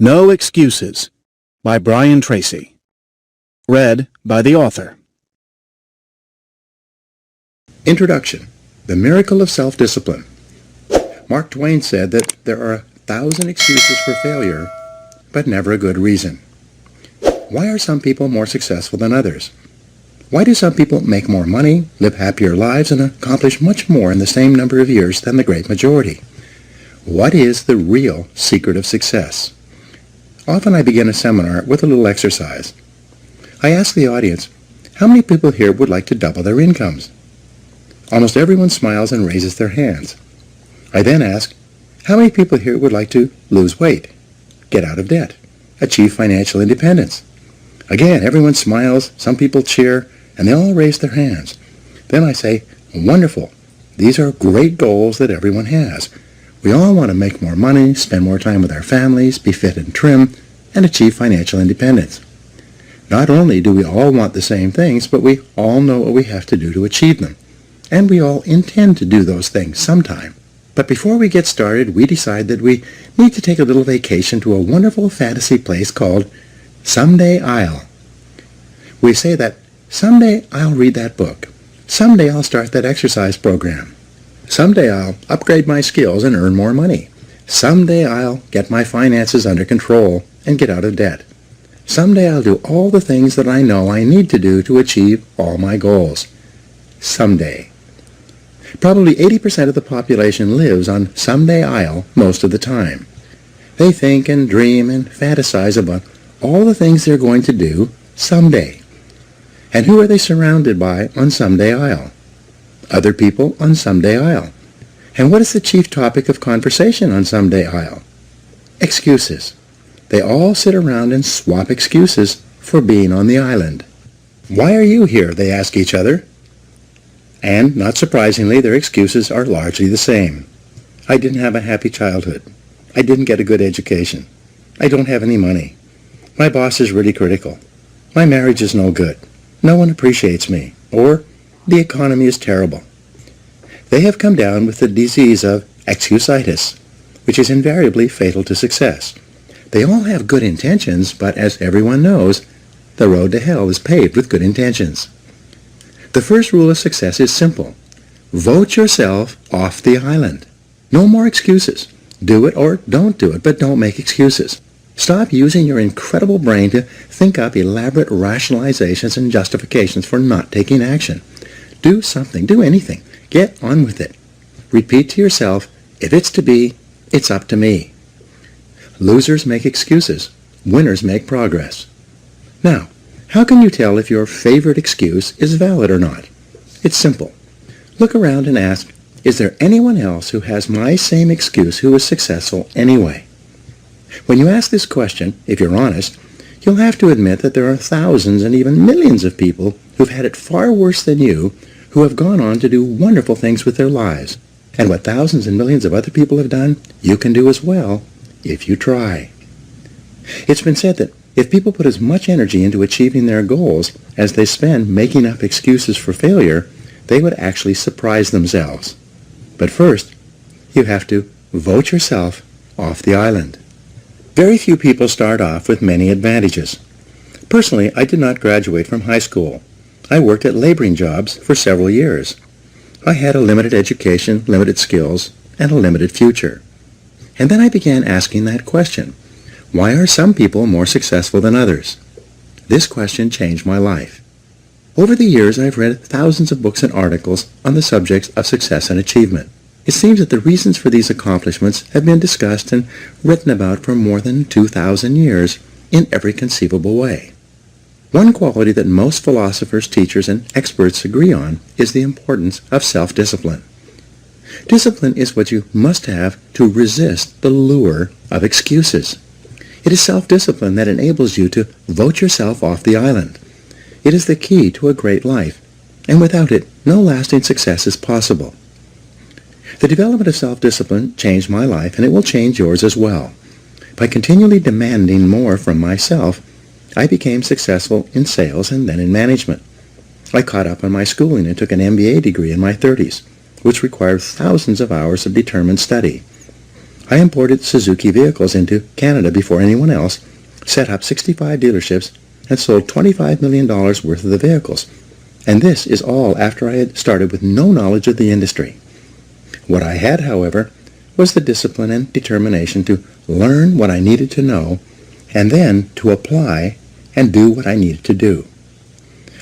No Excuses by Brian Tracy. Read by the author. Introduction. The Miracle of Self-Discipline. Mark Twain said that there are 1,000 excuses for failure, but never a good reason. Why are some people more successful than others? Why do some people make more money, live happier lives, and accomplish much more in the same number of years than the great majority? What is the real secret of success? Often I begin a seminar with a little exercise. I ask the audience, how many people here would like to double their incomes? Almost everyone smiles and raises their hands. I then ask, how many people here would like to lose weight, get out of debt, achieve financial independence? Again, everyone smiles, some people cheer, and they all raise their hands. Then I say, wonderful. These are great goals that everyone has. We all want to make more money, spend more time with our families, be fit and trim, and achieve financial independence. Not only do we all want the same things, but we all know what we have to do to achieve them. And we all intend to do those things sometime. But before we get started, we decide that we need to take a little vacation to a wonderful fantasy place called Someday I'll. We say that, someday I'll read that book. Someday I'll start that exercise program. Someday I'll upgrade my skills and earn more money. Someday I'll get my finances under control and get out of debt. Someday I'll do all the things that I know I need to do to achieve all my goals. Someday. Probably 80% of the population lives on Someday I'll most of the time. They think and dream and fantasize about all the things they're going to do someday. And who are they surrounded by on Someday I'll? Other people on Someday I'll. And what is the chief topic of conversation on Someday I'll? Excuses. They all sit around and swap excuses for being on the island. Why are you here? They ask each other. And, not surprisingly, their excuses are largely the same. I didn't have a happy childhood. I didn't get a good education. I don't have any money. My boss is really critical. My marriage is no good. No one appreciates me. Or, the economy is terrible. They have come down with the disease of excusitis, which is invariably fatal to success. They all have good intentions, but as everyone knows, the road to hell is paved with good intentions. The first rule of success is simple. Vote yourself off the island. No more excuses. Do it or don't do it, but don't make excuses. Stop using your incredible brain to think up elaborate rationalizations and justifications for not taking action. Do something. Do anything. Get on with it. Repeat to yourself, if it's to be, it's up to me. Losers make excuses. Winners make progress. Now, how can you tell if your favorite excuse is valid or not? It's simple. Look around and ask, is there anyone else who has my same excuse who is successful anyway? When you ask this question, if you're honest, you'll have to admit that there are thousands and even millions of people who've had it far worse than you, who have gone on to do wonderful things with their lives. And what thousands and millions of other people have done, you can do as well, if you try. It's been said that if people put as much energy into achieving their goals as they spend making up excuses for failure, they would actually surprise themselves. But first, you have to vote yourself off the island. Very few people start off with many advantages. Personally, I did not graduate from high school. I worked at laboring jobs for several years. I had a limited education, limited skills, and a limited future. And then I began asking that question. Why are some people more successful than others? This question changed my life. Over the years, I've read thousands of books and articles on the subjects of success and achievement. It seems that the reasons for these accomplishments have been discussed and written about for more than 2,000 years in every conceivable way. One quality that most philosophers, teachers, and experts agree on is the importance of self-discipline. Discipline is what you must have to resist the lure of excuses. It is self-discipline that enables you to vote yourself off the island. It is the key to a great life, and without it, no lasting success is possible. The development of self-discipline changed my life, and it will change yours as well. By continually demanding more from myself, I became successful in sales and then in management. I caught up on my schooling and took an MBA degree in my 30s, which required thousands of hours of determined study. I imported Suzuki vehicles into Canada before anyone else, set up 65 dealerships, and sold $25 million worth of the vehicles. And this is all after I had started with no knowledge of the industry. What I had, however, was the discipline and determination to learn what I needed to know, and then to apply and do what I needed to do.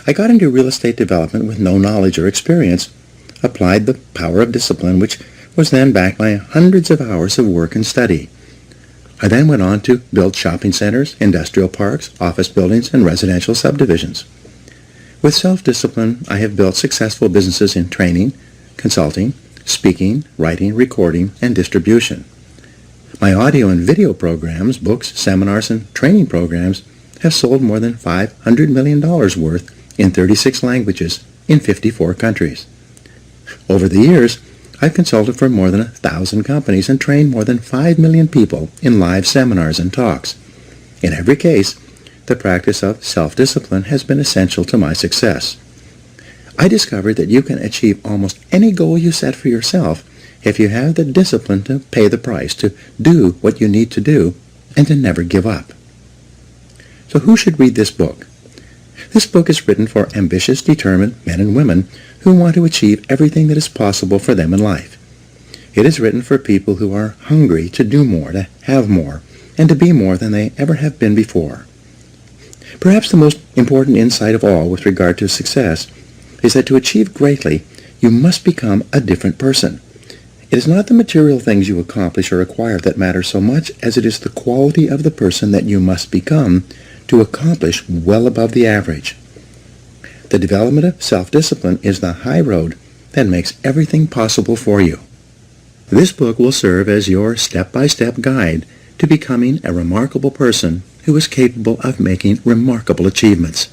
I got into real estate development with no knowledge or experience, applied the power of discipline, which was then backed by hundreds of hours of work and study. I then went on to build shopping centers, industrial parks, office buildings, and residential subdivisions. With self-discipline, I have built successful businesses in training, consulting, speaking, writing, recording, and distribution. My audio and video programs, books, seminars, and training programs have sold more than $500 million worth in 36 languages in 54 countries. Over the years, I've consulted for more than 1,000 companies and trained more than 5 million people in live seminars and talks. In every case, the practice of self-discipline has been essential to my success. I discovered that you can achieve almost any goal you set for yourself if you have the discipline to pay the price, to do what you need to do, and to never give up. So who should read this book? This book is written for ambitious, determined men and women who want to achieve everything that is possible for them in life. It is written for people who are hungry to do more, to have more, and to be more than they ever have been before. Perhaps the most important insight of all with regard to success is that to achieve greatly, you must become a different person. It is not the material things you accomplish or acquire that matter so much as it is the quality of the person that you must become to accomplish well above the average. The development of self-discipline is the high road that makes everything possible for you. This book will serve as your step-by-step guide to becoming a remarkable person who is capable of making remarkable achievements.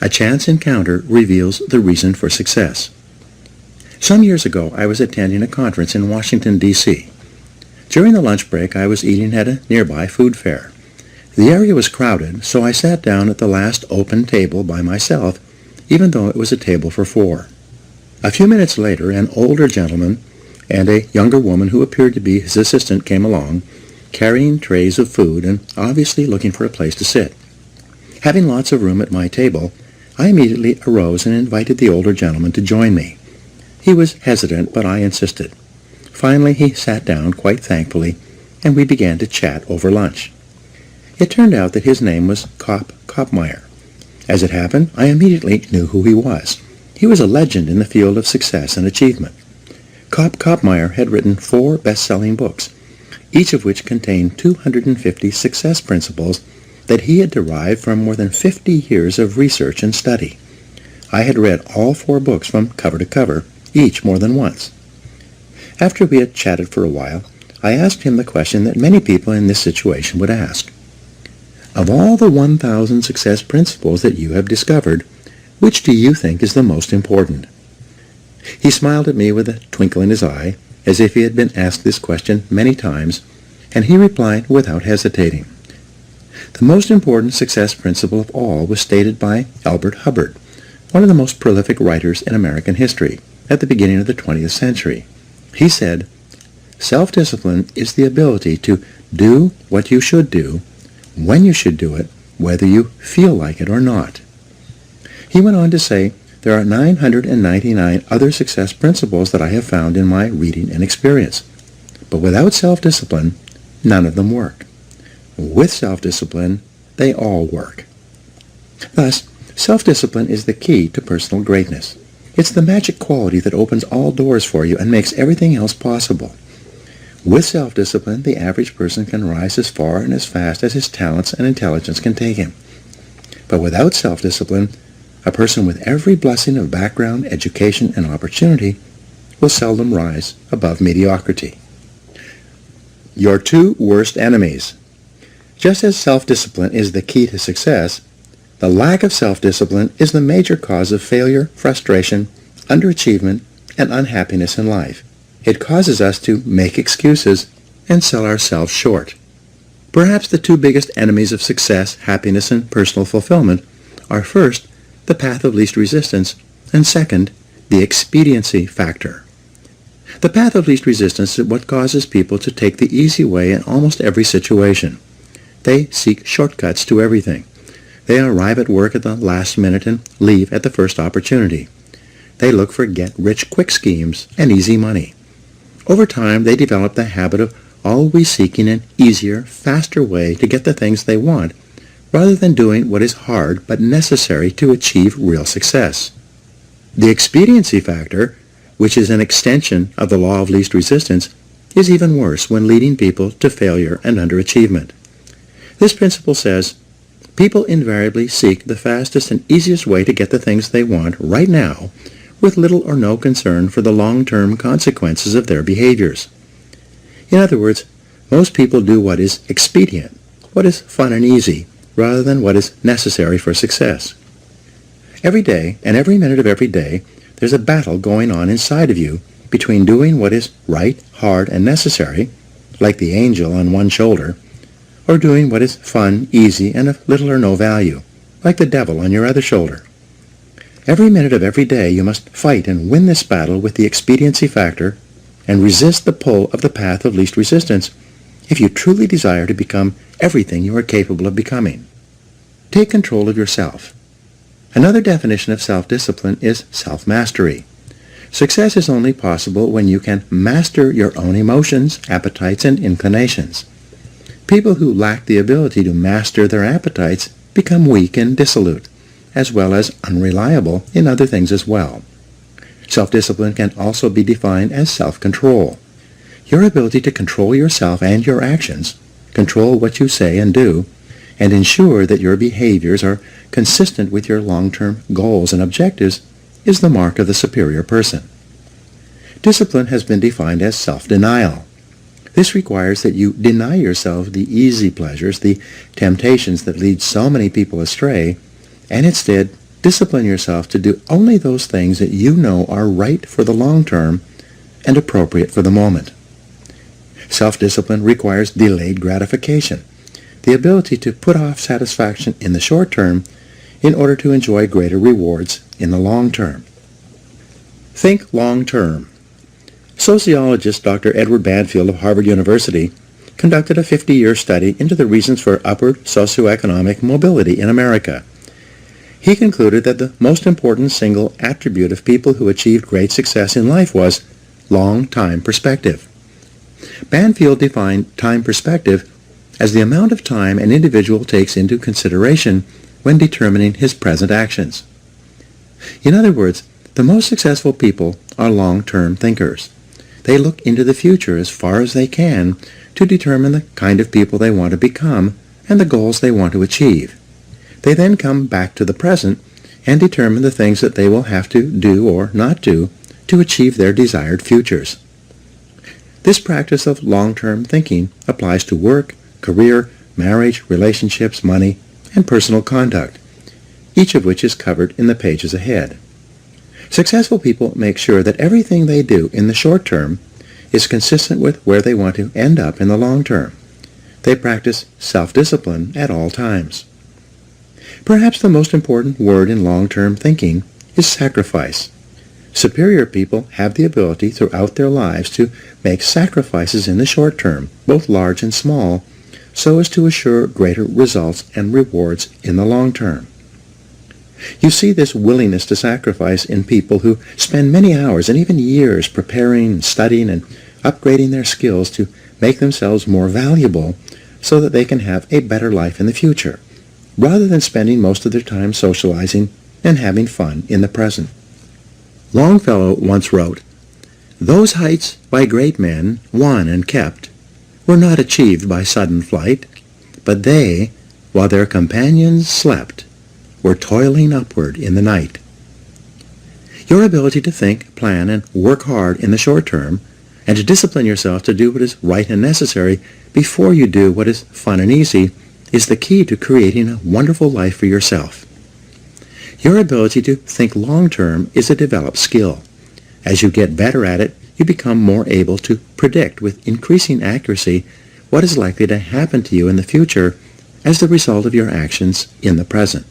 A chance encounter reveals the reason for success. Some years ago, I was attending a conference in Washington, D.C. During the lunch break, I was eating at a nearby food fair. The area was crowded, so I sat down at the last open table by myself, even though it was a table for 4. A few minutes later, an older gentleman and a younger woman who appeared to be his assistant came along, carrying trays of food and obviously looking for a place to sit. Having lots of room at my table, I immediately arose and invited the older gentleman to join me. He was hesitant, but I insisted. Finally, he sat down quite thankfully, and we began to chat over lunch. It turned out that his name was Kopmeyer. As it happened, I immediately knew who he was. He was a legend in the field of success and achievement. Kopmeyer had written 4 best-selling books, each of which contained 250 success principles that he had derived from more than 50 years of research and study. I had read all 4 books from cover to cover, each more than once. After we had chatted for a while, I asked him the question that many people in this situation would ask. Of all the 1,000 success principles that you have discovered, which do you think is the most important? He smiled at me with a twinkle in his eye, as if he had been asked this question many times, and he replied without hesitating. The most important success principle of all was stated by Albert Hubbard, one of the most prolific writers in American history, at the beginning of the 20th century. He said, "Self-discipline is the ability to do what you should do, when you should do it, whether you feel like it or not." He went on to say, "There are 999 other success principles that I have found in my reading and experience. But without self-discipline, none of them work. With self-discipline, they all work." Thus, self-discipline is the key to personal greatness. It's the magic quality that opens all doors for you and makes everything else possible. With self-discipline, the average person can rise as far and as fast as his talents and intelligence can take him. But without self-discipline, a person with every blessing of background, education, and opportunity will seldom rise above mediocrity. Your 2 worst enemies. Just as self-discipline is the key to success, the lack of self-discipline is the major cause of failure, frustration, underachievement, and unhappiness in life. It causes us to make excuses and sell ourselves short. Perhaps the 2 biggest enemies of success, happiness, and personal fulfillment are first, the path of least resistance, and second, the expediency factor. The path of least resistance is what causes people to take the easy way in almost every situation. They seek shortcuts to everything. They arrive at work at the last minute and leave at the first opportunity. They look for get-rich-quick schemes and easy money. Over time, they develop the habit of always seeking an easier, faster way to get the things they want, rather than doing what is hard but necessary to achieve real success. The expediency factor, which is an extension of the law of least resistance, is even worse when leading people to failure and underachievement. This principle says, people invariably seek the fastest and easiest way to get the things they want right now, with little or no concern for the long-term consequences of their behaviors. In other words, most people do what is expedient, what is fun and easy, rather than what is necessary for success. Every day, and every minute of every day, there's a battle going on inside of you between doing what is right, hard, and necessary, like the angel on one shoulder, or doing what is fun, easy, and of little or no value, like the devil on your other shoulder. Every minute of every day you must fight and win this battle with the expediency factor and resist the pull of the path of least resistance if you truly desire to become everything you are capable of becoming. Take control of yourself. Another definition of self-discipline is self-mastery. Success is only possible when you can master your own emotions, appetites, and inclinations. People who lack the ability to master their appetites become weak and dissolute, as well as unreliable in other things as well. Self-discipline can also be defined as self-control. Your ability to control yourself and your actions, control what you say and do, and ensure that your behaviors are consistent with your long-term goals and objectives is the mark of the superior person. Discipline has been defined as self-denial. This requires that you deny yourself the easy pleasures, the temptations that lead so many people astray, and instead discipline yourself to do only those things that you know are right for the long term and appropriate for the moment. Self-discipline requires delayed gratification, the ability to put off satisfaction in the short term in order to enjoy greater rewards in the long term. Think long term. Sociologist Dr. Edward Banfield of Harvard University conducted a 50-year study into the reasons for upward socioeconomic mobility in America. He concluded that the most important single attribute of people who achieved great success in life was long-time perspective. Banfield defined time perspective as the amount of time an individual takes into consideration when determining his present actions. In other words, the most successful people are long-term thinkers. They look into the future as far as they can to determine the kind of people they want to become and the goals they want to achieve. They then come back to the present and determine the things that they will have to do or not do to achieve their desired futures. This practice of long-term thinking applies to work, career, marriage, relationships, money, and personal conduct, each of which is covered in the pages ahead. Successful people make sure that everything they do in the short term is consistent with where they want to end up in the long term. They practice self-discipline at all times. Perhaps the most important word in long-term thinking is sacrifice. Superior people have the ability throughout their lives to make sacrifices in the short term, both large and small, so as to assure greater results and rewards in the long term. You see this willingness to sacrifice in people who spend many hours and even years preparing, studying, and upgrading their skills to make themselves more valuable so that they can have a better life in the future, rather than spending most of their time socializing and having fun in the present. Longfellow once wrote, "Those heights by great men won and kept were not achieved by sudden flight, but they, while their companions slept, were toiling upward in the night." Your ability to think, plan, and work hard in the short term, and to discipline yourself to do what is right and necessary before you do what is fun and easy, is the key to creating a wonderful life for yourself. Your ability to think long-term is a developed skill. As you get better at it, you become more able to predict with increasing accuracy what is likely to happen to you in the future as the result of your actions in the present.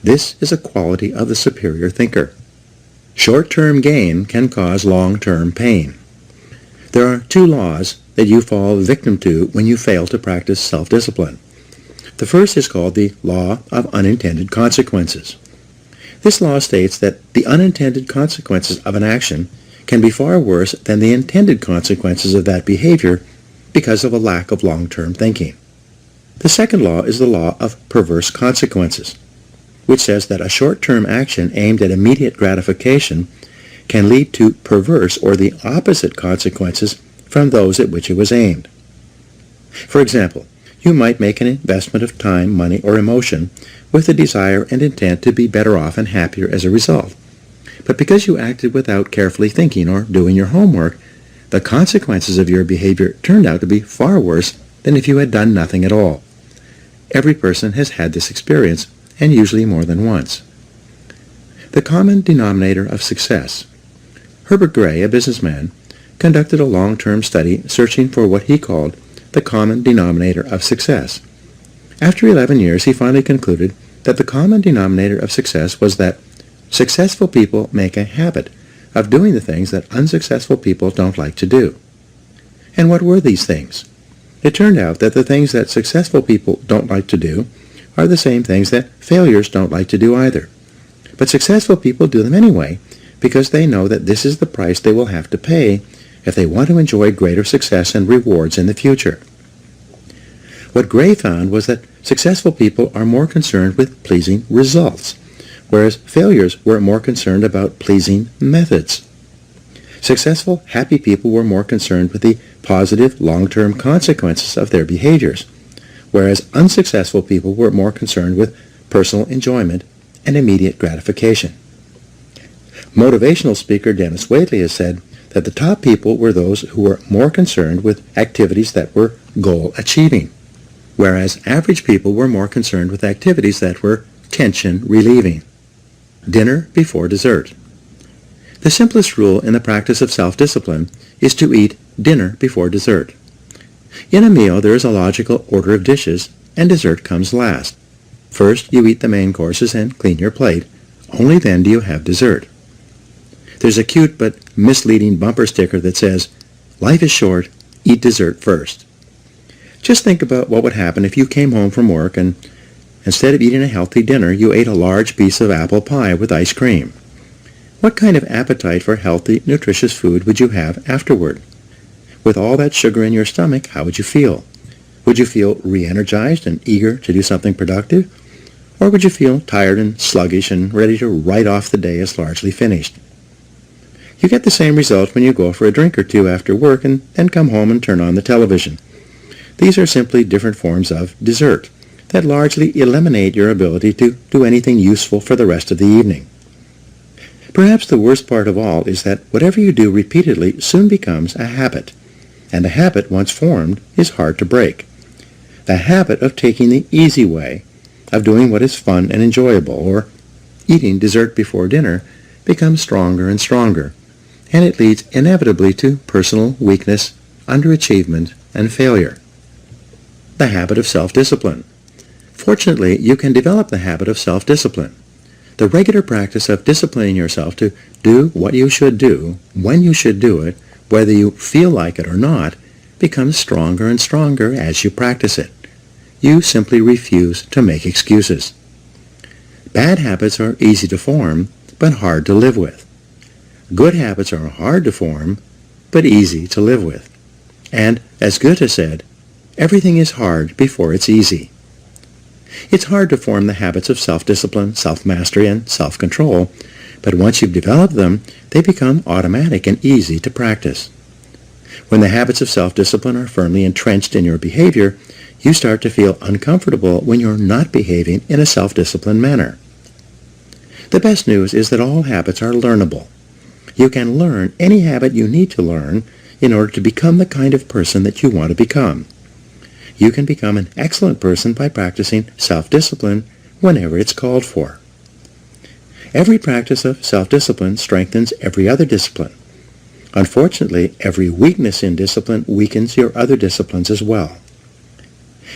This is a quality of the superior thinker. Short-term gain can cause long-term pain. There are two laws that you fall victim to when you fail to practice self-discipline. The first is called the law of unintended consequences. This law states that the unintended consequences of an action can be far worse than the intended consequences of that behavior because of a lack of long-term thinking. The second law is the law of perverse consequences, which says that a short-term action aimed at immediate gratification can lead to perverse or the opposite consequences from those at which it was aimed. For example, you might make an investment of time, money, or emotion with the desire and intent to be better off and happier as a result. But because you acted without carefully thinking or doing your homework, the consequences of your behavior turned out to be far worse than if you had done nothing at all. Every person has had this experience, and usually more than once. The common denominator of success. Herbert Gray, a businessman, conducted a long-term study searching for what he called the common denominator of success. After 11 years, he finally concluded that the common denominator of success was that successful people make a habit of doing the things that unsuccessful people don't like to do. And what were these things? It turned out that the things that successful people don't like to do are the same things that failures don't like to do either. But successful people do them anyway because they know that this is the price they will have to pay if they want to enjoy greater success and rewards in the future. What Gray found was that successful people are more concerned with pleasing results, whereas failures were more concerned about pleasing methods. Successful, happy people were more concerned with the positive, long-term consequences of their behaviors, whereas unsuccessful people were more concerned with personal enjoyment and immediate gratification. Motivational speaker Dennis Waitley has said that the top people were those who were more concerned with activities that were goal-achieving, whereas average people were more concerned with activities that were tension-relieving. Dinner before dessert. The simplest rule in the practice of self-discipline is to eat dinner before dessert. In a meal, there is a logical order of dishes, and dessert comes last. First, you eat the main courses and clean your plate. Only then do you have dessert. There's a cute but misleading bumper sticker that says, "Life is short, eat dessert first." Just think about what would happen if you came home from work and instead of eating a healthy dinner, you ate a large piece of apple pie with ice cream. What kind of appetite for healthy, nutritious food would you have afterward? With all that sugar in your stomach, how would you feel? Would you feel re-energized and eager to do something productive? Or would you feel tired and sluggish and ready to write off the day as largely finished? You get the same result when you go for a drink or two after work and then come home and turn on the television. These are simply different forms of dessert that largely eliminate your ability to do anything useful for the rest of the evening. Perhaps the worst part of all is that whatever you do repeatedly soon becomes a habit, and a habit once formed is hard to break. The habit of taking the easy way, of doing what is fun and enjoyable, or eating dessert before dinner, becomes stronger and stronger, and it leads inevitably to personal weakness, underachievement, and failure. The habit of self-discipline. Fortunately, you can develop the habit of self-discipline. The regular practice of disciplining yourself to do what you should do, when you should do it, whether you feel like it or not, becomes stronger and stronger as you practice it. You simply refuse to make excuses. Bad habits are easy to form, but hard to live with. Good habits are hard to form, but easy to live with. And, as Goethe said, everything is hard before it's easy. It's hard to form the habits of self-discipline, self-mastery, and self-control, but once you've developed them, they become automatic and easy to practice. When the habits of self-discipline are firmly entrenched in your behavior, you start to feel uncomfortable when you're not behaving in a self-disciplined manner. The best news is that all habits are learnable. You can learn any habit you need to learn in order to become the kind of person that you want to become. You can become an excellent person by practicing self-discipline whenever it's called for. Every practice of self-discipline strengthens every other discipline. Unfortunately, every weakness in discipline weakens your other disciplines as well.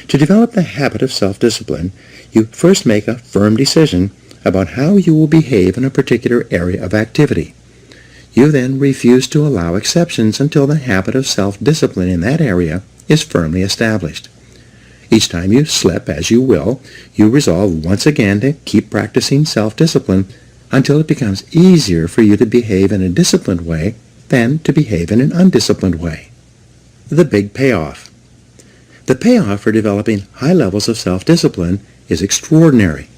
To develop the habit of self-discipline, you first make a firm decision about how you will behave in a particular area of activity. You then refuse to allow exceptions until the habit of self-discipline in that area is firmly established. Each time you slip, as you will, you resolve once again to keep practicing self-discipline until it becomes easier for you to behave in a disciplined way than to behave in an undisciplined way. The big payoff. The payoff for developing high levels of self-discipline is extraordinary.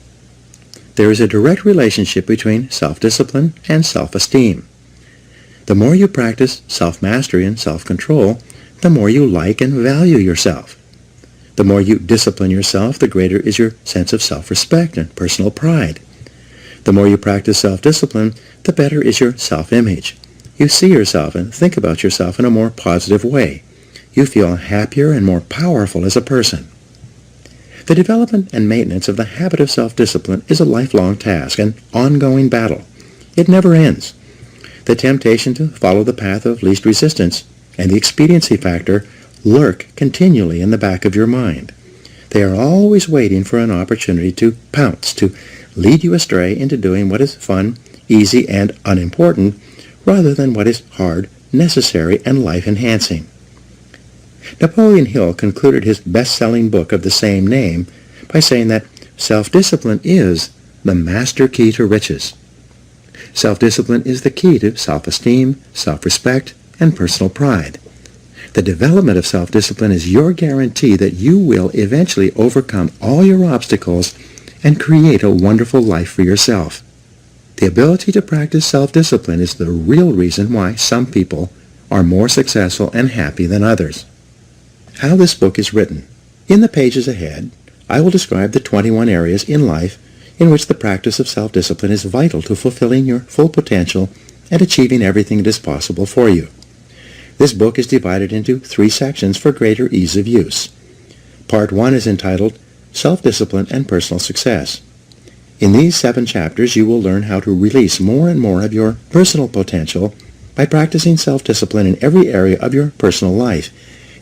There is a direct relationship between self-discipline and self-esteem. The more you practice self-mastery and self-control, the more you like and value yourself. The more you discipline yourself, the greater is your sense of self-respect and personal pride. The more you practice self-discipline, the better is your self-image. You see yourself and think about yourself in a more positive way. You feel happier and more powerful as a person. The development and maintenance of the habit of self-discipline is a lifelong task, an ongoing battle. It never ends. The temptation to follow the path of least resistance and the expediency factor lurk continually in the back of your mind. They are always waiting for an opportunity to pounce, to lead you astray into doing what is fun, easy, and unimportant, rather than what is hard, necessary, and life-enhancing. Napoleon Hill concluded his best-selling book of the same name by saying that self-discipline is the master key to riches. Self-discipline is the key to self-esteem, self-respect, and personal pride. The development of self-discipline is your guarantee that you will eventually overcome all your obstacles and create a wonderful life for yourself. The ability to practice self-discipline is the real reason why some people are more successful and happy than others. How this book is written. In the pages ahead, I will describe the 21 areas in life in which the practice of self-discipline is vital to fulfilling your full potential and achieving everything that is possible for you. This book is divided into 3 sections for greater ease of use. Part 1 is entitled Self-Discipline and Personal Success. In these 7 chapters, you will learn how to release more and more of your personal potential by practicing self-discipline in every area of your personal life,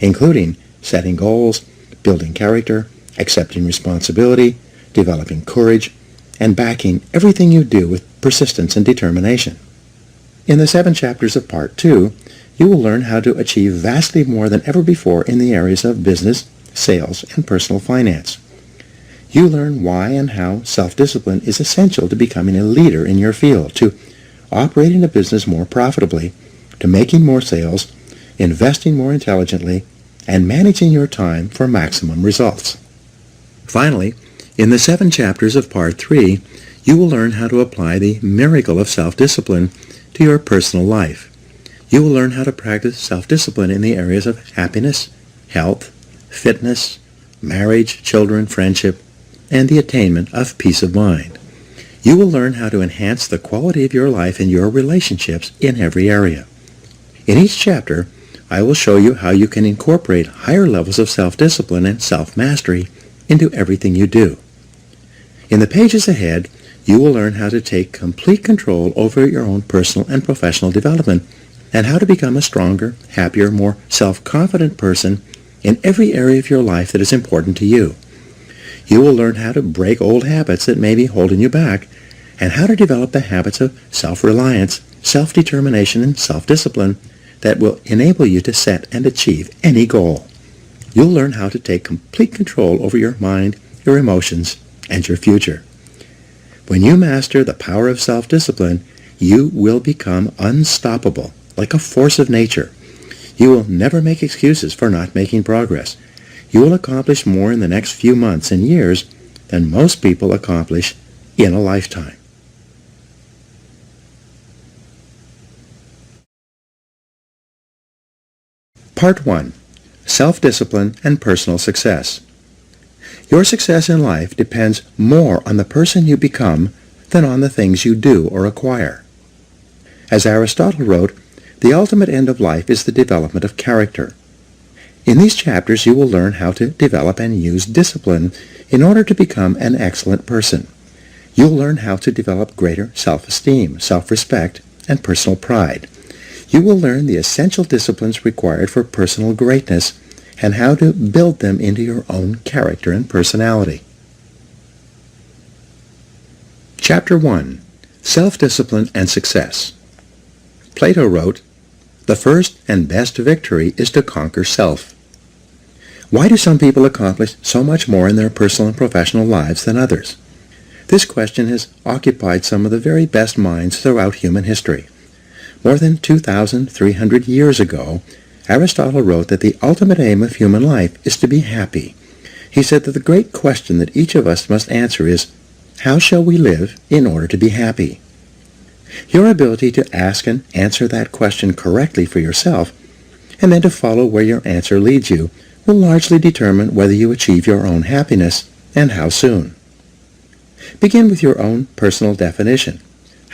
including setting goals, building character, accepting responsibility, developing courage, and backing everything you do with persistence and determination. In the 7 chapters of Part 2, you will learn how to achieve vastly more than ever before in the areas of business, sales, and personal finance. You learn why and how self-discipline is essential to becoming a leader in your field, to operating a business more profitably, to making more sales, investing more intelligently, and managing your time for maximum results. Finally, in the 7 chapters of Part 3, you will learn how to apply the miracle of self-discipline to your personal life. You will learn how to practice self-discipline in the areas of happiness, health, fitness, marriage, children, friendship, and the attainment of peace of mind. You will learn how to enhance the quality of your life and your relationships in every area. In each chapter, I will show you how you can incorporate higher levels of self-discipline and self-mastery into everything you do. In the pages ahead, you will learn how to take complete control over your own personal and professional development and how to become a stronger, happier, more self-confident person in every area of your life that is important to you. You will learn how to break old habits that may be holding you back and how to develop the habits of self-reliance, self-determination, and self-discipline that will enable you to set and achieve any goal. You'll learn how to take complete control over your mind, your emotions, and your future. When you master the power of self-discipline, you will become unstoppable, like a force of nature. You will never make excuses for not making progress. You will accomplish more in the next few months and years than most people accomplish in a lifetime. Part 1. Self-Discipline and Personal Success. Your success in life depends more on the person you become than on the things you do or acquire. As Aristotle wrote, the ultimate end of life is the development of character. In these chapters, you will learn how to develop and use discipline in order to become an excellent person. You'll learn how to develop greater self-esteem, self-respect, and personal pride. You will learn the essential disciplines required for personal greatness and how to build them into your own character and personality. Chapter 1. Self-Discipline and Success. Plato wrote, "The first and best victory is to conquer self." Why do some people accomplish so much more in their personal and professional lives than others? This question has occupied some of the very best minds throughout human history. More than 2,300 years ago, Aristotle wrote that the ultimate aim of human life is to be happy. He said that the great question that each of us must answer is, how shall we live in order to be happy? Your ability to ask and answer that question correctly for yourself, and then to follow where your answer leads you, will largely determine whether you achieve your own happiness and how soon. Begin with your own personal definition.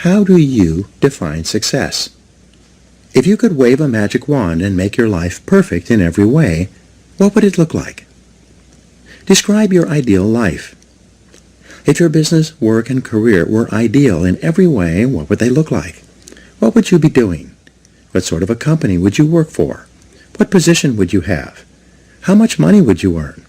How do you define success? If you could wave a magic wand and make your life perfect in every way, what would it look like? Describe your ideal life. If your business, work, and career were ideal in every way, what would they look like? What would you be doing? What sort of a company would you work for? What position would you have? How much money would you earn?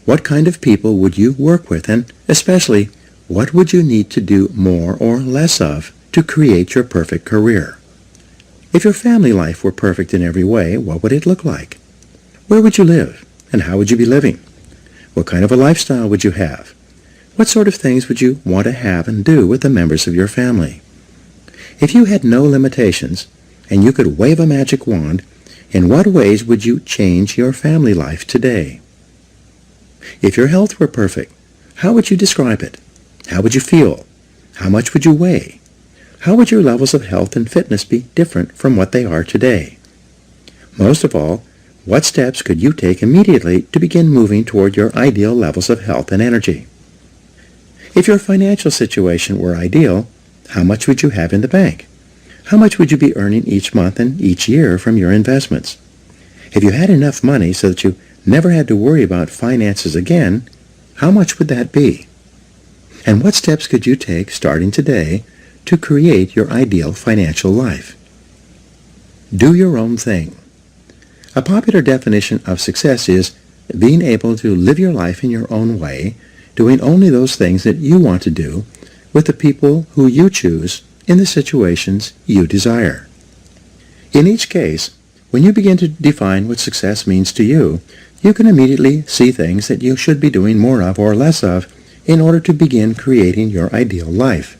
What kind of people would you work with? And especially, what would you need to do more or less of to create your perfect career? If your family life were perfect in every way, what would it look like? Where would you live? And how would you be living? What kind of a lifestyle would you have? What sort of things would you want to have and do with the members of your family? If you had no limitations, and you could wave a magic wand, in what ways would you change your family life today? If your health were perfect, how would you describe it? How would you feel? How much would you weigh? How would your levels of health and fitness be different from what they are today? Most of all, what steps could you take immediately to begin moving toward your ideal levels of health and energy? If your financial situation were ideal, how much would you have in the bank? How much would you be earning each month and each year from your investments? If you had enough money so that you never had to worry about finances again, how much would that be? And what steps could you take starting today to create your ideal financial life? Do your own thing. A popular definition of success is being able to live your life in your own way, doing only those things that you want to do with the people who you choose in the situations you desire. In each case, when you begin to define what success means to you, you can immediately see things that you should be doing more of or less of in order to begin creating your ideal life.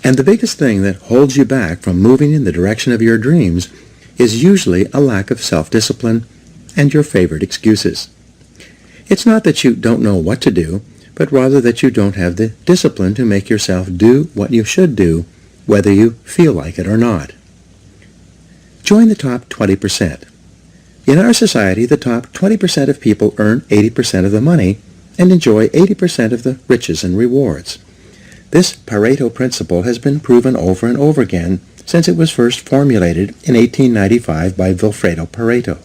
And the biggest thing that holds you back from moving in the direction of your dreams is usually a lack of self-discipline and your favorite excuses. It's not that you don't know what to do, but rather that you don't have the discipline to make yourself do what you should do, whether you feel like it or not. Join the top 20%. In our society, the top 20% of people earn 80% of the money and enjoy 80% of the riches and rewards. This Pareto principle has been proven over and over again since it was first formulated in 1895 by Vilfredo Pareto.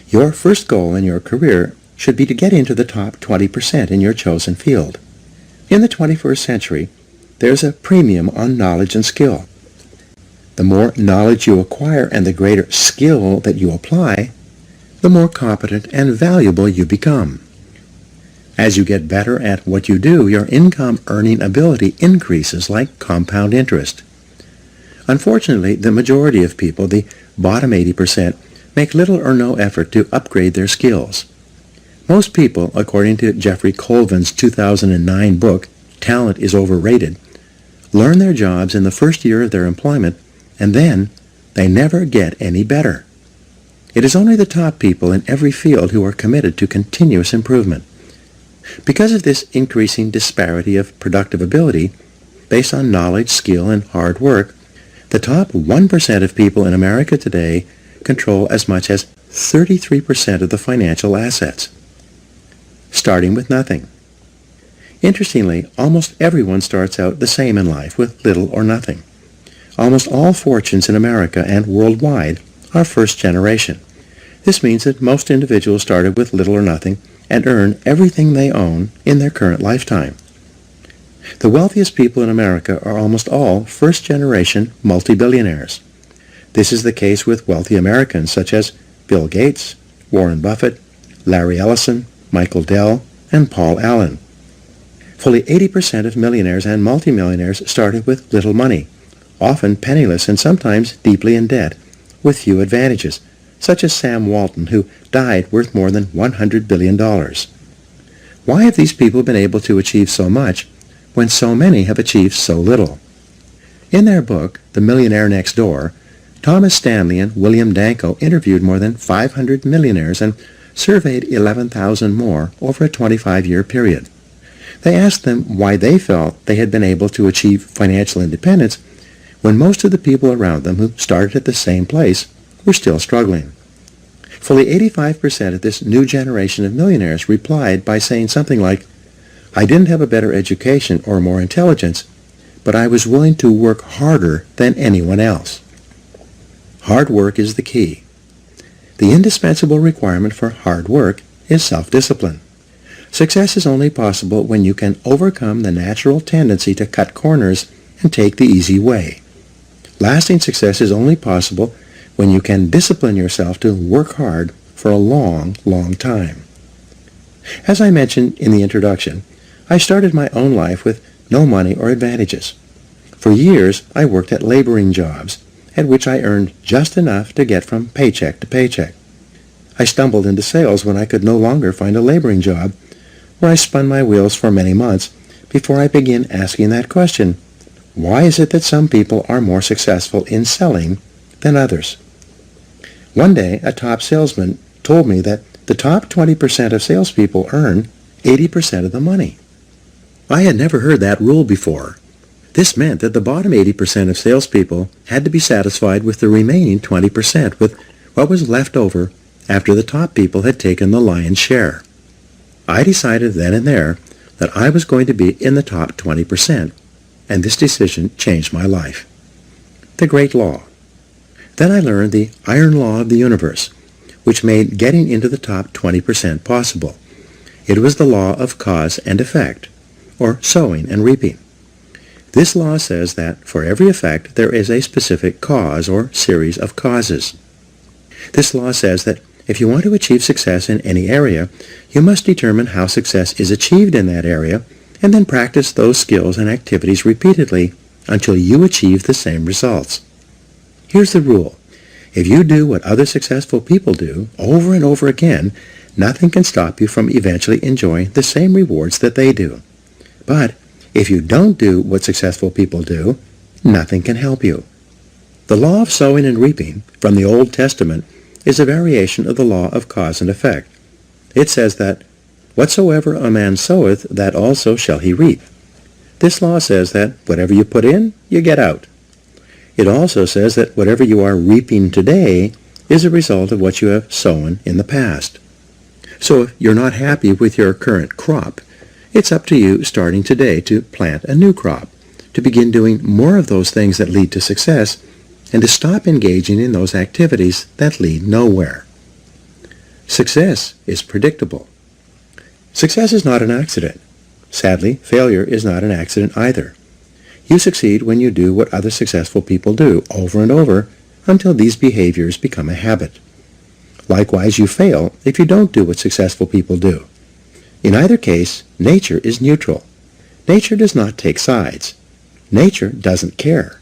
Your first goal in your career should be to get into the top 20% in your chosen field. In the 21st century, there's a premium on knowledge and skill. The more knowledge you acquire and the greater skill that you apply, the more competent and valuable you become. As you get better at what you do, your income earning ability increases like compound interest. Unfortunately, the majority of people, the bottom 80%, make little or no effort to upgrade their skills. Most people, according to Jeffrey Colvin's 2009 book, Talent is Overrated, learn their jobs in the first year of their employment, and then they never get any better. It is only the top people in every field who are committed to continuous improvement. Because of this increasing disparity of productive ability, based on knowledge, skill, and hard work, the top 1% of people in America today control as much as 33% of the financial assets, starting with nothing. Interestingly, almost everyone starts out the same in life with little or nothing. Almost all fortunes in America and worldwide are first generation. This means that most individuals started with little or nothing and earn everything they own in their current lifetime. The wealthiest people in America are almost all first-generation multi-billionaires. This is the case with wealthy Americans such as Bill Gates, Warren Buffett, Larry Ellison, Michael Dell, and Paul Allen. Fully 80% of millionaires and multimillionaires started with little money, often penniless and sometimes deeply in debt, with few advantages, such as Sam Walton, who died worth more than $100 billion. Why have these people been able to achieve so much when so many have achieved so little? In their book, The Millionaire Next Door, Thomas Stanley and William Danko interviewed more than 500 millionaires and surveyed 11,000 more over a 25-year period. They asked them why they felt they had been able to achieve financial independence when most of the people around them who started at the same place were still struggling. Fully 85% of this new generation of millionaires replied by saying something like, "I didn't have a better education or more intelligence, but I was willing to work harder than anyone else." Hard work is the key. The indispensable requirement for hard work is self-discipline. Success is only possible when you can overcome the natural tendency to cut corners and take the easy way. Lasting success is only possible when you can discipline yourself to work hard for a long, long time. As I mentioned in the introduction, I started my own life with no money or advantages. For years, I worked at laboring jobs, at which I earned just enough to get from paycheck to paycheck. I stumbled into sales when I could no longer find a laboring job, where I spun my wheels for many months before I began asking that question: why is it that some people are more successful in selling than others? One day, a top salesman told me that the top 20% of salespeople earn 80% of the money. I had never heard that rule before. This meant that the bottom 80% of salespeople had to be satisfied with the remaining 20%, with what was left over after the top people had taken the lion's share. I decided then and there that I was going to be in the top 20%, and this decision changed my life. The great law. Then I learned the iron law of the universe, which made getting into the top 20% possible. It was the law of cause and effect, or sowing and reaping. This law says that for every effect there is a specific cause or series of causes. This law says that if you want to achieve success in any area, you must determine how success is achieved in that area, and then practice those skills and activities repeatedly until you achieve the same results. Here's the rule. If you do what other successful people do over and over again, nothing can stop you from eventually enjoying the same rewards that they do. But if you don't do what successful people do, nothing can help you. The law of sowing and reaping from the Old Testament is a variation of the law of cause and effect. It says that, "Whatsoever a man soweth, that also shall he reap." This law says that whatever you put in, you get out. It also says that whatever you are reaping today is a result of what you have sown in the past. So if you're not happy with your current crop, it's up to you starting today to plant a new crop, to begin doing more of those things that lead to success, and to stop engaging in those activities that lead nowhere. Success is predictable. Success is not an accident. Sadly, failure is not an accident either. You succeed when you do what other successful people do over and over until these behaviors become a habit. Likewise, you fail if you don't do what successful people do. In either case, nature is neutral. Nature does not take sides. Nature doesn't care.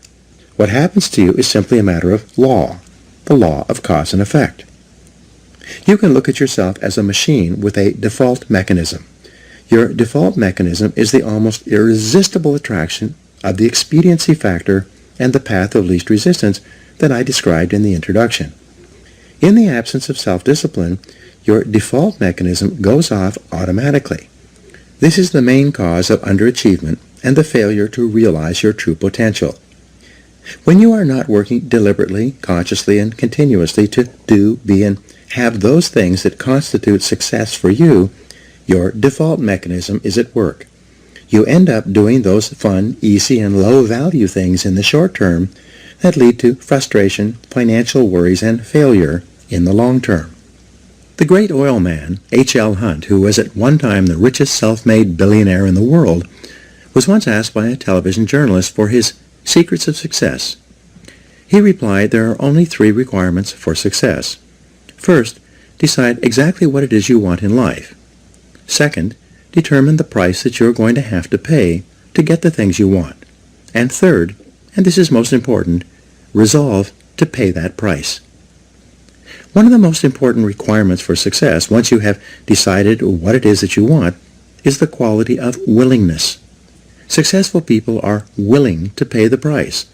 What happens to you is simply a matter of law, the law of cause and effect. You can look at yourself as a machine with a default mechanism. Your default mechanism is the almost irresistible attraction of the expediency factor and the path of least resistance that I described in the introduction. In the absence of self-discipline, your default mechanism goes off automatically. This is the main cause of underachievement and the failure to realize your true potential. When you are not working deliberately, consciously, and continuously to do, be, and have those things that constitute success for you, your default mechanism is at work. You end up doing those fun, easy, and low-value things in the short term that lead to frustration, financial worries, and failure in the long term. The great oil man, H.L. Hunt, who was at one time the richest self-made billionaire in the world, was once asked by a television journalist for his secrets of success. He replied, there are only 3 requirements for success. First, decide exactly what it is you want in life. Second, determine the price that you're going to have to pay to get the things you want. And third, and this is most important, resolve to pay that price. One of the most important requirements for success, once you have decided what it is that you want, is the quality of willingness. Successful people are willing to pay the price,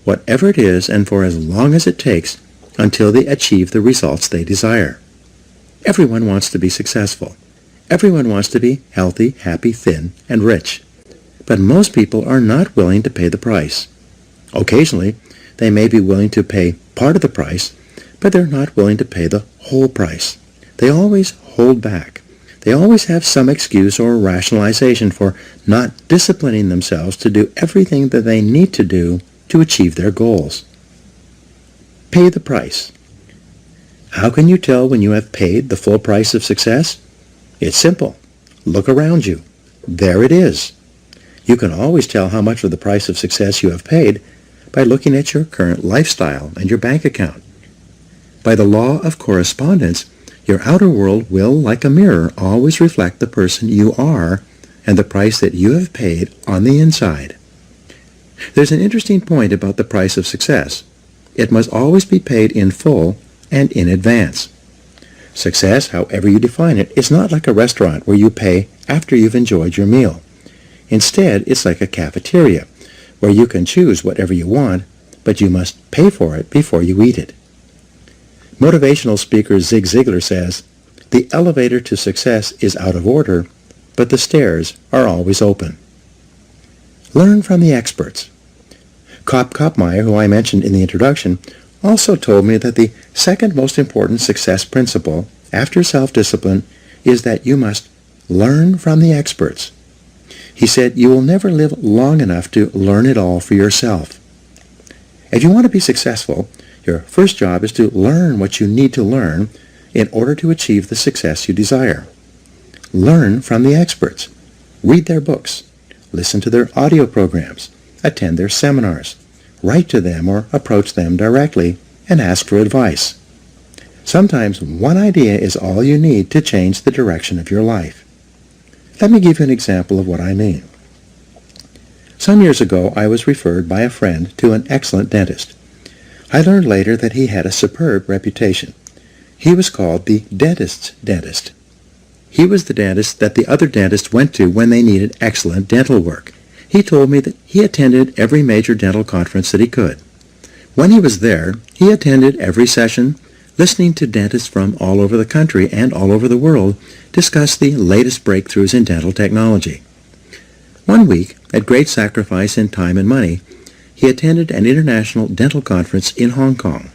whatever it is and for as long as it takes, until they achieve the results they desire. Everyone wants to be successful. Everyone wants to be healthy, happy, thin, and rich. But most people are not willing to pay the price. Occasionally, they may be willing to pay part of the price, but they're not willing to pay the whole price. They always hold back. They always have some excuse or rationalization for not disciplining themselves to do everything that they need to do to achieve their goals. Pay the price. How can you tell when you have paid the full price of success? It's simple. Look around you. There it is. You can always tell how much of the price of success you have paid by looking at your current lifestyle and your bank account. By the law of correspondence, your outer world will, like a mirror, always reflect the person you are and the price that you have paid on the inside. There's an interesting point about the price of success. It must always be paid in full and in advance. Success, however you define it, is not like a restaurant where you pay after you've enjoyed your meal. Instead, it's like a cafeteria where you can choose whatever you want, but you must pay for it before you eat it. Motivational speaker Zig Ziglar says, "The elevator to success is out of order, but the stairs are always open." Learn from the experts. Kopp Koppmeyer, who I mentioned in the introduction, also told me that the second most important success principle after self-discipline is that you must learn from the experts. He said you will never live long enough to learn it all for yourself. If you want to be successful, your first job is to learn what you need to learn in order to achieve the success you desire. Learn from the experts. Read their books. Listen to their audio programs. Attend their seminars. Write to them or approach them directly and ask for advice. Sometimes one idea is all you need to change the direction of your life. Let me give you an example of what I mean. Some years ago, I was referred by a friend to an excellent dentist. I learned later that he had a superb reputation. He was called the dentist's dentist. He was the dentist that the other dentists went to when they needed excellent dental work. He told me that he attended every major dental conference that he could. When he was there, he attended every session, listening to dentists from all over the country and all over the world discuss the latest breakthroughs in dental technology. One week, at great sacrifice in time and money, he attended an international dental conference in Hong Kong.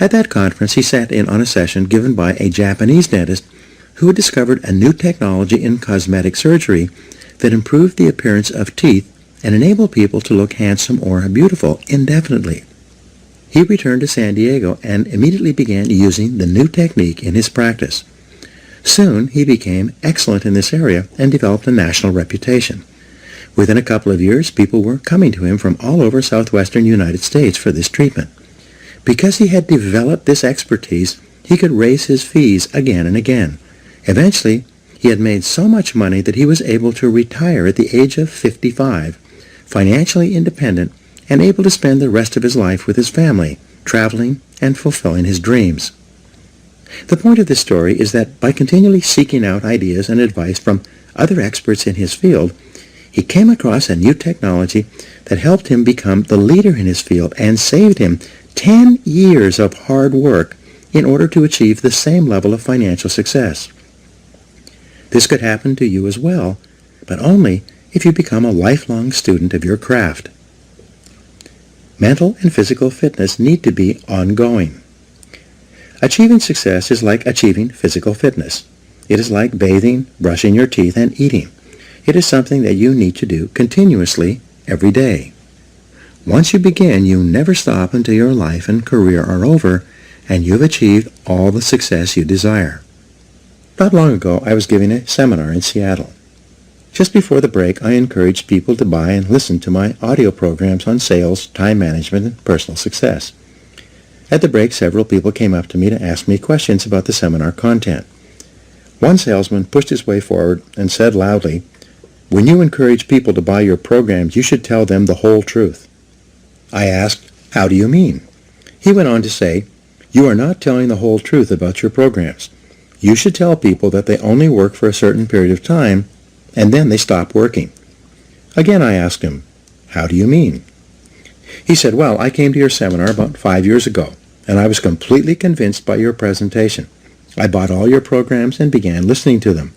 At that conference, he sat in on a session given by a Japanese dentist who had discovered a new technology in cosmetic surgery that improved the appearance of teeth and enabled people to look handsome or beautiful indefinitely. He returned to San Diego and immediately began using the new technique in his practice. Soon, he became excellent in this area and developed a national reputation. Within a couple of years, people were coming to him from all over southwestern United States for this treatment. Because he had developed this expertise, he could raise his fees again and again. Eventually, he had made so much money that he was able to retire at the age of 55, financially independent and able to spend the rest of his life with his family, traveling and fulfilling his dreams. The point of this story is that by continually seeking out ideas and advice from other experts in his field, he came across a new technology that helped him become the leader in his field and saved him 10 years of hard work in order to achieve the same level of financial success. This could happen to you as well, but only if you become a lifelong student of your craft. Mental and physical fitness need to be ongoing. Achieving success is like achieving physical fitness. It is like bathing, brushing your teeth, and eating. It is something that you need to do continuously every day. Once you begin, you never stop until your life and career are over and you've achieved all the success you desire. Not long ago, I was giving a seminar in Seattle. Just before the break, I encouraged people to buy and listen to my audio programs on sales, time management, and personal success. At the break, several people came up to me to ask me questions about the seminar content. One salesman pushed his way forward and said loudly, "When you encourage people to buy your programs, you should tell them the whole truth." I asked, "How do you mean?" He went on to say, "You are not telling the whole truth about your programs. You should tell people that they only work for a certain period of time, and then they stop working." Again I asked him, "How do you mean?" He said, "Well, I came to your seminar about 5 years ago, and I was completely convinced by your presentation. I bought all your programs and began listening to them.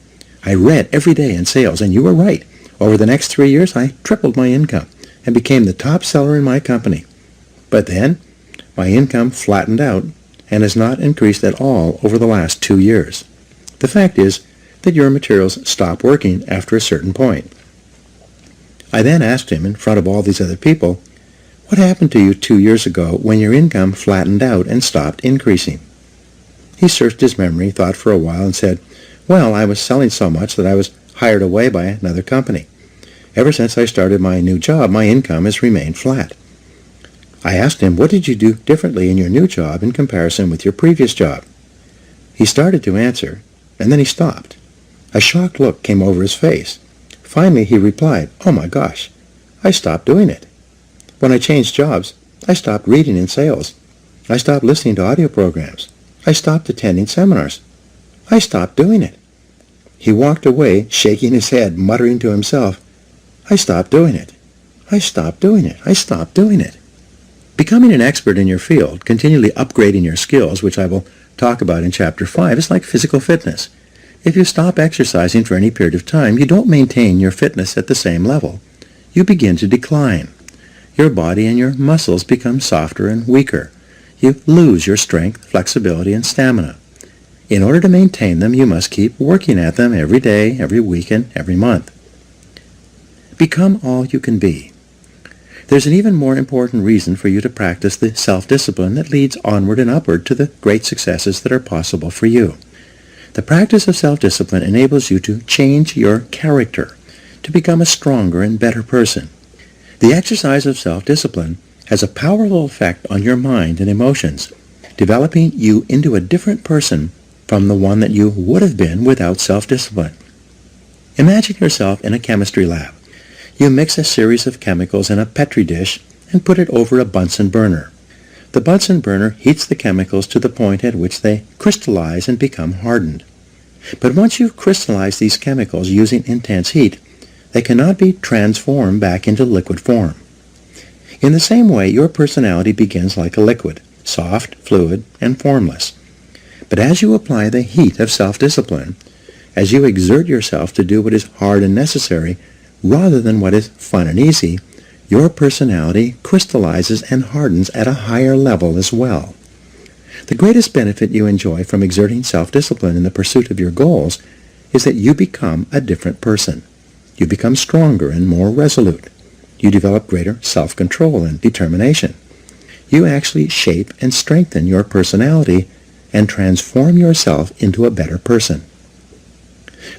I read every day in sales, and you were right. Over the next 3 years, I tripled my income and became the top seller in my company. But then, my income flattened out and has not increased at all over the last 2 years. The fact is that your materials stop working after a certain point." I then asked him in front of all these other people, "What happened to you 2 years ago when your income flattened out and stopped increasing?" He searched his memory, thought for a while, and said, "Well, I was selling so much that I was hired away by another company. Ever since I started my new job, my income has remained flat." I asked him, "What did you do differently in your new job in comparison with your previous job?" He started to answer, and then he stopped. A shocked look came over his face. Finally, he replied, "Oh my gosh, I stopped doing it. When I changed jobs, I stopped reading in sales. I stopped listening to audio programs. I stopped attending seminars. I stopped doing it." He walked away, shaking his head, muttering to himself, "I stopped doing it. I stopped doing it. I stopped doing it." Becoming an expert in your field, continually upgrading your skills, which I will talk about in Chapter 5, is like physical fitness. If you stop exercising for any period of time, you don't maintain your fitness at the same level. You begin to decline. Your body and your muscles become softer and weaker. You lose your strength, flexibility, and stamina. In order to maintain them, you must keep working at them every day, every week, and every month. Become all you can be. There's an even more important reason for you to practice the self-discipline that leads onward and upward to the great successes that are possible for you. The practice of self-discipline enables you to change your character, to become a stronger and better person. The exercise of self-discipline has a powerful effect on your mind and emotions, developing you into a different person from the one that you would have been without self-discipline. Imagine yourself in a chemistry lab. You mix a series of chemicals in a Petri dish and put it over a Bunsen burner. The Bunsen burner heats the chemicals to the point at which they crystallize and become hardened. But once you've crystallized these chemicals using intense heat, they cannot be transformed back into liquid form. In the same way, your personality begins like a liquid, soft, fluid, and formless. But as you apply the heat of self-discipline, as you exert yourself to do what is hard and necessary rather than what is fun and easy, your personality crystallizes and hardens at a higher level as well. The greatest benefit you enjoy from exerting self-discipline in the pursuit of your goals is that you become a different person. You become stronger and more resolute. You develop greater self-control and determination. You actually shape and strengthen your personality and transform yourself into a better person.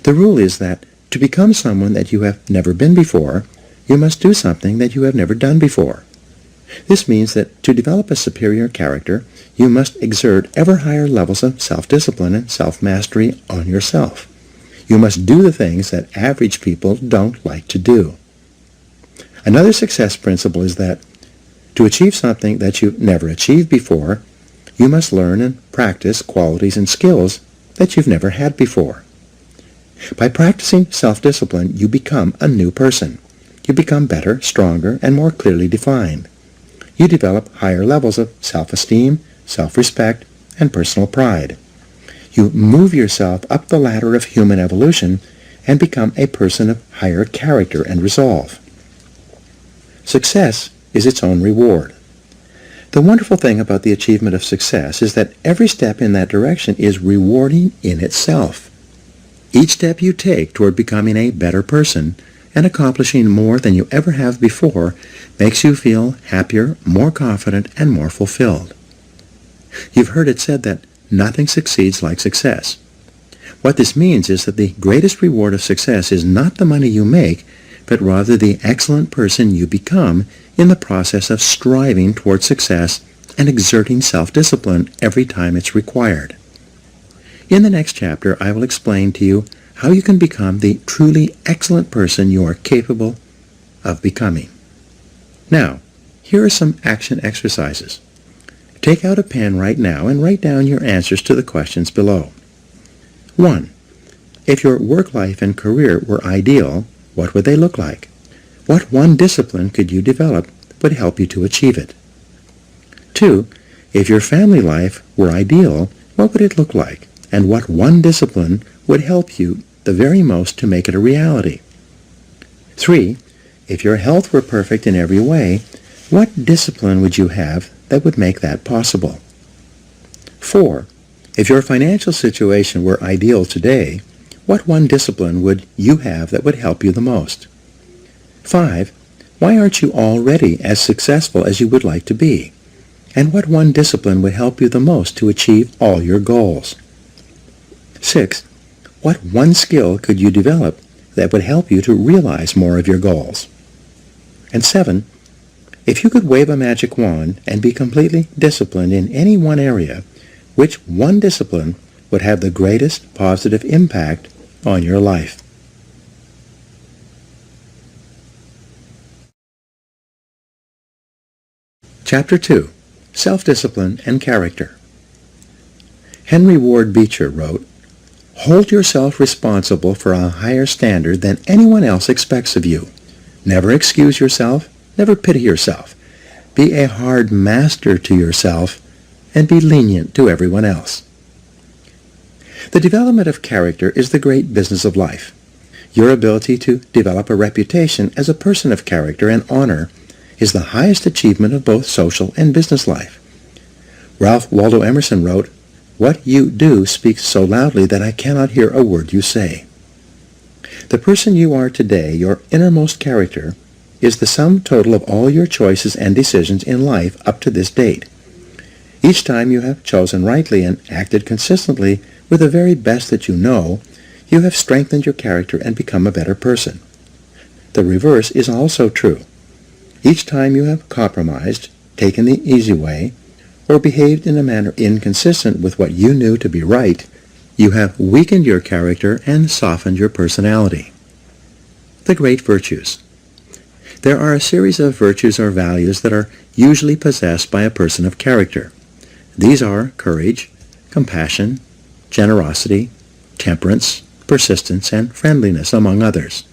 The rule is that to become someone that you have never been before, you must do something that you have never done before. This means that to develop a superior character, you must exert ever higher levels of self-discipline and self-mastery on yourself. You must do the things that average people don't like to do. Another success principle is that to achieve something that you've never achieved before, you must learn and practice qualities and skills that you've never had before. By practicing self-discipline, you become a new person. You become better, stronger, and more clearly defined. You develop higher levels of self-esteem, self-respect, and personal pride. You move yourself up the ladder of human evolution and become a person of higher character and resolve. Success is its own reward. The wonderful thing about the achievement of success is that every step in that direction is rewarding in itself. Each step you take toward becoming a better person and accomplishing more than you ever have before makes you feel happier, more confident, and more fulfilled. You've heard it said that nothing succeeds like success. What this means is that the greatest reward of success is not the money you make, but rather the excellent person you become in the process of striving toward success and exerting self-discipline every time it's required. In the next chapter, I will explain to you how you can become the truly excellent person you are capable of becoming. Now, Here are some action exercises. Take out a pen right now and write down your answers to the questions below. 1. If your work life and career were ideal, what would they look like? What one discipline could you develop that would help you to achieve it? 2. If your family life were ideal, what would it look like? And what one discipline would help you the very most to make it a reality? 3. If your health were perfect in every way, what discipline would you have that would make that possible? 4. If your financial situation were ideal today, what one discipline would you have that would help you the most? 5. Why aren't you already as successful as you would like to be? And what one discipline would help you the most to achieve all your goals? 6. What one skill could you develop that would help you to realize more of your goals? And 7. If you could wave a magic wand and be completely disciplined in any one area, which one discipline would have the greatest positive impact on your life? Chapter 2. Self-Discipline and Character. Henry Ward Beecher wrote, "Hold yourself responsible for a higher standard than anyone else expects of you. Never excuse yourself, never pity yourself. Be a hard master to yourself, and be lenient to everyone else." The development of character is the great business of life. Your ability to develop a reputation as a person of character and honor is the highest achievement of both social and business life. Ralph Waldo Emerson wrote, "What you do speaks so loudly that I cannot hear a word you say." The person you are today, your innermost character, is the sum total of all your choices and decisions in life up to this date. Each time you have chosen rightly and acted consistently with the very best that you know, you have strengthened your character and become a better person. The reverse is also true. Each time you have compromised, taken the easy way, or behaved in a manner inconsistent with what you knew to be right, you have weakened your character and softened your personality. The great virtues. There are a series of virtues or values that are usually possessed by a person of character. These are courage, compassion, generosity, temperance, persistence, and friendliness, among others.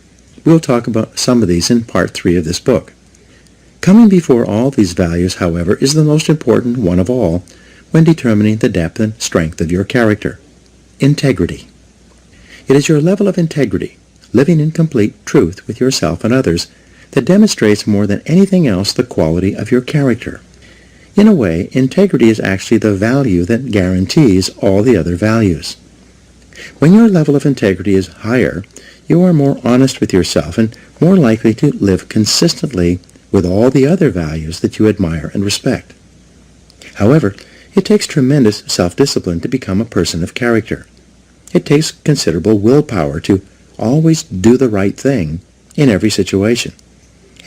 We'll talk about some of these in Part 3 of this book. Coming before all these values, however, is the most important one of all when determining the depth and strength of your character: integrity. It is your level of integrity, living in complete truth with yourself and others, that demonstrates more than anything else the quality of your character. In a way, integrity is actually the value that guarantees all the other values. When your level of integrity is higher, you are more honest with yourself and more likely to live consistently with all the other values that you admire and respect. However, it takes tremendous self-discipline to become a person of character. It takes considerable willpower to always do the right thing in every situation.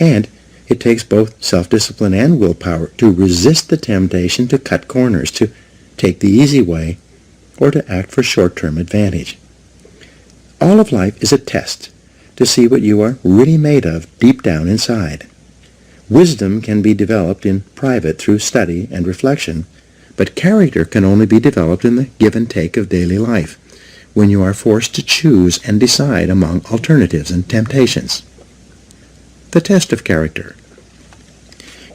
And it takes both self-discipline and willpower to resist the temptation to cut corners, to take the easy way, or to act for short-term advantage. All of life is a test to see what you are really made of deep down inside. Wisdom can be developed in private through study and reflection, but character can only be developed in the give and take of daily life, when you are forced to choose and decide among alternatives and temptations. The test of character.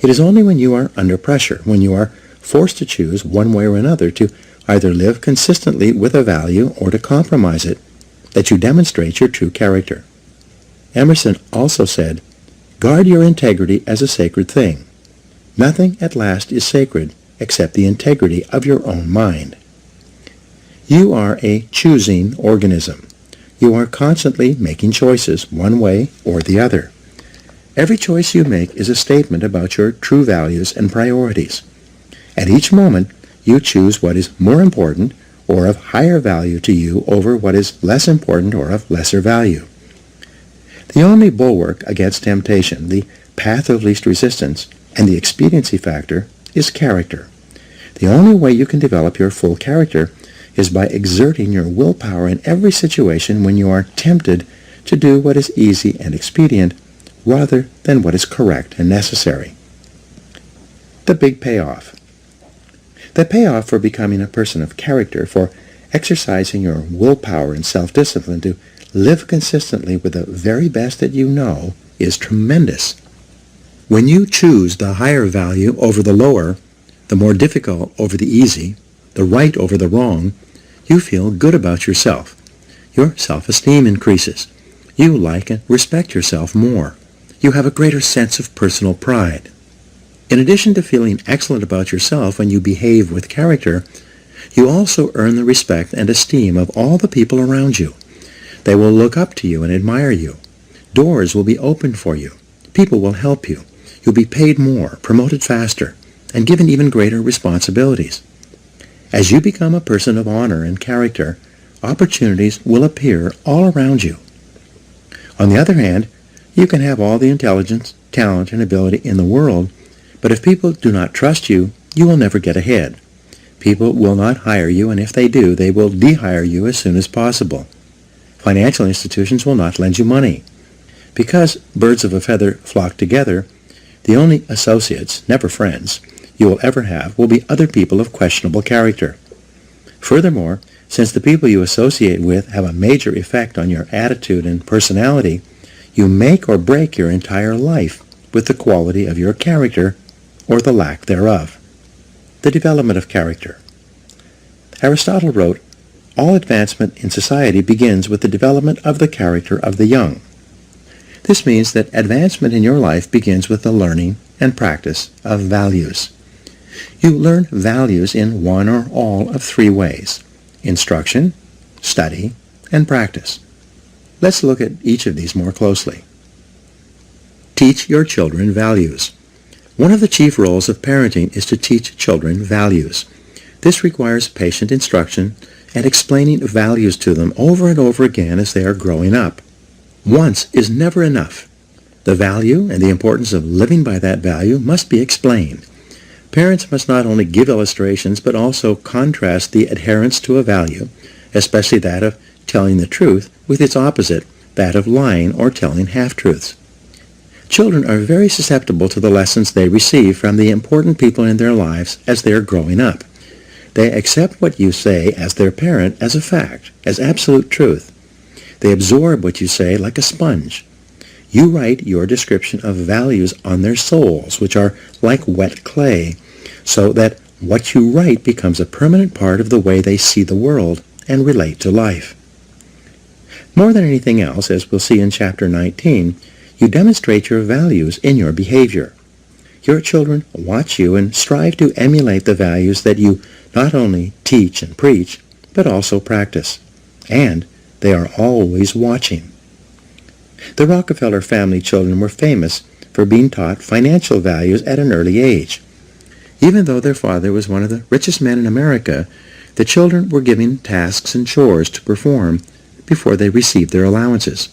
It is only when you are under pressure, when you are forced to choose one way or another to either live consistently with a value or to compromise it, that you demonstrate your true character. Emerson also said, "Guard your integrity as a sacred thing. Nothing at last is sacred except the integrity of your own mind." You are a choosing organism. You are constantly making choices one way or the other. Every choice you make is a statement about your true values and priorities. At each moment, you choose what is more important or of higher value to you over what is less important or of lesser value. The only bulwark against temptation, the path of least resistance, and the expediency factor is character. The only way you can develop your full character is by exerting your willpower in every situation when you are tempted to do what is easy and expedient rather than what is correct and necessary. The big payoff. The payoff for becoming a person of character, for exercising your willpower and self-discipline to live consistently with the very best that you know, is tremendous. When you choose the higher value over the lower, the more difficult over the easy, the right over the wrong, you feel good about yourself. Your self-esteem increases. You like and respect yourself more. You have a greater sense of personal pride. In addition to feeling excellent about yourself when you behave with character, you also earn the respect and esteem of all the people around you. They will look up to you and admire you. Doors will be opened for you. People will help you. You'll be paid more, promoted faster, and given even greater responsibilities. As you become a person of honor and character, opportunities will appear all around you. On the other hand, you can have all the intelligence, talent, and ability in the world, but if people do not trust you, you will never get ahead. People will not hire you, and if they do, they will de-hire you as soon as possible. Financial institutions will not lend you money. Because birds of a feather flock together, the only associates, never friends, you will ever have will be other people of questionable character. Furthermore, since the people you associate with have a major effect on your attitude and personality, you make or break your entire life with the quality of your character or the lack thereof. The development of character. Aristotle wrote, "All advancement in society begins with the development of the character of the young." This means that advancement in your life begins with the learning and practice of values. You learn values in one or all of three ways: instruction, study, and practice. Let's look at each of these more closely. Teach your children values. One of the chief roles of parenting is to teach children values. This requires patient instruction and explaining values to them over and over again as they are growing up. Once is never enough. The value and the importance of living by that value must be explained. Parents must not only give illustrations but also contrast the adherence to a value, especially that of telling the truth, with its opposite, that of lying or telling half-truths. Children are very susceptible to the lessons they receive from the important people in their lives as they are growing up. They accept what you say as their parent as a fact, as absolute truth. They absorb what you say like a sponge. You write your description of values on their souls, which are like wet clay, so that what you write becomes a permanent part of the way they see the world and relate to life. More than anything else, as we'll see in Chapter 19, you demonstrate your values in your behavior. Your children watch you and strive to emulate the values that you not only teach and preach, but also practice. And they are always watching. The Rockefeller family children were famous for being taught financial values at an early age. Even though their father was one of the richest men in America, the children were given tasks and chores to perform before they received their allowances.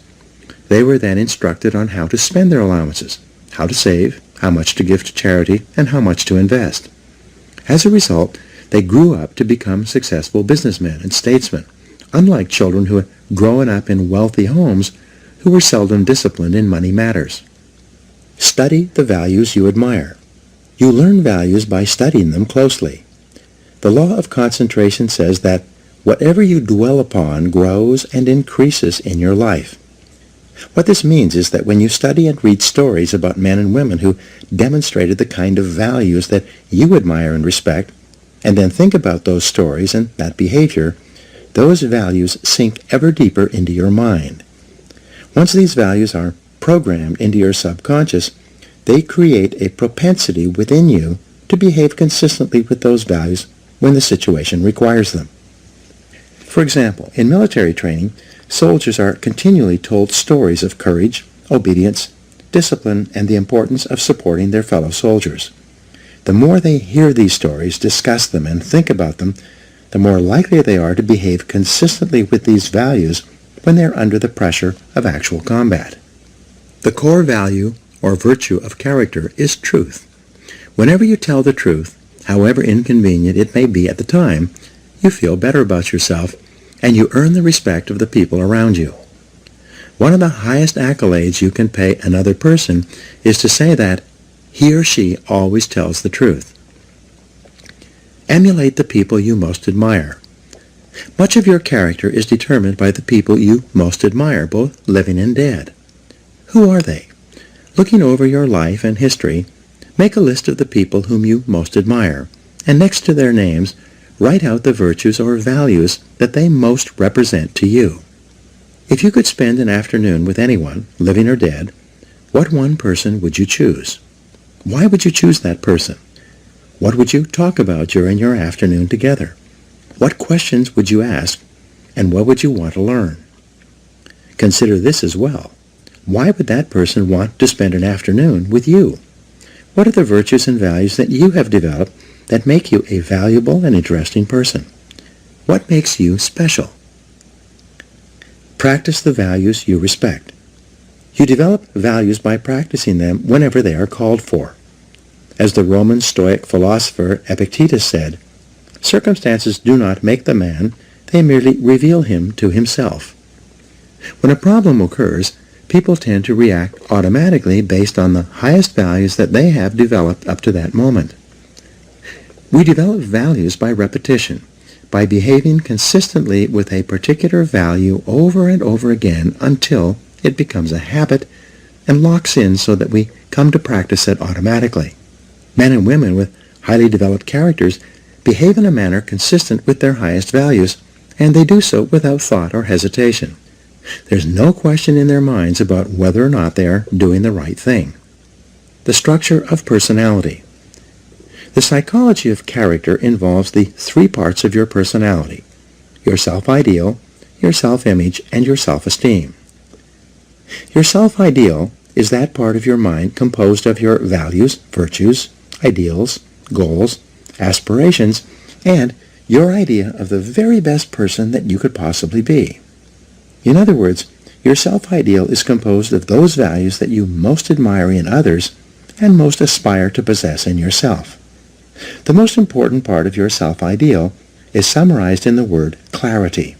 They were then instructed on how to spend their allowances, how to save, how much to give to charity, and how much to invest. As a result, they grew up to become successful businessmen and statesmen, unlike children who had grown up in wealthy homes who were seldom disciplined in money matters. Study the values you admire. You learn values by studying them closely. The law of concentration says that whatever you dwell upon grows and increases in your life. What this means is that when you study and read stories about men and women who demonstrated the kind of values that you admire and respect, and then think about those stories and that behavior, those values sink ever deeper into your mind. Once these values are programmed into your subconscious, they create a propensity within you to behave consistently with those values when the situation requires them. For example, in military training, soldiers are continually told stories of courage, obedience, discipline, and the importance of supporting their fellow soldiers. The more they hear these stories, discuss them, and think about them, the more likely they are to behave consistently with these values when they are under the pressure of actual combat. The core value or virtue of character is truth. Whenever you tell the truth, however inconvenient it may be at the time, you feel better about yourself and you earn the respect of the people around you. One of the highest accolades you can pay another person is to say that he or she always tells the truth. Emulate the people you most admire. Much of your character is determined by the people you most admire, both living and dead. Who are they? Looking over your life and history, make a list of the people whom you most admire, and next to their names, write out the virtues or values that they most represent to you. If you could spend an afternoon with anyone, living or dead, what one person would you choose? Why would you choose that person? What would you talk about during your afternoon together? What questions would you ask, and what would you want to learn? Consider this as well. Why would that person want to spend an afternoon with you? What are the virtues and values that you have developed that make you a valuable and interesting person? What makes you special? Practice the values you respect. You develop values by practicing them whenever they are called for. As the Roman Stoic philosopher Epictetus said, "Circumstances do not make the man, they merely reveal him to himself." When a problem occurs, people tend to react automatically based on the highest values that they have developed up to that moment. We develop values by repetition, by behaving consistently with a particular value over and over again until it becomes a habit and locks in so that we come to practice it automatically. Men and women with highly developed characters behave in a manner consistent with their highest values, and they do so without thought or hesitation. There's no question in their minds about whether or not they are doing the right thing. The structure of personality. The psychology of character involves the three parts of your personality: your self-ideal, your self-image, and your self-esteem. Your self-ideal is that part of your mind composed of your values, virtues, ideals, goals, aspirations, and your idea of the very best person that you could possibly be. In other words, your self-ideal is composed of those values that you most admire in others and most aspire to possess in yourself. The most important part of your self-ideal is summarized in the word clarity.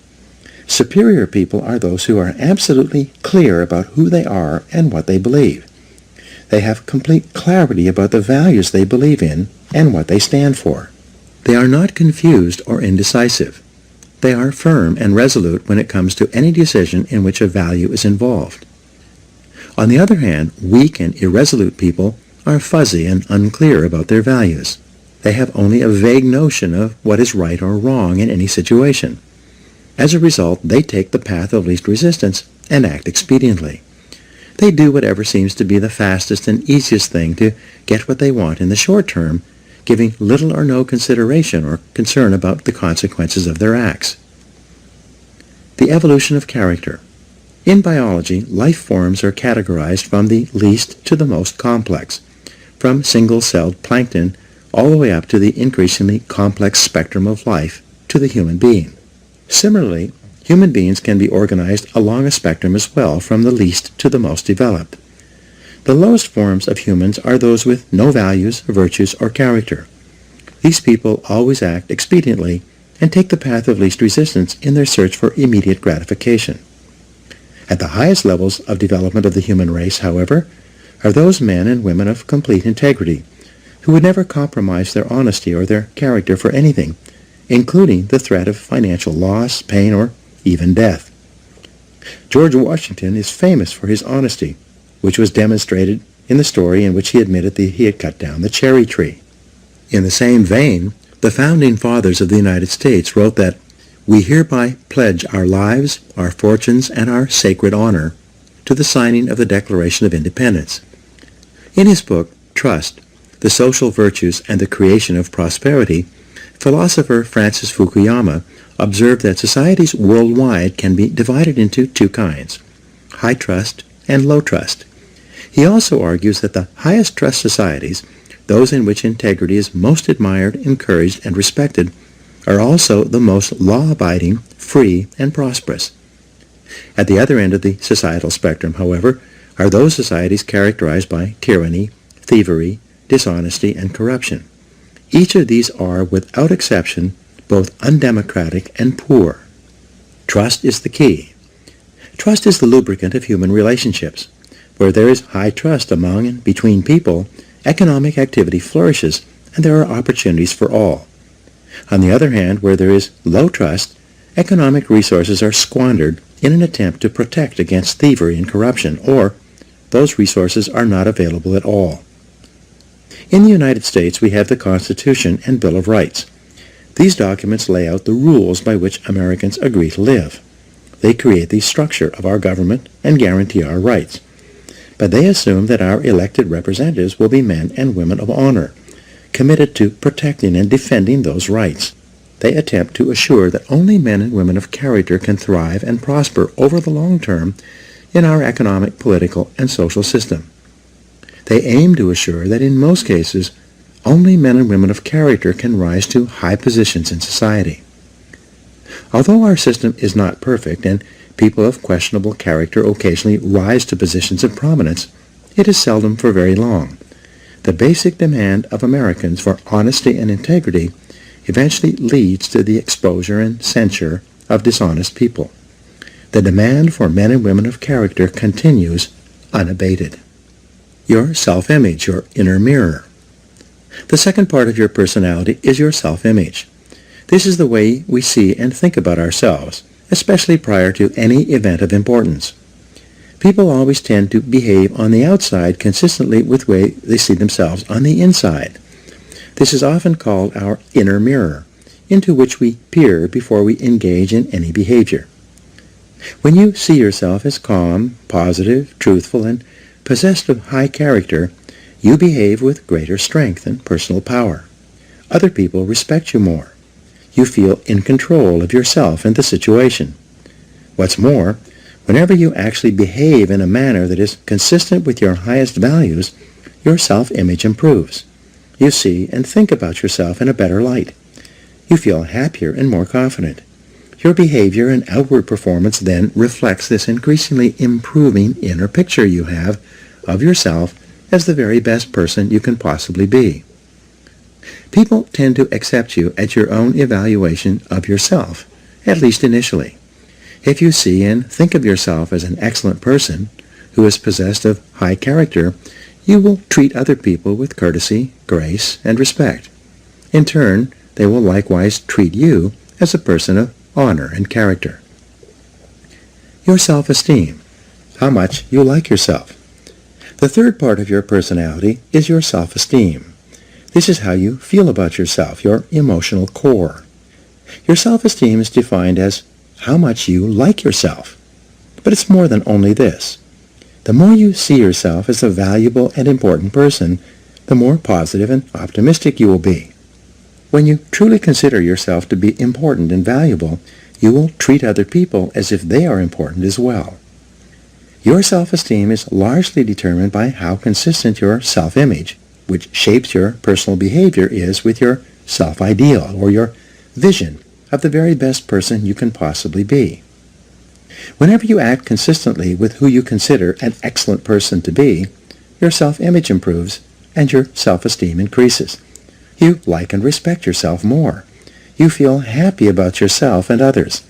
Superior people are those who are absolutely clear about who they are and what they believe. They have complete clarity about the values they believe in and what they stand for. They are not confused or indecisive. They are firm and resolute when it comes to any decision in which a value is involved. On the other hand, weak and irresolute people are fuzzy and unclear about their values. They have only a vague notion of what is right or wrong in any situation. As a result, they take the path of least resistance and act expediently. They do whatever seems to be the fastest and easiest thing to get what they want in the short term, giving little or no consideration or concern about the consequences of their acts. The evolution of character. In biology, life forms are categorized from the least to the most complex, from single-celled plankton all the way up to the increasingly complex spectrum of life to the human being. Similarly, human beings can be organized along a spectrum as well, from the least to the most developed. The lowest forms of humans are those with no values, virtues, or character. These people always act expediently and take the path of least resistance in their search for immediate gratification. At the highest levels of development of the human race, however, are those men and women of complete integrity, who would never compromise their honesty or their character for anything, including the threat of financial loss, pain, or even death. George Washington is famous for his honesty, which was demonstrated in the story in which he admitted that he had cut down the cherry tree. In the same vein, the Founding Fathers of the United States wrote that, "We hereby pledge our lives, our fortunes, and our sacred honor to the signing of the Declaration of Independence." In his book, Trust, the Social Virtues and the Creation of Prosperity, philosopher Francis Fukuyama observed that societies worldwide can be divided into two kinds: high trust and low trust. He also argues that the highest trust societies, those in which integrity is most admired, encouraged, and respected, are also the most law-abiding, free, and prosperous. At the other end of the societal spectrum, however, are those societies characterized by tyranny, thievery, dishonesty, and corruption. Each of these are, without exception, both undemocratic and poor. Trust is the key. Trust is the lubricant of human relationships. Where there is high trust among and between people, economic activity flourishes and there are opportunities for all. On the other hand, where there is low trust, economic resources are squandered in an attempt to protect against thievery and corruption, or those resources are not available at all. In the United States, we have the Constitution and Bill of Rights. These documents lay out the rules by which Americans agree to live. They create the structure of our government and guarantee our rights. But they assume that our elected representatives will be men and women of honor, committed to protecting and defending those rights. They attempt to assure that only men and women of character can thrive and prosper over the long term in our economic, political, and social system. They aim to assure that in most cases, only men and women of character can rise to high positions in society. Although our system is not perfect and people of questionable character occasionally rise to positions of prominence, it is seldom for very long. The basic demand of Americans for honesty and integrity eventually leads to the exposure and censure of dishonest people. The demand for men and women of character continues unabated. Your self-image, your inner mirror. The second part of your personality is your self-image. This is the way we see and think about ourselves, especially prior to any event of importance. People always tend to behave on the outside consistently with the way they see themselves on the inside. This is often called our inner mirror, into which we peer before we engage in any behavior. When you see yourself as calm, positive, truthful, and possessed of high character, you behave with greater strength and personal power. Other people respect you more. You feel in control of yourself and the situation. What's more, whenever you actually behave in a manner that is consistent with your highest values, your self-image improves. You see and think about yourself in a better light. You feel happier and more confident. Your behavior and outward performance then reflects this increasingly improving inner picture you have of yourself as the very best person you can possibly be. People tend to accept you at your own evaluation of yourself, at least initially. If you see and think of yourself as an excellent person who is possessed of high character, you will treat other people with courtesy, grace, and respect. In turn, they will likewise treat you as a person of honor and character. Your self-esteem, how much you like yourself. The third part of your personality is your self-esteem. This is how you feel about yourself, your emotional core. Your self-esteem is defined as how much you like yourself. But it's more than only this. The more you see yourself as a valuable and important person, the more positive and optimistic you will be. When you truly consider yourself to be important and valuable, you will treat other people as if they are important as well. Your self-esteem is largely determined by how consistent your self-image, which shapes your personal behavior, is with your self-ideal or your vision of the very best person you can possibly be. Whenever you act consistently with who you consider an excellent person to be, your self-image improves and your self-esteem increases. You like and respect yourself more. You feel happy about yourself and others.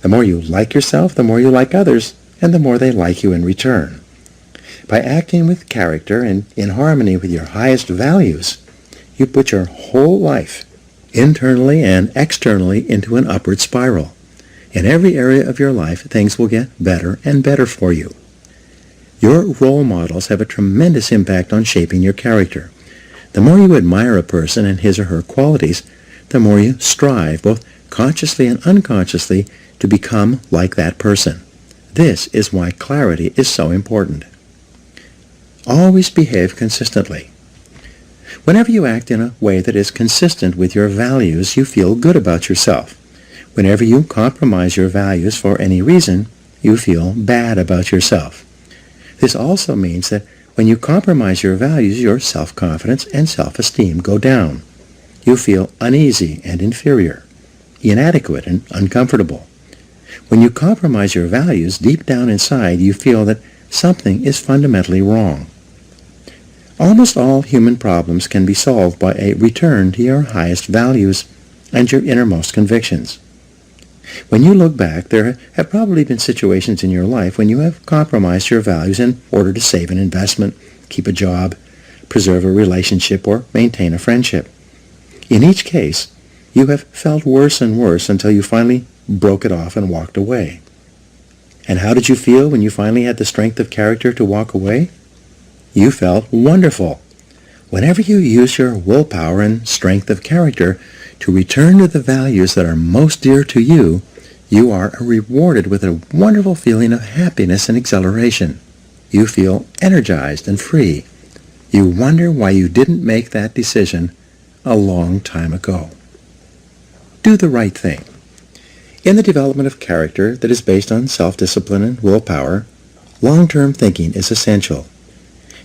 The more you like yourself, the more you like others, and the more they like you in return. By acting with character and in harmony with your highest values, you put your whole life, internally and externally, into an upward spiral. In every area of your life, things will get better and better for you. Your role models have a tremendous impact on shaping your character. The more you admire a person and his or her qualities, the more you strive, both consciously and unconsciously, to become like that person. This is why clarity is so important. Always behave consistently. Whenever you act in a way that is consistent with your values, you feel good about yourself. Whenever you compromise your values for any reason, you feel bad about yourself. This also means that when you compromise your values, your self-confidence and self-esteem go down. You feel uneasy and inferior, inadequate and uncomfortable. When you compromise your values, deep down inside you feel that something is fundamentally wrong. Almost all human problems can be solved by a return to your highest values and your innermost convictions. When you look back, there have probably been situations in your life when you have compromised your values in order to save an investment, keep a job, preserve a relationship or maintain a friendship. In each case, you have felt worse and worse until you finally broke it off and walked away. And how did you feel when you finally had the strength of character to walk away? You felt wonderful. Whenever you use your willpower and strength of character to return to the values that are most dear to you, you are rewarded with a wonderful feeling of happiness and exhilaration. You feel energized and free. You wonder why you didn't make that decision a long time ago. Do the right thing. In the development of character that is based on self-discipline and willpower, long-term thinking is essential.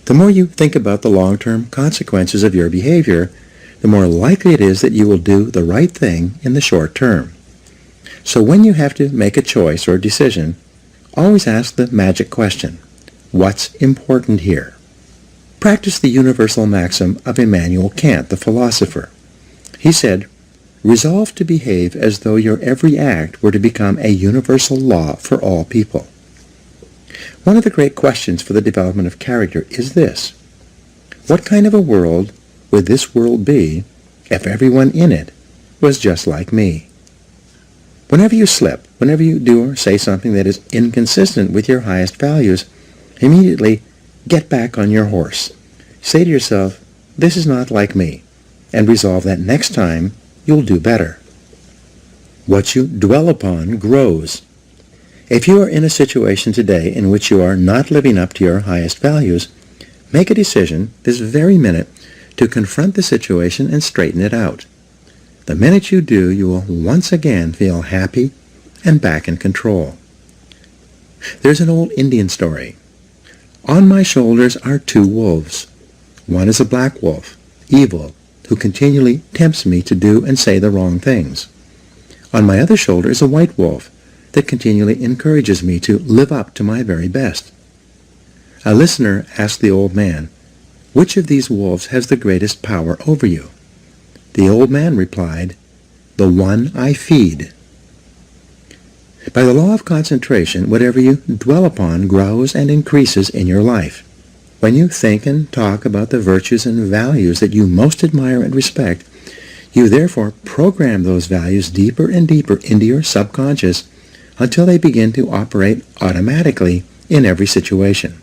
The more you think about the long-term consequences of your behavior, the more likely it is that you will do the right thing in the short term. So when you have to make a choice or decision, always ask the magic question, what's important here? Practice the universal maxim of Immanuel Kant, the philosopher. He said, resolve to behave as though your every act were to become a universal law for all people. One of the great questions for the development of character is this: what kind of a world would this world be if everyone in it was just like me? Whenever you slip, whenever you do or say something that is inconsistent with your highest values, immediately get back on your horse. Say to yourself, this is not like me, and resolve that next time you'll do better. What you dwell upon grows. If you are in a situation today in which you are not living up to your highest values, make a decision this very minute to confront the situation and straighten it out. The minute you do, you will once again feel happy and back in control. There's an old Indian story. On my shoulders are two wolves. One is a black wolf, evil, who continually tempts me to do and say the wrong things. On my other shoulder is a white wolf that continually encourages me to live up to my very best. A listener asked the old man, which of these wolves has the greatest power over you? The old man replied, the one I feed. By the law of concentration, whatever you dwell upon grows and increases in your life. When you think and talk about the virtues and values that you most admire and respect, you therefore program those values deeper and deeper into your subconscious until they begin to operate automatically in every situation.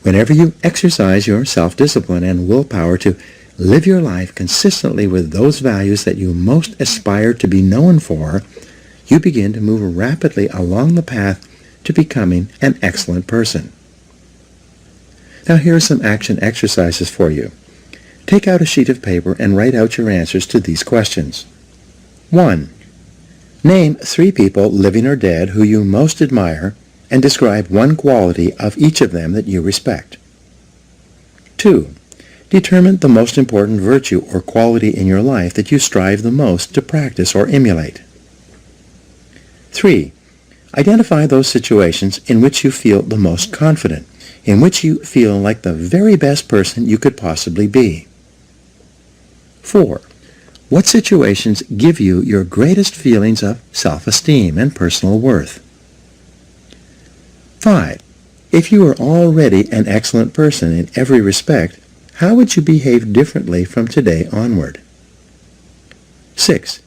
Whenever you exercise your self-discipline and willpower to live your life consistently with those values that you most aspire to be known for, you begin to move rapidly along the path to becoming an excellent person. Now here are some action exercises for you. Take out a sheet of paper and write out your answers to these questions. 1. Name 3 people, living or dead, who you most admire, and describe one quality of each of them that you respect. 2. Determine the most important virtue or quality in your life that you strive the most to practice or emulate. 3. Identify those situations in which you feel the most confident, in which you feel like the very best person you could possibly be. 4. What situations give you your greatest feelings of self-esteem and personal worth? 5. If you are already an excellent person in every respect, how would you behave differently from today onward? 6.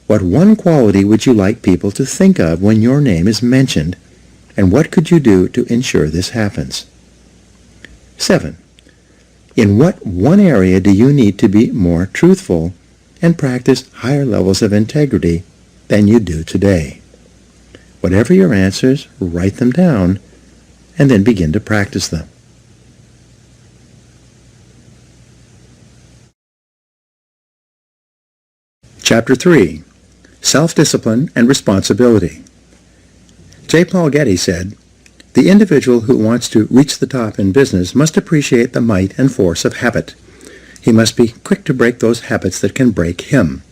What one quality would you like people to think of when your name is mentioned, and what could you do to ensure this happens? 7. In what one area do you need to be more truthful and practice higher levels of integrity than you do today? Whatever your answers, write them down, and then begin to practice them. Chapter 3. Self-Discipline and Responsibility. J. Paul Getty said, the individual who wants to reach the top in business must appreciate the might and force of habit. He must be quick to break those habits that can break him,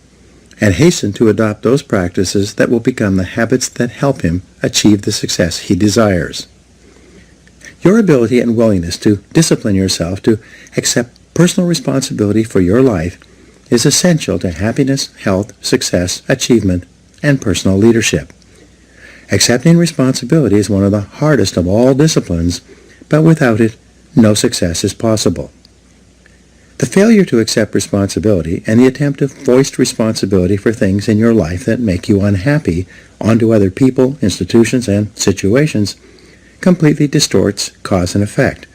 and hasten to adopt those practices that will become the habits that help him achieve the success he desires. Your ability and willingness to discipline yourself to accept personal responsibility for your life is essential to happiness, health, success, achievement, and personal leadership. Accepting responsibility is one of the hardest of all disciplines, but without it, no success is possible. The failure to accept responsibility and the attempt to foist responsibility for things in your life that make you unhappy onto other people, institutions, and situations completely distorts cause and effect,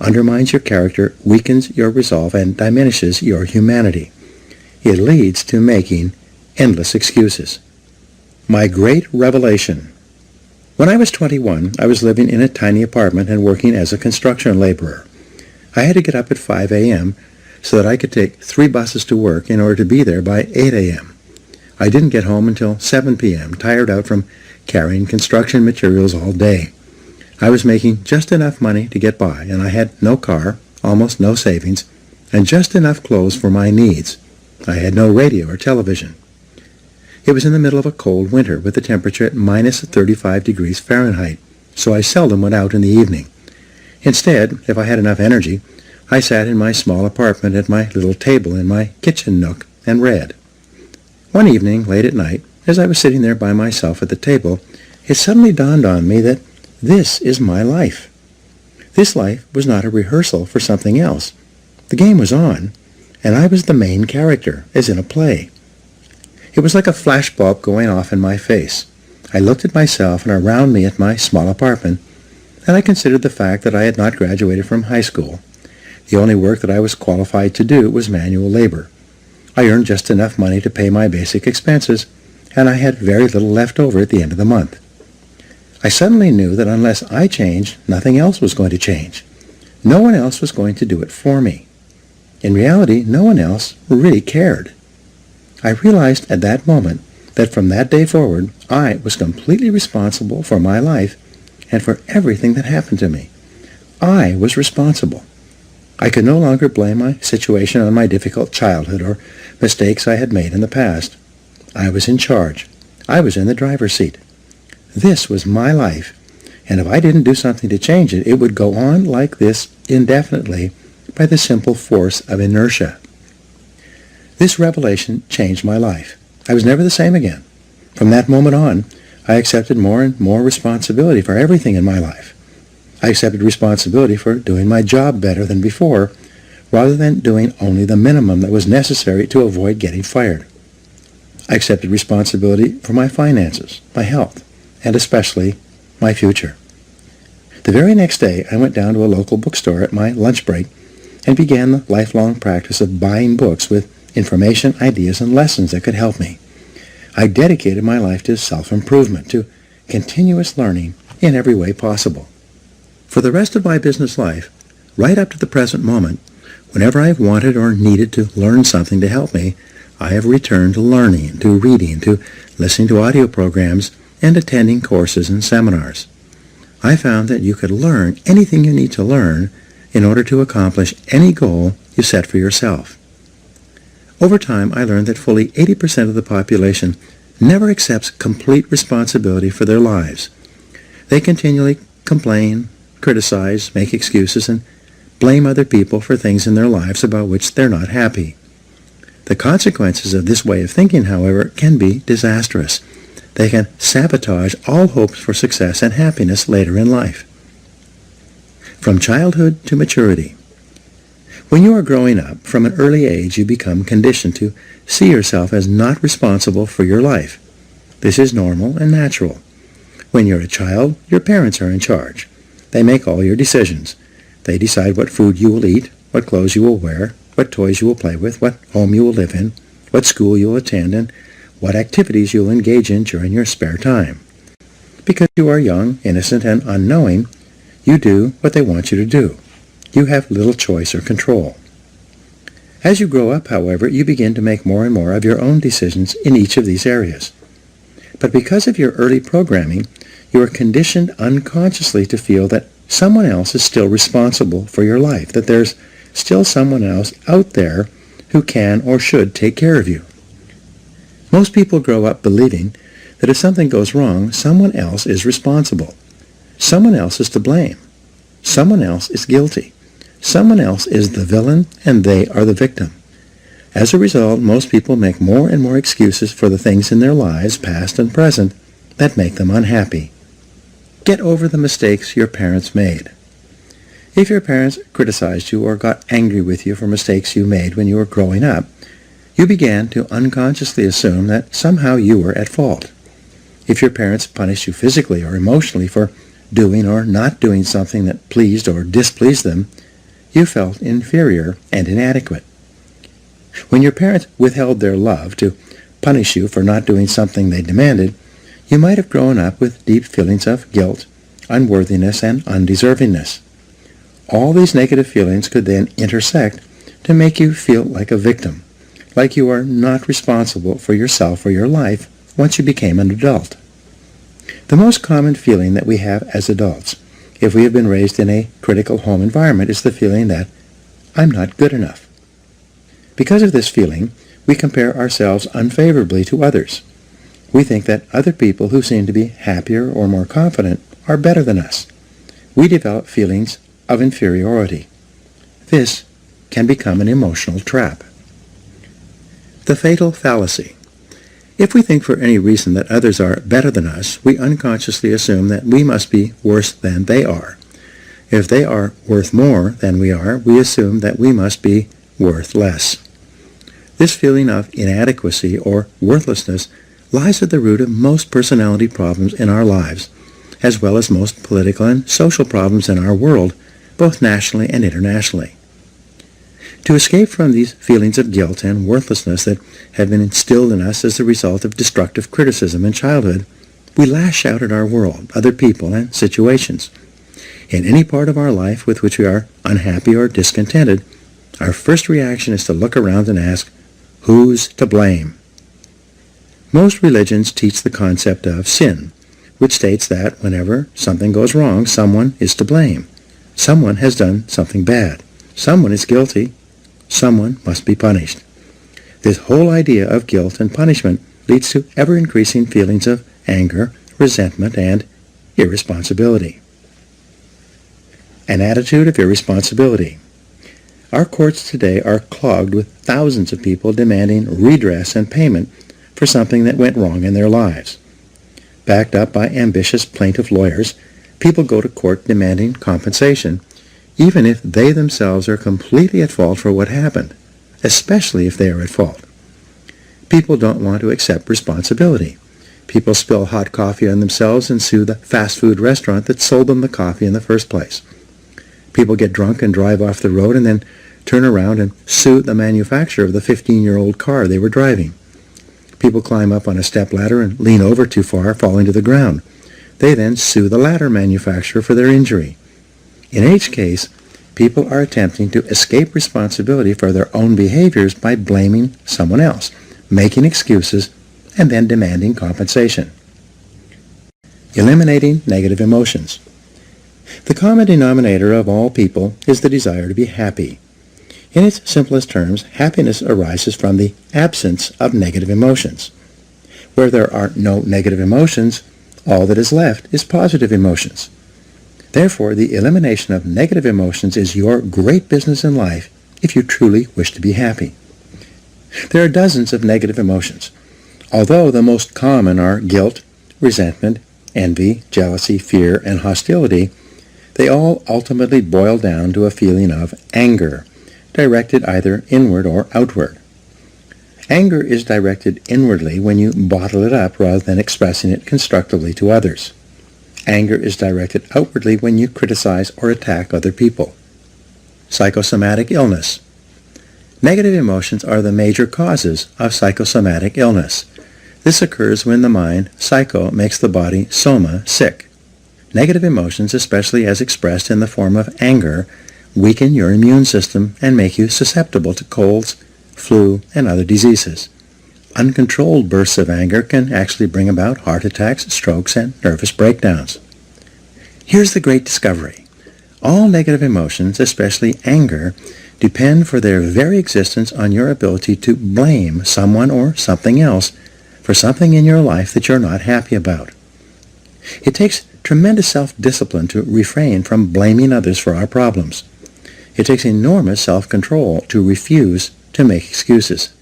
undermines your character, weakens your resolve, and diminishes your humanity. It leads to making endless excuses. My great revelation. When I was 21, I was living in a tiny apartment and working as a construction laborer. I had to get up at 5 a.m. so that I could take 3 buses to work in order to be there by 8 a.m. I didn't get home until 7 p.m., tired out from carrying construction materials all day. I was making just enough money to get by, and I had no car, almost no savings, and just enough clothes for my needs. I had no radio or television. It was in the middle of a cold winter with the temperature at minus 35 degrees Fahrenheit, so I seldom went out in the evening. Instead, if I had enough energy, I sat in my small apartment at my little table in my kitchen nook and read. One evening, late at night, as I was sitting there by myself at the table, it suddenly dawned on me that this is my life. This life was not a rehearsal for something else. The game was on, and I was the main character, as in a play. It was like a flashbulb going off in my face. I looked at myself and around me at my small apartment, and I considered the fact that I had not graduated from high school. The only work that I was qualified to do was manual labor. I earned just enough money to pay my basic expenses, and I had very little left over at the end of the month. I suddenly knew that unless I changed, nothing else was going to change. No one else was going to do it for me. In reality, no one else really cared. I realized at that moment that from that day forward, I was completely responsible for my life and for everything that happened to me. I was responsible. I could no longer blame my situation on my difficult childhood or mistakes I had made in the past. I was in charge. I was in the driver's seat. This was my life, and if I didn't do something to change it, it would go on like this indefinitely by the simple force of inertia. This revelation changed my life. I was never the same again. From that moment on, I accepted more and more responsibility for everything in my life. I accepted responsibility for doing my job better than before, rather than doing only the minimum that was necessary to avoid getting fired. I accepted responsibility for my finances, my health, and especially my future. The very next day, I went down to a local bookstore at my lunch break and began the lifelong practice of buying books with information, ideas, and lessons that could help me. I dedicated my life to self-improvement, to continuous learning in every way possible. For the rest of my business life, right up to the present moment, whenever I have wanted or needed to learn something to help me, I have returned to learning, to reading, to listening to audio programs, and attending courses and seminars. I found that you could learn anything you need to learn in order to accomplish any goal you set for yourself. Over time, I learned that fully 80% of the population never accepts complete responsibility for their lives. They continually complain, criticize, make excuses, and blame other people for things in their lives about which they're not happy. The consequences of this way of thinking, however, can be disastrous. They can sabotage all hopes for success and happiness later in life. From childhood to maturity. When you are growing up, from an early age you become conditioned to see yourself as not responsible for your life. This is normal and natural. When you're a child, your parents are in charge. They make all your decisions. They decide what food you will eat, what clothes you will wear, what toys you will play with, what home you will live in, what school you will attend, and what activities you will engage in during your spare time. Because you are young, innocent, and unknowing, you do what they want you to do. You have little choice or control. As you grow up, however, you begin to make more and more of your own decisions in each of these areas. But because of your early programming, you are conditioned unconsciously to feel that someone else is still responsible for your life, that there's still someone else out there who can or should take care of you. Most people grow up believing that if something goes wrong, someone else is responsible. Someone else is to blame. Someone else is guilty. Someone else is the villain, and they are the victim. As a result, most people make more and more excuses for the things in their lives, past and present, that make them unhappy. Get over the mistakes your parents made. If your parents criticized you or got angry with you for mistakes you made when you were growing up, you began to unconsciously assume that somehow you were at fault. If your parents punished you physically or emotionally for doing or not doing something that pleased or displeased them, you felt inferior and inadequate. When your parents withheld their love to punish you for not doing something they demanded, you might have grown up with deep feelings of guilt, unworthiness, and undeservingness. All these negative feelings could then intersect to make you feel like a victim, like you are not responsible for yourself or your life once you became an adult. The most common feeling that we have as adults, if we have been raised in a critical home environment, is the feeling that I'm not good enough. Because of this feeling, we compare ourselves unfavorably to others. We think that other people who seem to be happier or more confident are better than us. We develop feelings of inferiority. This can become an emotional trap. The fatal fallacy. If we think for any reason that others are better than us, we unconsciously assume that we must be worse than they are. If they are worth more than we are, we assume that we must be worth less. This feeling of inadequacy or worthlessness lies at the root of most personality problems in our lives, as well as most political and social problems in our world, both nationally and internationally. To escape from these feelings of guilt and worthlessness that have been instilled in us as a result of destructive criticism in childhood, we lash out at our world, other people, and situations. In any part of our life with which we are unhappy or discontented, our first reaction is to look around and ask, who's to blame? Most religions teach the concept of sin, which states that whenever something goes wrong, someone is to blame. Someone has done something bad. Someone is guilty. Someone must be punished. This whole idea of guilt and punishment leads to ever-increasing feelings of anger, resentment, and irresponsibility. An attitude of irresponsibility. Our courts today are clogged with thousands of people demanding redress and payment for something that went wrong in their lives. Backed up by ambitious plaintiff lawyers, people go to court demanding compensation, even if they themselves are completely at fault for what happened, especially if they are at fault. People don't want to accept responsibility. People spill hot coffee on themselves and sue the fast food restaurant that sold them the coffee in the first place. People get drunk and drive off the road and then turn around and sue the manufacturer of the 15-year-old car they were driving. People climb up on a stepladder and lean over too far, falling to the ground. They then sue the ladder manufacturer for their injury. In each case, people are attempting to escape responsibility for their own behaviors by blaming someone else, making excuses, and then demanding compensation. Eliminating negative emotions. The common denominator of all people is the desire to be happy. In its simplest terms, happiness arises from the absence of negative emotions. Where there are no negative emotions, all that is left is positive emotions. Therefore, the elimination of negative emotions is your great business in life if you truly wish to be happy. There are dozens of negative emotions. Although the most common are guilt, resentment, envy, jealousy, fear, and hostility, they all ultimately boil down to a feeling of anger, directed either inward or outward. Anger is directed inwardly when you bottle it up rather than expressing it constructively to others. Anger is directed outwardly when you criticize or attack other people. Psychosomatic illness. Negative emotions are the major causes of psychosomatic illness. This occurs when the mind, psycho, makes the body, soma, sick. Negative emotions, especially as expressed in the form of anger, weaken your immune system and make you susceptible to colds, flu, and other diseases. Uncontrolled bursts of anger can actually bring about heart attacks, strokes, and nervous breakdowns. Here's the great discovery. All negative emotions, especially anger, depend for their very existence on your ability to blame someone or something else for something in your life that you're not happy about. It takes tremendous self-discipline to refrain from blaming others for our problems. It takes enormous self-control to refuse to make excuses.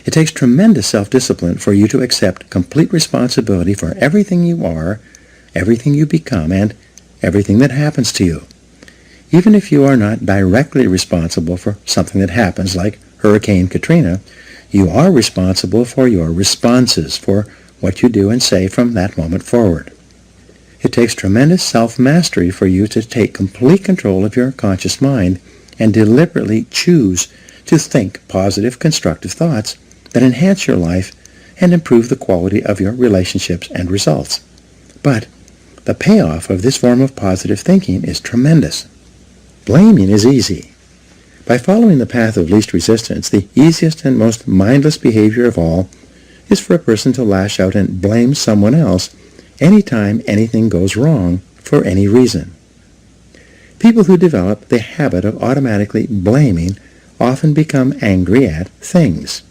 It takes tremendous self-discipline for you to accept complete responsibility for everything you are, everything you become, and everything that happens to you. Even if you are not directly responsible for something that happens, like Hurricane Katrina, you are responsible for your responses, for what you do and say from that moment forward. It takes tremendous self-mastery for you to take complete control of your conscious mind and deliberately choose to think positive, constructive thoughts that enhance your life and improve the quality of your relationships and results. But the payoff of this form of positive thinking is tremendous. Blaming is easy. By following the path of least resistance, the easiest and most mindless behavior of all is for a person to lash out and blame someone else anytime anything goes wrong for any reason. People who develop the habit of automatically blaming often become angry at things.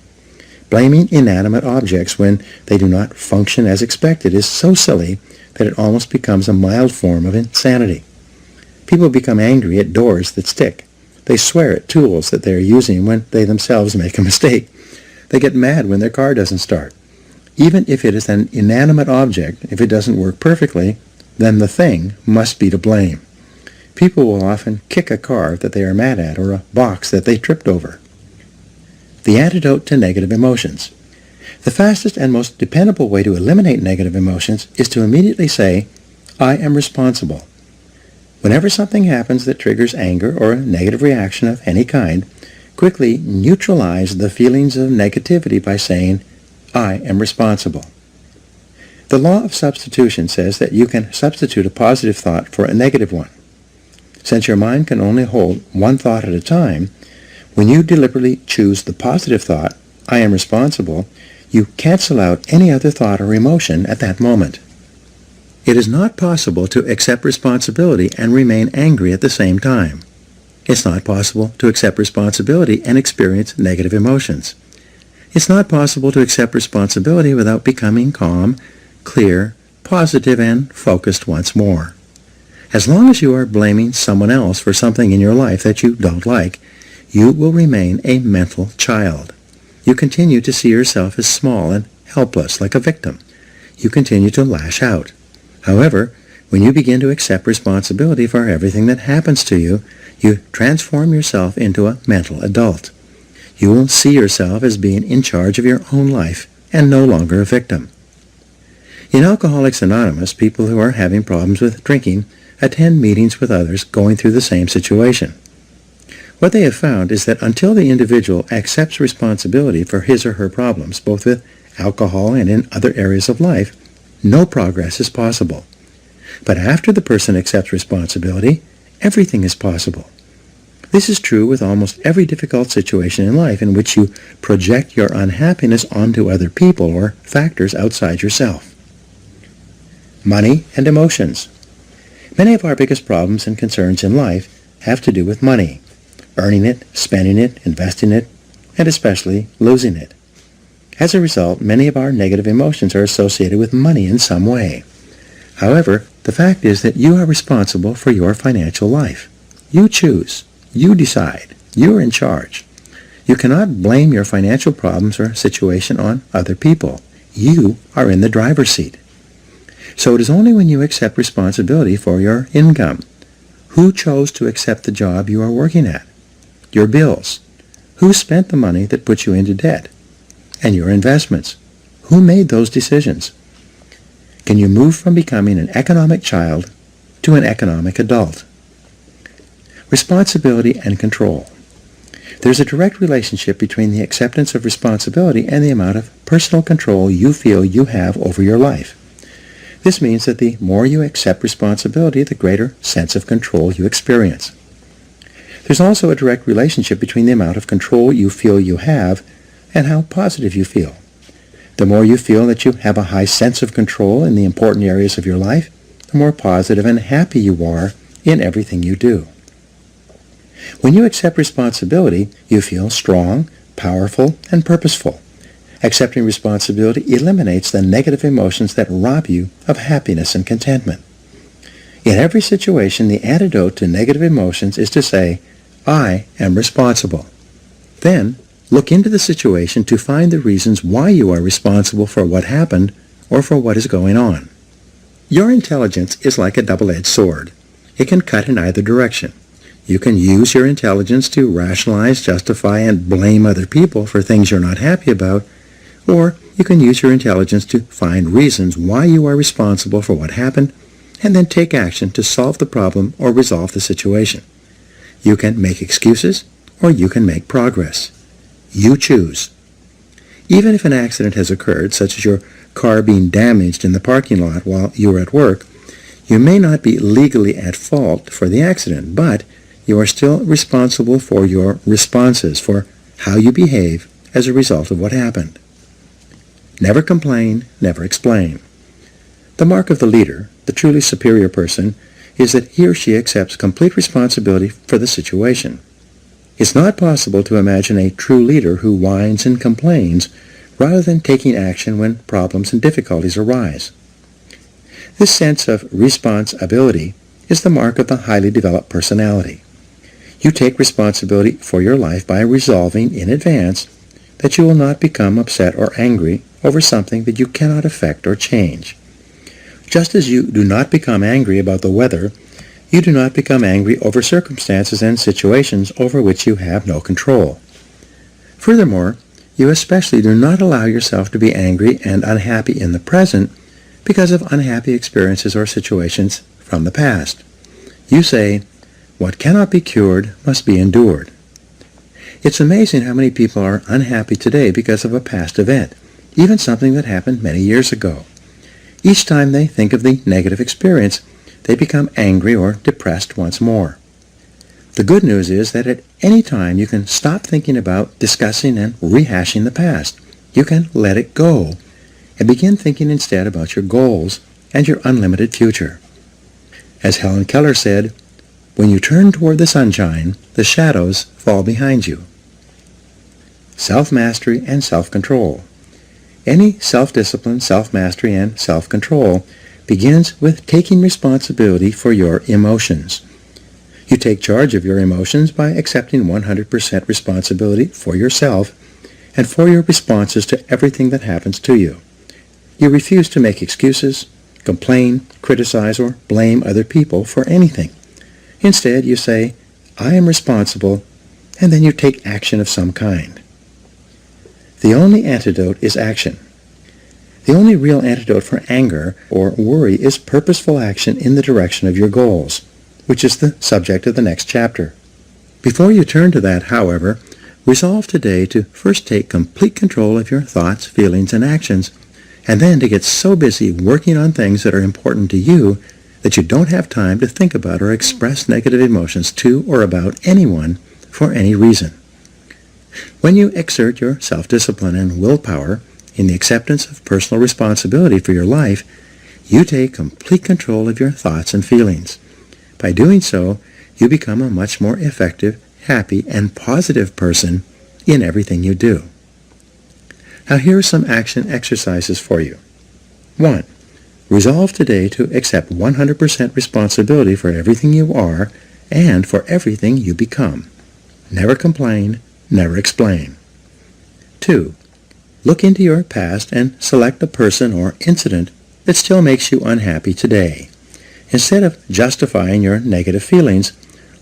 Blaming inanimate objects when they do not function as expected is so silly that it almost becomes a mild form of insanity. People become angry at doors that stick. They swear at tools that they are using when they themselves make a mistake. They get mad when their car doesn't start. Even if it is an inanimate object, if it doesn't work perfectly, then the thing must be to blame. People will often kick a car that they are mad at or a box that they tripped over. The antidote to negative emotions. The fastest and most dependable way to eliminate negative emotions is to immediately say, I am responsible. Whenever something happens that triggers anger or a negative reaction of any kind, quickly neutralize the feelings of negativity by saying, I am responsible. The law of substitution says that you can substitute a positive thought for a negative one. Since your mind can only hold one thought at a time, when you deliberately choose the positive thought, I am responsible, you cancel out any other thought or emotion at that moment. It is not possible to accept responsibility and remain angry at the same time. It's not possible to accept responsibility and experience negative emotions. It's not possible to accept responsibility without becoming calm, clear, positive, and focused once more. As long as you are blaming someone else for something in your life that you don't like, you will remain a mental child. You continue to see yourself as small and helpless, like a victim. You continue to lash out. However, when you begin to accept responsibility for everything that happens to you, you transform yourself into a mental adult. You will see yourself as being in charge of your own life and no longer a victim. In Alcoholics Anonymous, people who are having problems with drinking attend meetings with others going through the same situation. What they have found is that until the individual accepts responsibility for his or her problems, both with alcohol and in other areas of life, no progress is possible. But after the person accepts responsibility, everything is possible. This is true with almost every difficult situation in life in which you project your unhappiness onto other people or factors outside yourself. Money and emotions. Many of our biggest problems and concerns in life have to do with money. Earning it, spending it, investing it, and especially losing it. As a result, many of our negative emotions are associated with money in some way. However, the fact is that you are responsible for your financial life. You choose. You decide. You are in charge. You cannot blame your financial problems or situation on other people. You are in the driver's seat. So it is only when you accept responsibility for your income. Who chose to accept the job you are working at? Your bills. Who spent the money that put you into debt? And your investments. Who made those decisions? Can you move from becoming an economic child to an economic adult? Responsibility and control. There's a direct relationship between the acceptance of responsibility and the amount of personal control you feel you have over your life. This means that the more you accept responsibility, the greater sense of control you experience. There's also a direct relationship between the amount of control you feel you have and how positive you feel. The more you feel that you have a high sense of control in the important areas of your life, the more positive and happy you are in everything you do. When you accept responsibility, you feel strong, powerful, and purposeful. Accepting responsibility eliminates the negative emotions that rob you of happiness and contentment. In every situation, the antidote to negative emotions is to say, I am responsible. Then, look into the situation to find the reasons why you are responsible for what happened or for what is going on. Your intelligence is like a double-edged sword. It can cut in either direction. You can use your intelligence to rationalize, justify, and blame other people for things you're not happy about, or you can use your intelligence to find reasons why you are responsible for what happened, and then take action to solve the problem or resolve the situation. You can make excuses, or you can make progress. You choose. Even if an accident has occurred, such as your car being damaged in the parking lot while you were at work, you may not be legally at fault for the accident, but you are still responsible for your responses, for how you behave as a result of what happened. Never complain, never explain. The mark of the leader, the truly superior person, is that he or she accepts complete responsibility for the situation. It's not possible to imagine a true leader who whines and complains rather than taking action when problems and difficulties arise. This sense of responsibility is the mark of the highly developed personality. You take responsibility for your life by resolving in advance that you will not become upset or angry over something that you cannot affect or change. Just as you do not become angry about the weather, you do not become angry over circumstances and situations over which you have no control. Furthermore, you especially do not allow yourself to be angry and unhappy in the present because of unhappy experiences or situations from the past. You say, "What cannot be cured must be endured." It's amazing how many people are unhappy today because of a past event, even something that happened many years ago. Each time they think of the negative experience, they become angry or depressed once more. The good news is that at any time you can stop thinking about discussing and rehashing the past. You can let it go and begin thinking instead about your goals and your unlimited future. As Helen Keller said, "When you turn toward the sunshine, the shadows fall behind you." Self-mastery and self-control. Any self-discipline, self-mastery, and self-control begins with taking responsibility for your emotions. You take charge of your emotions by accepting 100% responsibility for yourself and for your responses to everything that happens to you. You refuse to make excuses, complain, criticize, or blame other people for anything. Instead, you say, "I am responsible," and then you take action of some kind. The only antidote is action. The only real antidote for anger or worry is purposeful action in the direction of your goals, which is the subject of the next chapter. Before you turn to that, however, resolve today to first take complete control of your thoughts, feelings, and actions, and then to get so busy working on things that are important to you that you don't have time to think about or express negative emotions to or about anyone for any reason. When you exert your self-discipline and willpower in the acceptance of personal responsibility for your life, you take complete control of your thoughts and feelings. By doing so, you become a much more effective, happy, and positive person in everything you do. Now here are some action exercises for you. 1. Resolve today to accept 100% responsibility for everything you are and for everything you become. Never complain, never explain. 2. Look into your past and select a person or incident that still makes you unhappy today. Instead of justifying your negative feelings,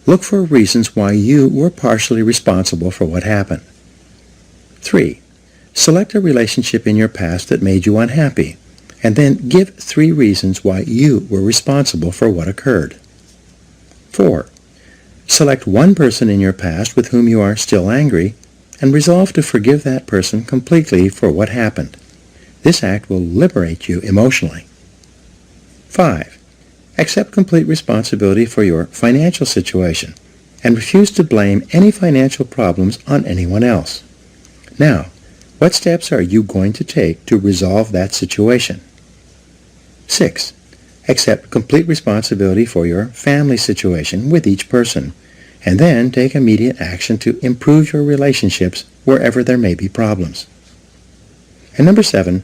look for reasons why you were partially responsible for what happened. 3. Select a relationship in your past that made you unhappy, and then give 3 reasons why you were responsible for what occurred. 4. Select one person in your past with whom you are still angry, and resolve to forgive that person completely for what happened. This act will liberate you emotionally. 5. Accept complete responsibility for your financial situation and refuse to blame any financial problems on anyone else. Now, what steps are you going to take to resolve that situation? 6. Accept complete responsibility for your family situation with each person, and then take immediate action to improve your relationships wherever there may be problems. And number 7,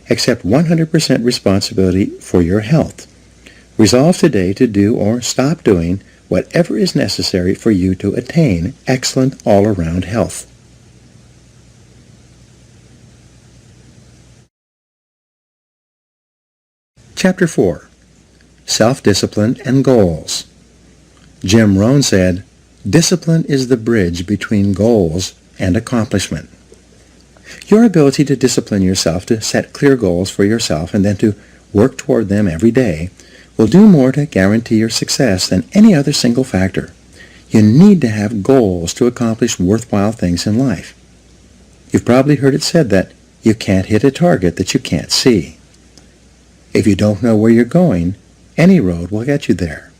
accept 100% responsibility for your health. Resolve today to do or stop doing whatever is necessary for you to attain excellent all-around health. Chapter 4. Self-Discipline and Goals. Jim Rohn said, Discipline is the bridge between goals and accomplishment. Your ability to discipline yourself to set clear goals for yourself and then to work toward them every day will do more to guarantee your success than any other single factor. You need to have goals to accomplish worthwhile things in life. You've probably heard it said that you can't hit a target that you can't see. If you don't know where you're going, any road will get you there.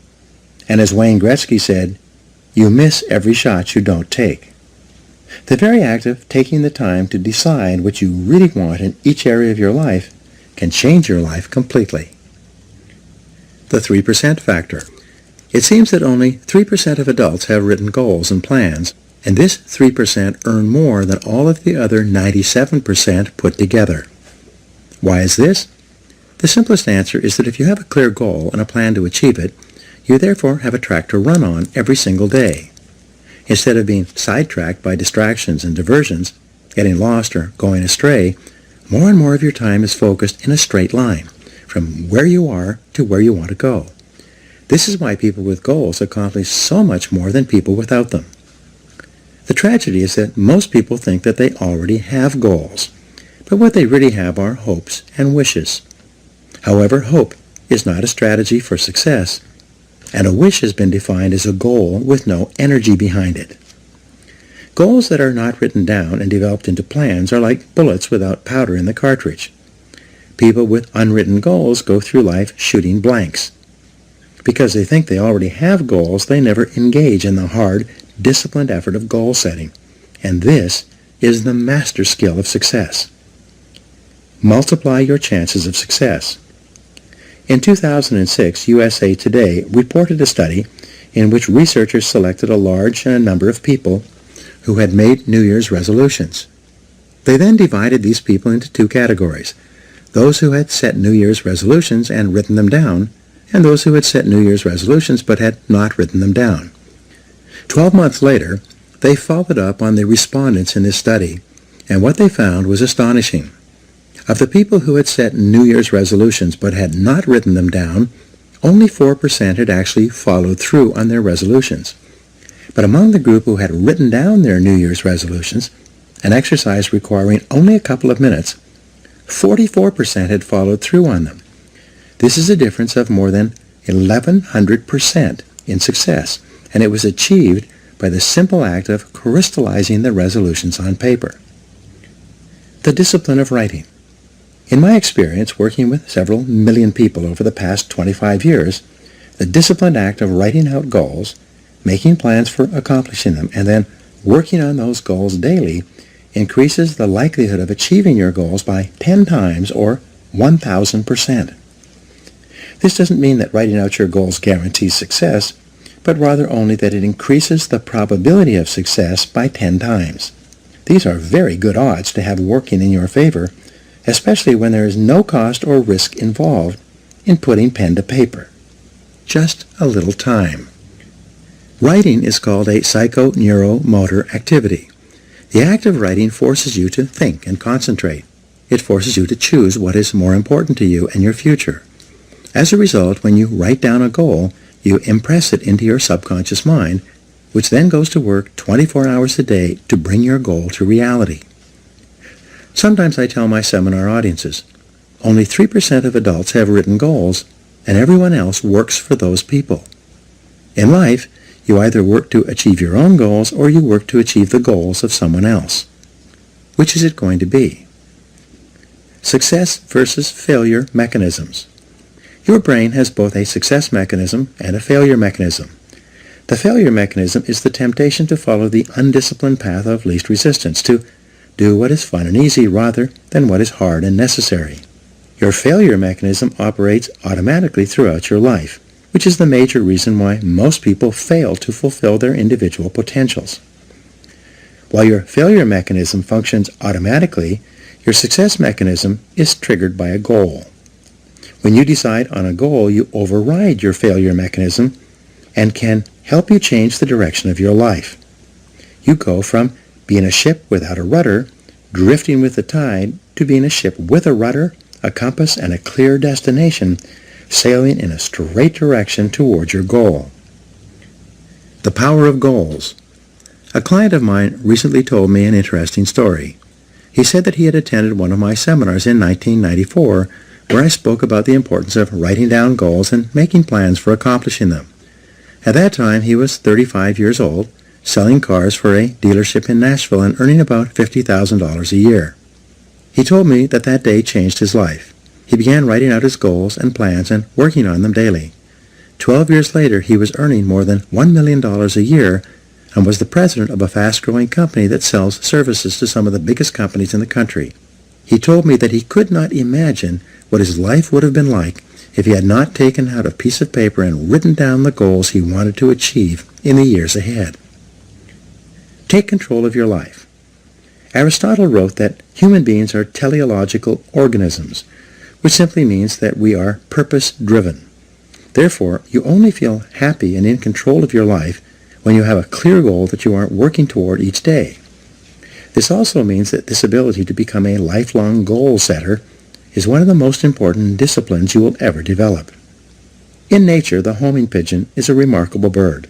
And as Wayne Gretzky said, you miss every shot you don't take. The very act of taking the time to decide what you really want in each area of your life can change your life completely. The 3% factor. It seems that only 3% of adults have written goals and plans, and this 3% earn more than all of the other 97% put together. Why is this? The simplest answer is that if you have a clear goal and a plan to achieve it, you therefore have a track to run on every single day. Instead of being sidetracked by distractions and diversions, getting lost or going astray, more and more of your time is focused in a straight line, from where you are to where you want to go. This is why people with goals accomplish so much more than people without them. The tragedy is that most people think that they already have goals, but what they really have are hopes and wishes. However, hope is not a strategy for success, and a wish has been defined as a goal with no energy behind it. Goals that are not written down and developed into plans are like bullets without powder in the cartridge. People with unwritten goals go through life shooting blanks. Because they think they already have goals, they never engage in the hard, disciplined effort of goal setting. And this is the master skill of success. Multiply your chances of success. In 2006, USA Today reported a study in which researchers selected a large number of people who had made New Year's resolutions. They then divided these people into two categories: those who had set New Year's resolutions and written them down, and those who had set New Year's resolutions but had not written them down. 12 months later, they followed up on the respondents in this study, and what they found was astonishing. Of the people who had set New Year's resolutions but had not written them down, only 4% had actually followed through on their resolutions. But among the group who had written down their New Year's resolutions, an exercise requiring only a couple of minutes, 44% had followed through on them. This is a difference of more than 1,100% in success, and it was achieved by the simple act of crystallizing the resolutions on paper. The discipline of writing. In my experience working with several million people over the past 25 years, the disciplined act of writing out goals, making plans for accomplishing them, and then working on those goals daily increases the likelihood of achieving your goals by 10 times or 1,000%. This doesn't mean that writing out your goals guarantees success, but rather only that it increases the probability of success by 10 times. These are very good odds to have working in your favor, especially when there is no cost or risk involved in putting pen to paper. Just a little time. Writing is called a psychoneuromotor activity. The act of writing forces you to think and concentrate. It forces you to choose what is more important to you and your future. As a result, when you write down a goal, you impress it into your subconscious mind, which then goes to work 24 hours a day to bring your goal to reality. Sometimes I tell my seminar audiences, only 3% of adults have written goals, and everyone else works for those people. In life, you either work to achieve your own goals or you work to achieve the goals of someone else. Which is it going to be? Success versus failure mechanisms. Your brain has both a success mechanism and a failure mechanism. The failure mechanism is the temptation to follow the undisciplined path of least resistance, to do what is fun and easy rather than what is hard and necessary. Your failure mechanism operates automatically throughout your life, which is the major reason why most people fail to fulfill their individual potentials. While your failure mechanism functions automatically, your success mechanism is triggered by a goal. When you decide on a goal, you override your failure mechanism and can help you change the direction of your life. You go from being a ship without a rudder, drifting with the tide, to being a ship with a rudder, a compass, and a clear destination, sailing in a straight direction towards your goal. The power of goals. A client of mine recently told me an interesting story. He said that he had attended one of my seminars in 1994 where I spoke about the importance of writing down goals and making plans for accomplishing them. At that time, he was 35 years old, selling cars for a dealership in Nashville and earning about $50,000 a year. He told me that that day changed his life. He began writing out his goals and plans and working on them daily. 12 years later, he was earning more than $1 million a year and was the president of a fast-growing company that sells services to some of the biggest companies in the country. He told me that he could not imagine what his life would have been like if he had not taken out a piece of paper and written down the goals he wanted to achieve in the years ahead. Take control of your life. Aristotle wrote that human beings are teleological organisms, which simply means that we are purpose-driven. Therefore, you only feel happy and in control of your life when you have a clear goal that you are working toward each day. This also means that this ability to become a lifelong goal setter is one of the most important disciplines you will ever develop. In nature, the homing pigeon is a remarkable bird.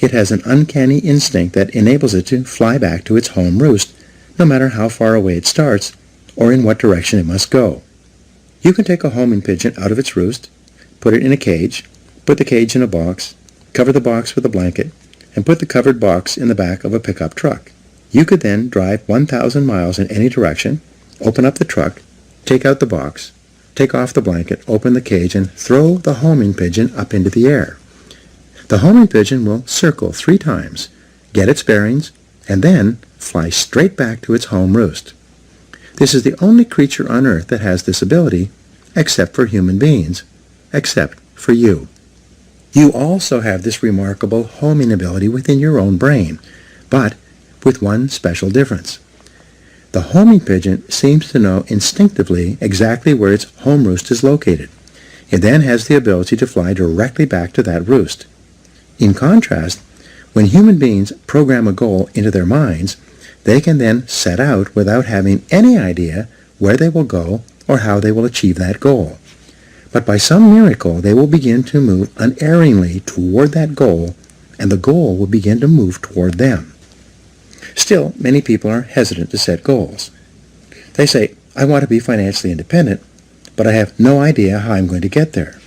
It has an uncanny instinct that enables it to fly back to its home roost, no matter how far away it starts or in what direction it must go. You can take a homing pigeon out of its roost, put it in a cage, put the cage in a box, cover the box with a blanket, and put the covered box in the back of a pickup truck. You could then drive 1,000 miles in any direction, open up the truck, take out the box, take off the blanket, open the cage, and throw the homing pigeon up into the air. The homing pigeon will circle 3 times, get its bearings, and then fly straight back to its home roost. This is the only creature on Earth that has this ability, except for human beings, except for you. You also have this remarkable homing ability within your own brain, but with one special difference. The homing pigeon seems to know instinctively exactly where its home roost is located. It then has the ability to fly directly back to that roost. In contrast, when human beings program a goal into their minds, they can then set out without having any idea where they will go or how they will achieve that goal. But by some miracle, they will begin to move unerringly toward that goal, and the goal will begin to move toward them. Still, many people are hesitant to set goals. They say, I want to be financially independent, but I have no idea how I'm going to get there.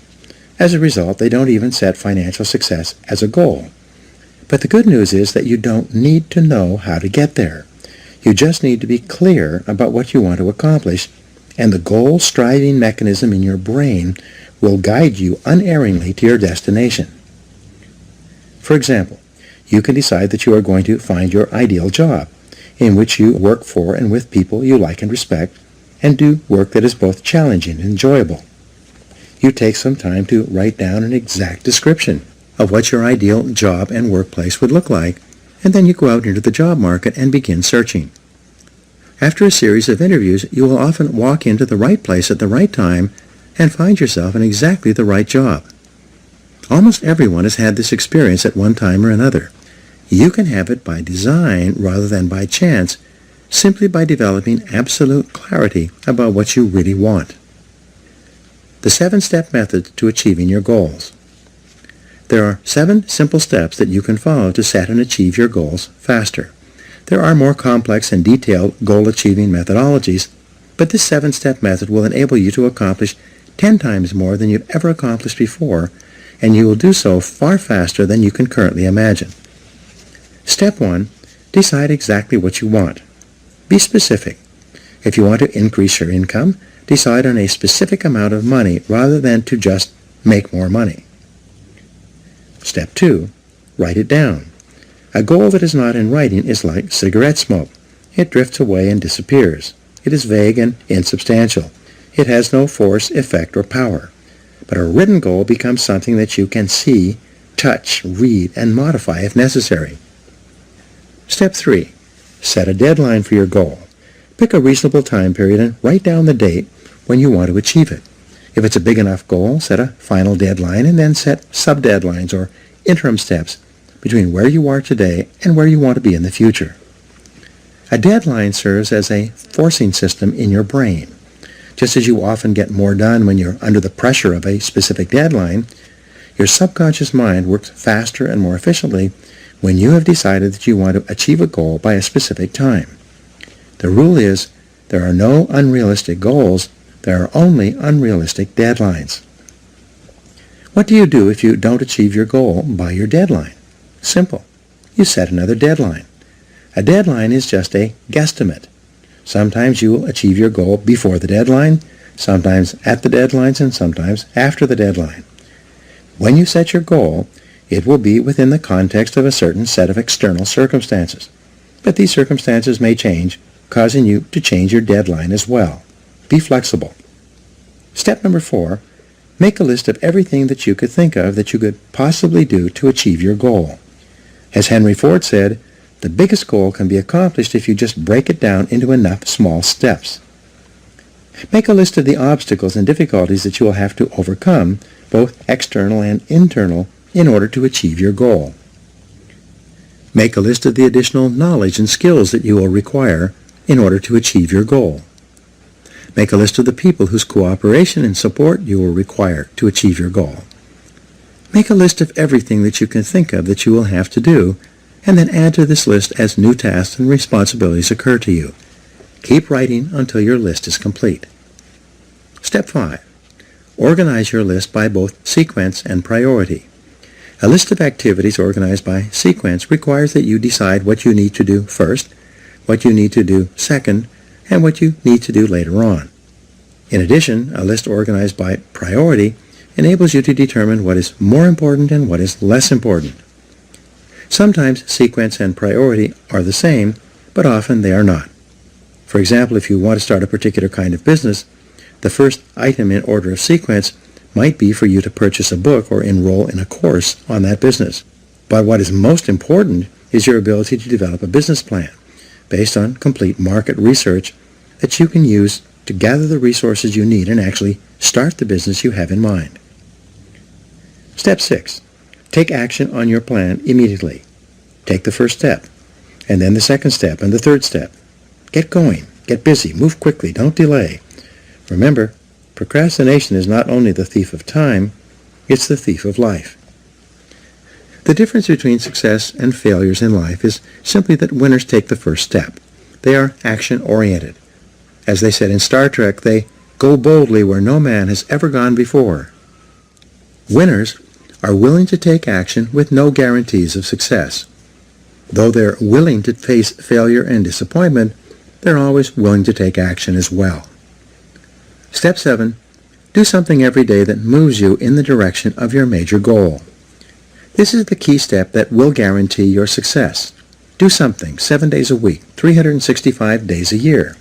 As a result, they don't even set financial success as a goal. But the good news is that you don't need to know how to get there. You just need to be clear about what you want to accomplish, and the goal-striving mechanism in your brain will guide you unerringly to your destination. For example, you can decide that you are going to find your ideal job, in which you work for and with people you like and respect, and do work that is both challenging and enjoyable. You take some time to write down an exact description of what your ideal job and workplace would look like, and then you go out into the job market and begin searching. After a series of interviews, you will often walk into the right place at the right time and find yourself in exactly the right job. Almost everyone has had this experience at one time or another. You can have it by design rather than by chance, simply by developing absolute clarity about what you really want. The 7-step method to achieving your goals. There are 7 simple steps that you can follow to set and achieve your goals faster. There are more complex and detailed goal-achieving methodologies, but this 7-step method will enable you to accomplish 10 times more than you've ever accomplished before, and you will do so far faster than you can currently imagine. Step 1. Decide exactly what you want. Be specific. If you want to increase your income, decide on a specific amount of money rather than to just make more money. Step 2. Write it down. A goal that is not in writing is like cigarette smoke. It drifts away and disappears. It is vague and insubstantial. It has no force, effect, or power. But a written goal becomes something that you can see, touch, read, and modify if necessary. Step 3. Set a deadline for your goal. Pick a reasonable time period and write down the date when you want to achieve it. If it's a big enough goal, set a final deadline and then set sub-deadlines or interim steps between where you are today and where you want to be in the future. A deadline serves as a forcing system in your brain. Just as you often get more done when you're under the pressure of a specific deadline, your subconscious mind works faster and more efficiently when you have decided that you want to achieve a goal by a specific time. The rule is there are no unrealistic goals, there are only unrealistic deadlines. What do you do if you don't achieve your goal by your deadline? Simple. You set another deadline. A deadline is just a guesstimate. Sometimes you will achieve your goal before the deadline, sometimes at the deadlines, and sometimes after the deadline. When you set your goal, it will be within the context of a certain set of external circumstances. But these circumstances may change, causing you to change your deadline as well. Be flexible. Step number 4, make a list of everything that you could think of that you could possibly do to achieve your goal. As Henry Ford said, the biggest goal can be accomplished if you just break it down into enough small steps. Make a list of the obstacles and difficulties that you will have to overcome, both external and internal, in order to achieve your goal. Make a list of the additional knowledge and skills that you will require in order to achieve your goal. Make a list of the people whose cooperation and support you will require to achieve your goal. Make a list of everything that you can think of that you will have to do, and then add to this list as new tasks and responsibilities occur to you. Keep writing until your list is complete. Step 5. Organize your list by both sequence and priority. A list of activities organized by sequence requires that you decide what you need to do first, what you need to do second, and what you need to do later on. In addition, a list organized by priority enables you to determine what is more important and what is less important. Sometimes sequence and priority are the same, but often they are not. For example, if you want to start a particular kind of business, the first item in order of sequence might be for you to purchase a book or enroll in a course on that business. But what is most important is your ability to develop a business plan based on complete market research that you can use to gather the resources you need and actually start the business you have in mind. Step 6. Take action on your plan immediately. Take the first step, and then the second step, and the third step. Get going. Get busy. Move quickly. Don't delay. Remember, procrastination is not only the thief of time, it's the thief of life. The difference between success and failures in life is simply that winners take the first step. They are action-oriented. As they said in Star Trek, they go boldly where no man has ever gone before. Winners are willing to take action with no guarantees of success. Though they're willing to face failure and disappointment, they're always willing to take action as well. Step 7. Do something every day that moves you in the direction of your major goal. This is the key step that will guarantee your success. Do something 7 days a week, 365 days a year.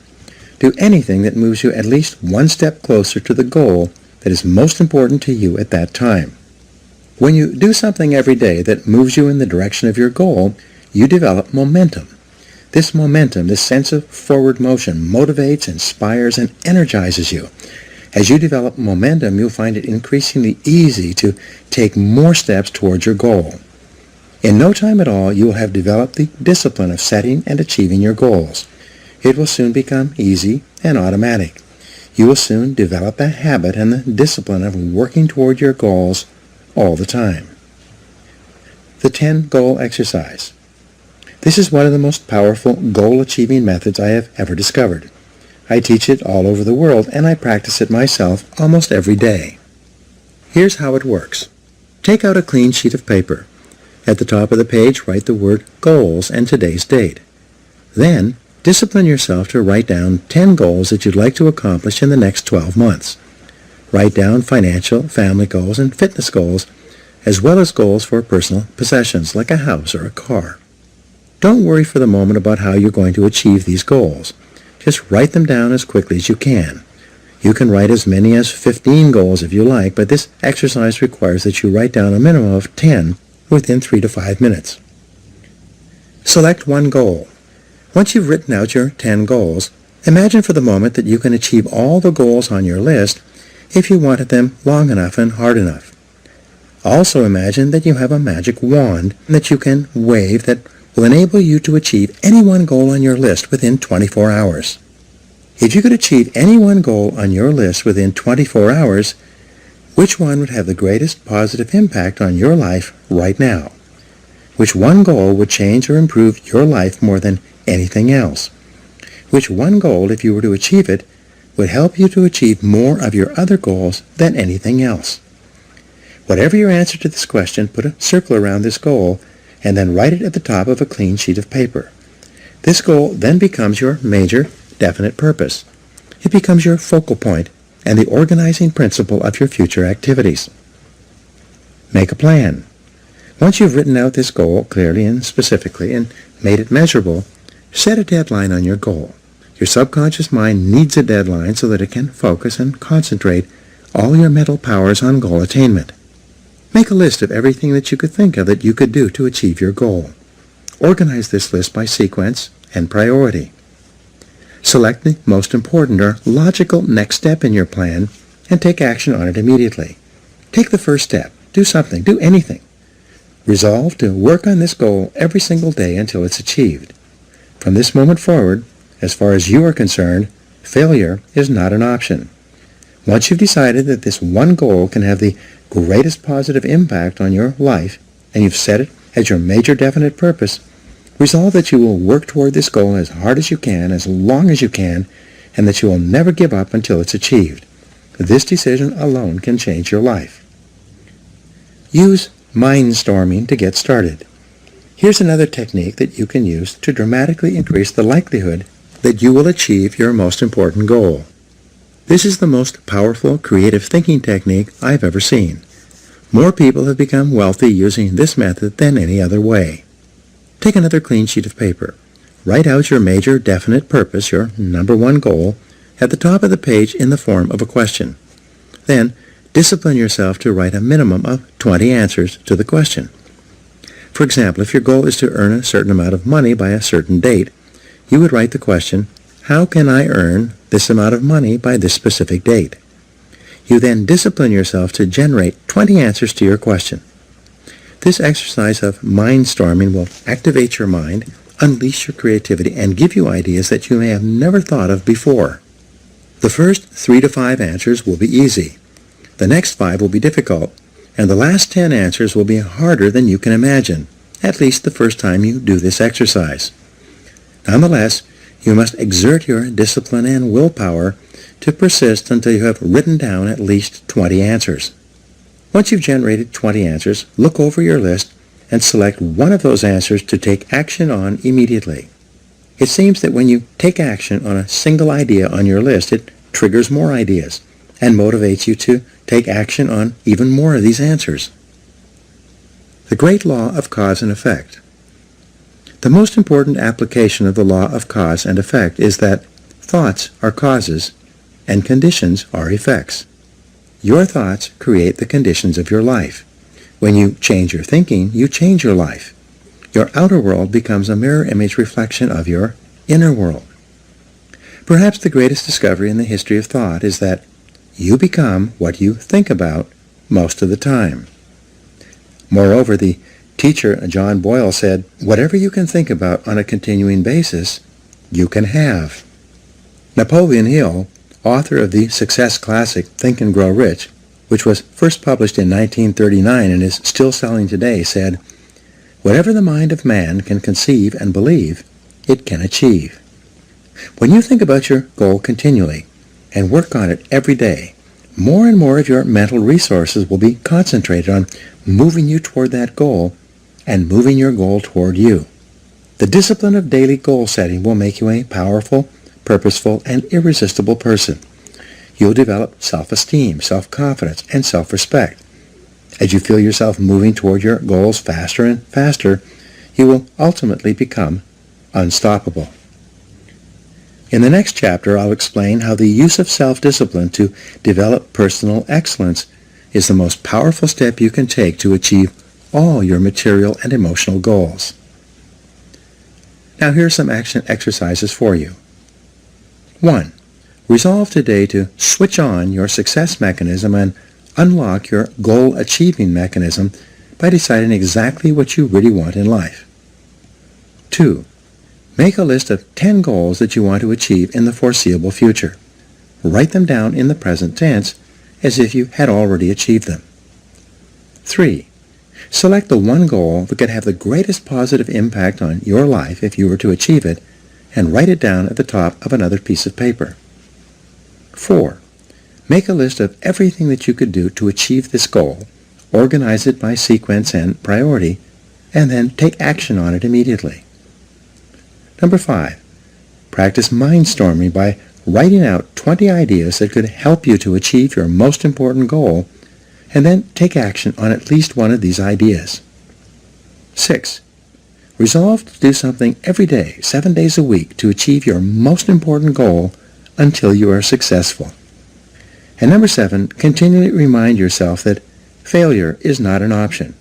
Do anything that moves you at least one step closer to the goal that is most important to you at that time. When you do something every day that moves you in the direction of your goal, you develop momentum. This momentum, this sense of forward motion, motivates, inspires, and energizes you. As you develop momentum, you'll find it increasingly easy to take more steps towards your goal. In no time at all, you will have developed the discipline of setting and achieving your goals. It will soon become easy and automatic. You will soon develop a habit and the discipline of working toward your goals all the time. The 10-goal exercise. This is one of the most powerful goal-achieving methods I have ever discovered. I teach it all over the world, and I practice it myself almost every day. Here's how it works. Take out a clean sheet of paper. At the top of the page, write the word goals and today's date. Then, discipline yourself to write down 10 goals that you'd like to accomplish in the next 12 months. Write down financial, family goals, and fitness goals, as well as goals for personal possessions like a house or a car. Don't worry for the moment about how you're going to achieve these goals. Just write them down as quickly as you can. You can write as many as 15 goals if you like, but this exercise requires that you write down a minimum of 10 within 3 to 5 minutes. Select one goal. Once you've written out your 10 goals, imagine for the moment that you can achieve all the goals on your list if you wanted them long enough and hard enough. Also imagine that you have a magic wand that you can wave that will enable you to achieve any one goal on your list within 24 hours. If you could achieve any one goal on your list within 24 hours, which one would have the greatest positive impact on your life right now? Which one goal would change or improve your life more than anything else? Which one goal, if you were to achieve it, would help you to achieve more of your other goals than anything else? Whatever your answer to this question, put a circle around this goal and then write it at the top of a clean sheet of paper. This goal then becomes your major, definite purpose. It becomes your focal point and the organizing principle of your future activities. Make a plan. Once you've written out this goal clearly and specifically and made it measurable, set a deadline on your goal. Your subconscious mind needs a deadline so that it can focus and concentrate all your mental powers on goal attainment. Make a list of everything that you could think of that you could do to achieve your goal. Organize this list by sequence and priority. Select the most important or logical next step in your plan and take action on it immediately. Take the first step. Do something. Do anything. Resolve to work on this goal every single day until it's achieved. From this moment forward, as far as you are concerned, failure is not an option. Once you've decided that this one goal can have the greatest positive impact on your life, and you've set it as your major definite purpose, resolve that you will work toward this goal as hard as you can, as long as you can, and that you will never give up until it's achieved. This decision alone can change your life. Use mindstorming to get started. Here's another technique that you can use to dramatically increase the likelihood that you will achieve your most important goal. This is the most powerful creative thinking technique I've ever seen. More people have become wealthy using this method than any other way. Take another clean sheet of paper. Write out your major definite purpose, your number one goal, at the top of the page in the form of a question. Then, discipline yourself to write a minimum of 20 answers to the question. For example, if your goal is to earn a certain amount of money by a certain date, you would write the question, how can I earn this amount of money by this specific date? You then discipline yourself to generate 20 answers to your question. This exercise of mindstorming will activate your mind, unleash your creativity, and give you ideas that you may have never thought of before. The first 3 to 5 answers will be easy. The next 5 will be difficult, and the last 10 answers will be harder than you can imagine, at least the first time you do this exercise. Nonetheless, you must exert your discipline and willpower to persist until you have written down at least 20 answers. Once you've generated 20 answers, look over your list and select one of those answers to take action on immediately. It seems that when you take action on a single idea on your list, it triggers more ideas and motivates you to take action on even more of these answers. The great law of cause and effect. The most important application of the law of cause and effect is that thoughts are causes and conditions are effects. Your thoughts create the conditions of your life. When you change your thinking, you change your life. Your outer world becomes a mirror image reflection of your inner world. Perhaps the greatest discovery in the history of thought is that you become what you think about most of the time. Moreover, the teacher John Boyle said, whatever you can think about on a continuing basis, you can have. Napoleon Hill, author of the success classic Think and Grow Rich, which was first published in 1939 and is still selling today, said, whatever the mind of man can conceive and believe, it can achieve. When you think about your goal continually and work on it every day, more and more of your mental resources will be concentrated on moving you toward that goal and moving your goal toward you. The discipline of daily goal setting will make you a powerful, purposeful, and irresistible person. You'll develop self-esteem, self-confidence, and self-respect. As you feel yourself moving toward your goals faster and faster, you will ultimately become unstoppable. In the next chapter, I'll explain how the use of self-discipline to develop personal excellence is the most powerful step you can take to achieve all your material and emotional goals. Now here are some action exercises for you. 1. Resolve today to switch on your success mechanism and unlock your goal-achieving mechanism by deciding exactly what you really want in life. 2. Make a list of 10 goals that you want to achieve in the foreseeable future. Write them down in the present tense as if you had already achieved them. 3. Select the one goal that could have the greatest positive impact on your life if you were to achieve it, and write it down at the top of another piece of paper. 4. Make a list of everything that you could do to achieve this goal, organize it by sequence and priority, and then take action on it immediately. Number 5. Practice mindstorming by writing out 20 ideas that could help you to achieve your most important goal, and then take action on at least one of these ideas. 6. Resolve to do something every day, 7 days a week, to achieve your most important goal until you are successful. And number 7, continually remind yourself that failure is not an option.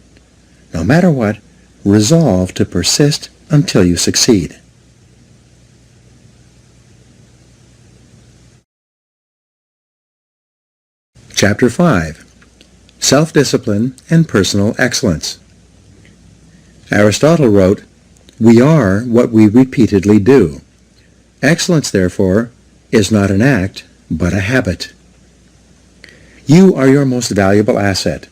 No matter what, resolve to persist until you succeed. Chapter 5. Self-Discipline and Personal Excellence. Aristotle wrote, "We are what we repeatedly do. Excellence, therefore, is not an act, but a habit." You are your most valuable asset.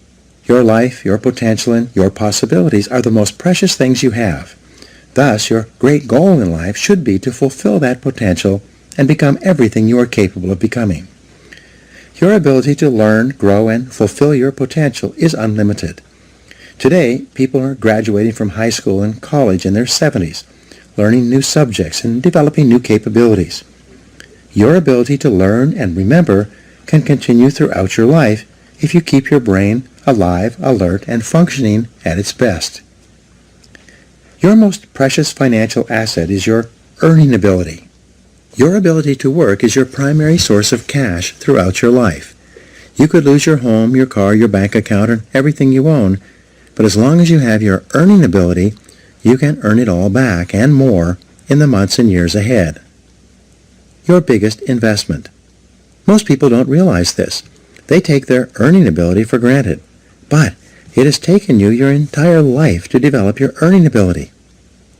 Your life, your potential, and your possibilities are the most precious things you have. Thus, your great goal in life should be to fulfill that potential and become everything you are capable of becoming. Your ability to learn, grow, and fulfill your potential is unlimited. Today, people are graduating from high school and college in their 70s, learning new subjects and developing new capabilities. Your ability to learn and remember can continue throughout your life if you keep your brain alive, alert, and functioning at its best. Your most precious financial asset is your earning ability. Your ability to work is your primary source of cash throughout your life. You could lose your home, your car, your bank account, and everything you own, but as long as you have your earning ability, you can earn it all back and more in the months and years ahead. Your biggest investment. Most people don't realize this. They take their earning ability for granted. But it has taken you your entire life to develop your earning ability.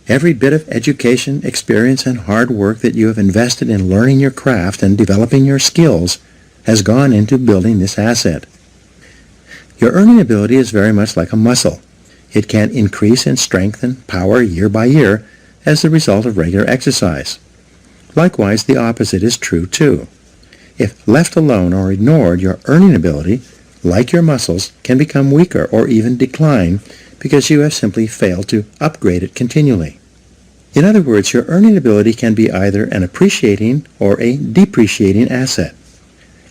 Every bit of education, experience, and hard work that you have invested in learning your craft and developing your skills has gone into building this asset. Your earning ability is very much like a muscle. It can increase in strength and power year by year as the result of regular exercise. Likewise, the opposite is true too. If left alone or ignored, your earning ability, like your muscles, can become weaker or even decline because you have simply failed to upgrade it continually. In other words, your earning ability can be either an appreciating or a depreciating asset.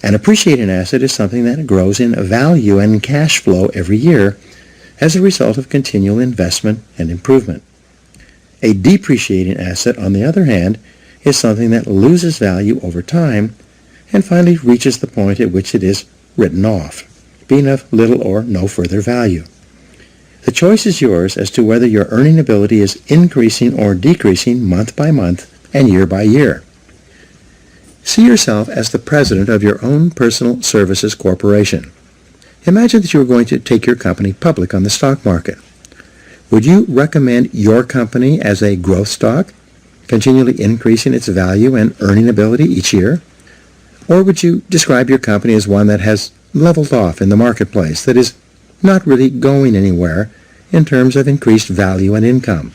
An appreciating asset is something that grows in value and cash flow every year as a result of continual investment and improvement. A depreciating asset, on the other hand, is something that loses value over time and finally reaches the point at which it is written off, being of little or no further value. The choice is yours as to whether your earning ability is increasing or decreasing month by month and year by year. See yourself as the president of your own personal services corporation. Imagine that you are going to take your company public on the stock market. Would you recommend your company as a growth stock, continually increasing its value and earning ability each year? Or would you describe your company as one that has leveled off in the marketplace, that is not really going anywhere in terms of increased value and income?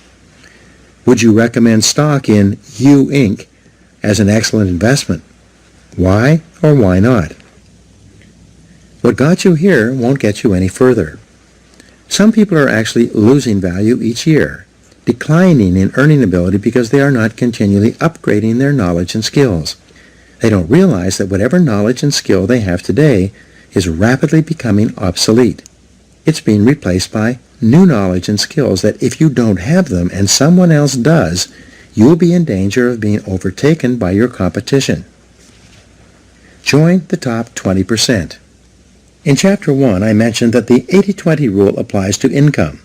Would you recommend stock in U Inc. as an excellent investment? Why or why not? What got you here won't get you any further. Some people are actually losing value each year, declining in earning ability because they are not continually upgrading their knowledge and skills. They don't realize that whatever knowledge and skill they have today is rapidly becoming obsolete. It's being replaced by new knowledge and skills that if you don't have them and someone else does, you will be in danger of being overtaken by your competition. Join the top 20%. In Chapter 1, I mentioned that the 80-20 rule applies to income.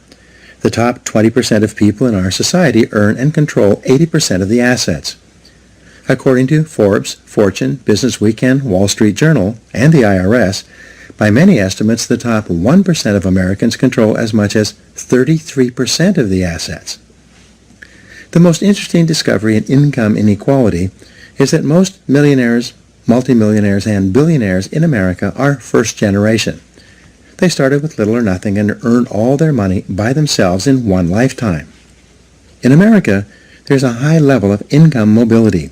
The top 20% of people in our society earn and control 80% of the assets. According to Forbes, Fortune, Business Weekend, Wall Street Journal, and the IRS, by many estimates, the top 1% of Americans control as much as 33% of the assets. The most interesting discovery in income inequality is that most millionaires, multimillionaires, and billionaires in America are first generation. They started with little or nothing and earned all their money by themselves in one lifetime. In America, there's a high level of income mobility,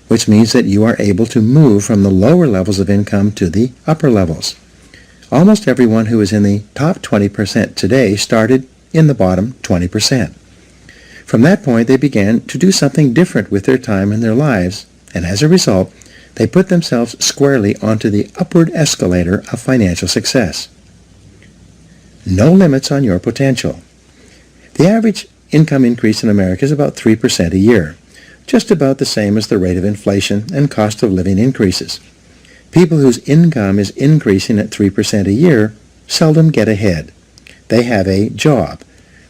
which means that you are able to move from the lower levels of income to the upper levels. Almost everyone who is in the top 20% today started in the bottom 20%. From that point, they began to do something different with their time and their lives, and as a result, they put themselves squarely onto the upward escalator of financial success. No limits on your potential. The average income increase in America is about 3% a year, just about the same as the rate of inflation and cost of living increases. People whose income is increasing at 3% a year seldom get ahead. They have a job,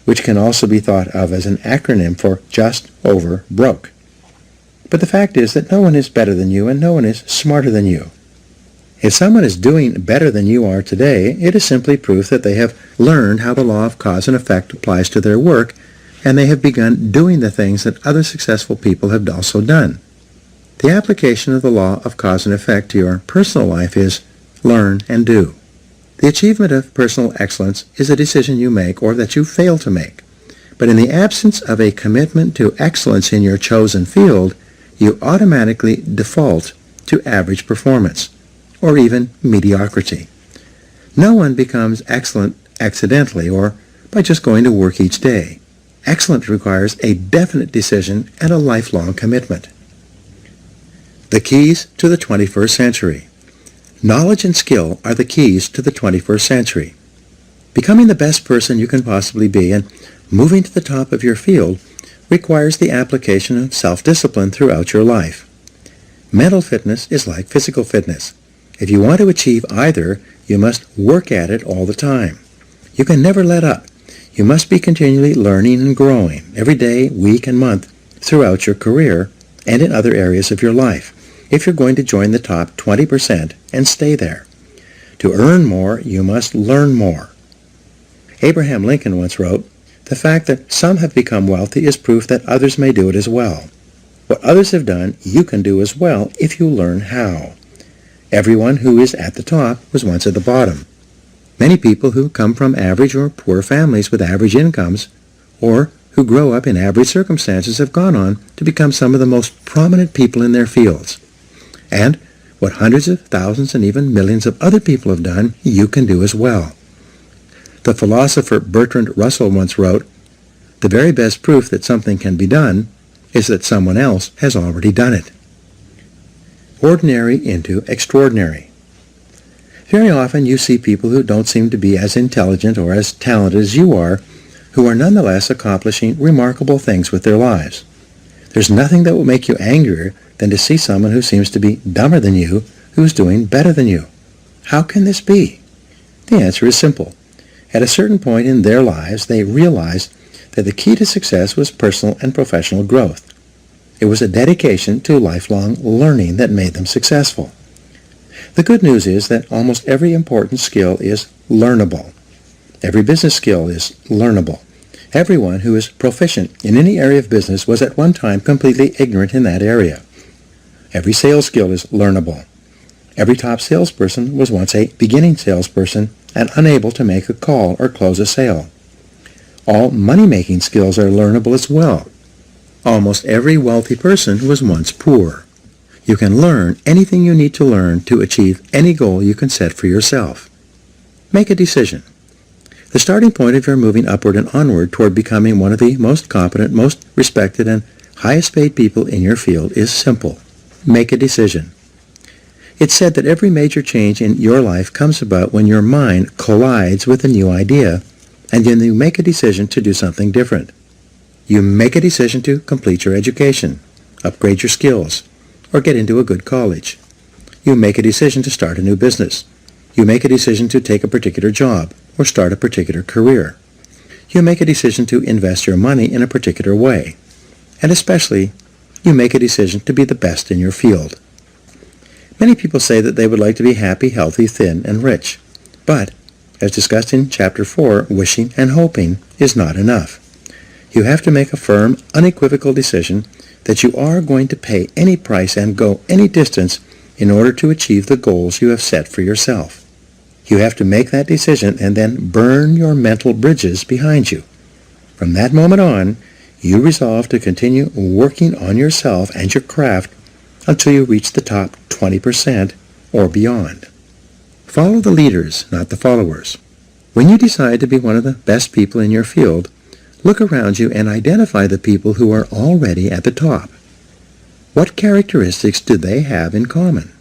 which can also be thought of as an acronym for just over broke. But the fact is that no one is better than you and no one is smarter than you. If someone is doing better than you are today, it is simply proof that they have learned how the law of cause and effect applies to their work, and they have begun doing the things that other successful people have also done. The application of the law of cause and effect to your personal life is learn and do. The achievement of personal excellence is a decision you make or that you fail to make. But in the absence of a commitment to excellence in your chosen field, you automatically default to average performance, or even mediocrity. No one becomes excellent accidentally or by just going to work each day. Excellence requires a definite decision and a lifelong commitment. The keys to the 21st century. Knowledge and skill are the keys to the 21st century. Becoming the best person you can possibly be and moving to the top of your field requires the application of self-discipline throughout your life. Mental fitness is like physical fitness. If you want to achieve either, you must work at it all the time. You can never let up. You must be continually learning and growing every day, week, and month throughout your career and in other areas of your life if you're going to join the top 20% and stay there. To earn more, you must learn more. Abraham Lincoln once wrote, "The fact that some have become wealthy is proof that others may do it as well. What others have done, you can do as well if you learn how." Everyone who is at the top was once at the bottom. Many people who come from average or poor families with average incomes, or who grow up in average circumstances, have gone on to become some of the most prominent people in their fields. And what hundreds of thousands and even millions of other people have done, you can do as well. The philosopher Bertrand Russell once wrote, "The very best proof that something can be done is that someone else has already done it." Ordinary into extraordinary. Very often you see people who don't seem to be as intelligent or as talented as you are, who are nonetheless accomplishing remarkable things with their lives. There's nothing that will make you angrier than to see someone who seems to be dumber than you, who's doing better than you. How can this be? The answer is simple. At a certain point in their lives, they realized that the key to success was personal and professional growth. It was a dedication to lifelong learning that made them successful. The good news is that almost every important skill is learnable. Every business skill is learnable. Everyone who is proficient in any area of business was at one time completely ignorant in that area. Every sales skill is learnable. Every top salesperson was once a beginning salesperson and unable to make a call or close a sale. All money-making skills are learnable as well. Almost every wealthy person was once poor. You can learn anything you need to learn to achieve any goal you can set for yourself. Make a decision. The starting point of your moving upward and onward toward becoming one of the most competent, most respected, and highest paid people in your field is simple. Make a decision. It's said that every major change in your life comes about when your mind collides with a new idea, and then you make a decision to do something different. You make a decision to complete your education, upgrade your skills, or get into a good college. You make a decision to start a new business. You make a decision to take a particular job or start a particular career. You make a decision to invest your money in a particular way. And especially, you make a decision to be the best in your field. Many people say that they would like to be happy, healthy, thin, and rich. But, as discussed in Chapter 4, wishing and hoping is not enough. You have to make a firm, unequivocal decision that you are going to pay any price and go any distance in order to achieve the goals you have set for yourself. You have to make that decision and then burn your mental bridges behind you. From that moment on, you resolve to continue working on yourself and your craft until you reach the top 20% or beyond. Follow the leaders, not the followers. When you decide to be one of the best people in your field, look around you and identify the people who are already at the top. What characteristics do they have in common?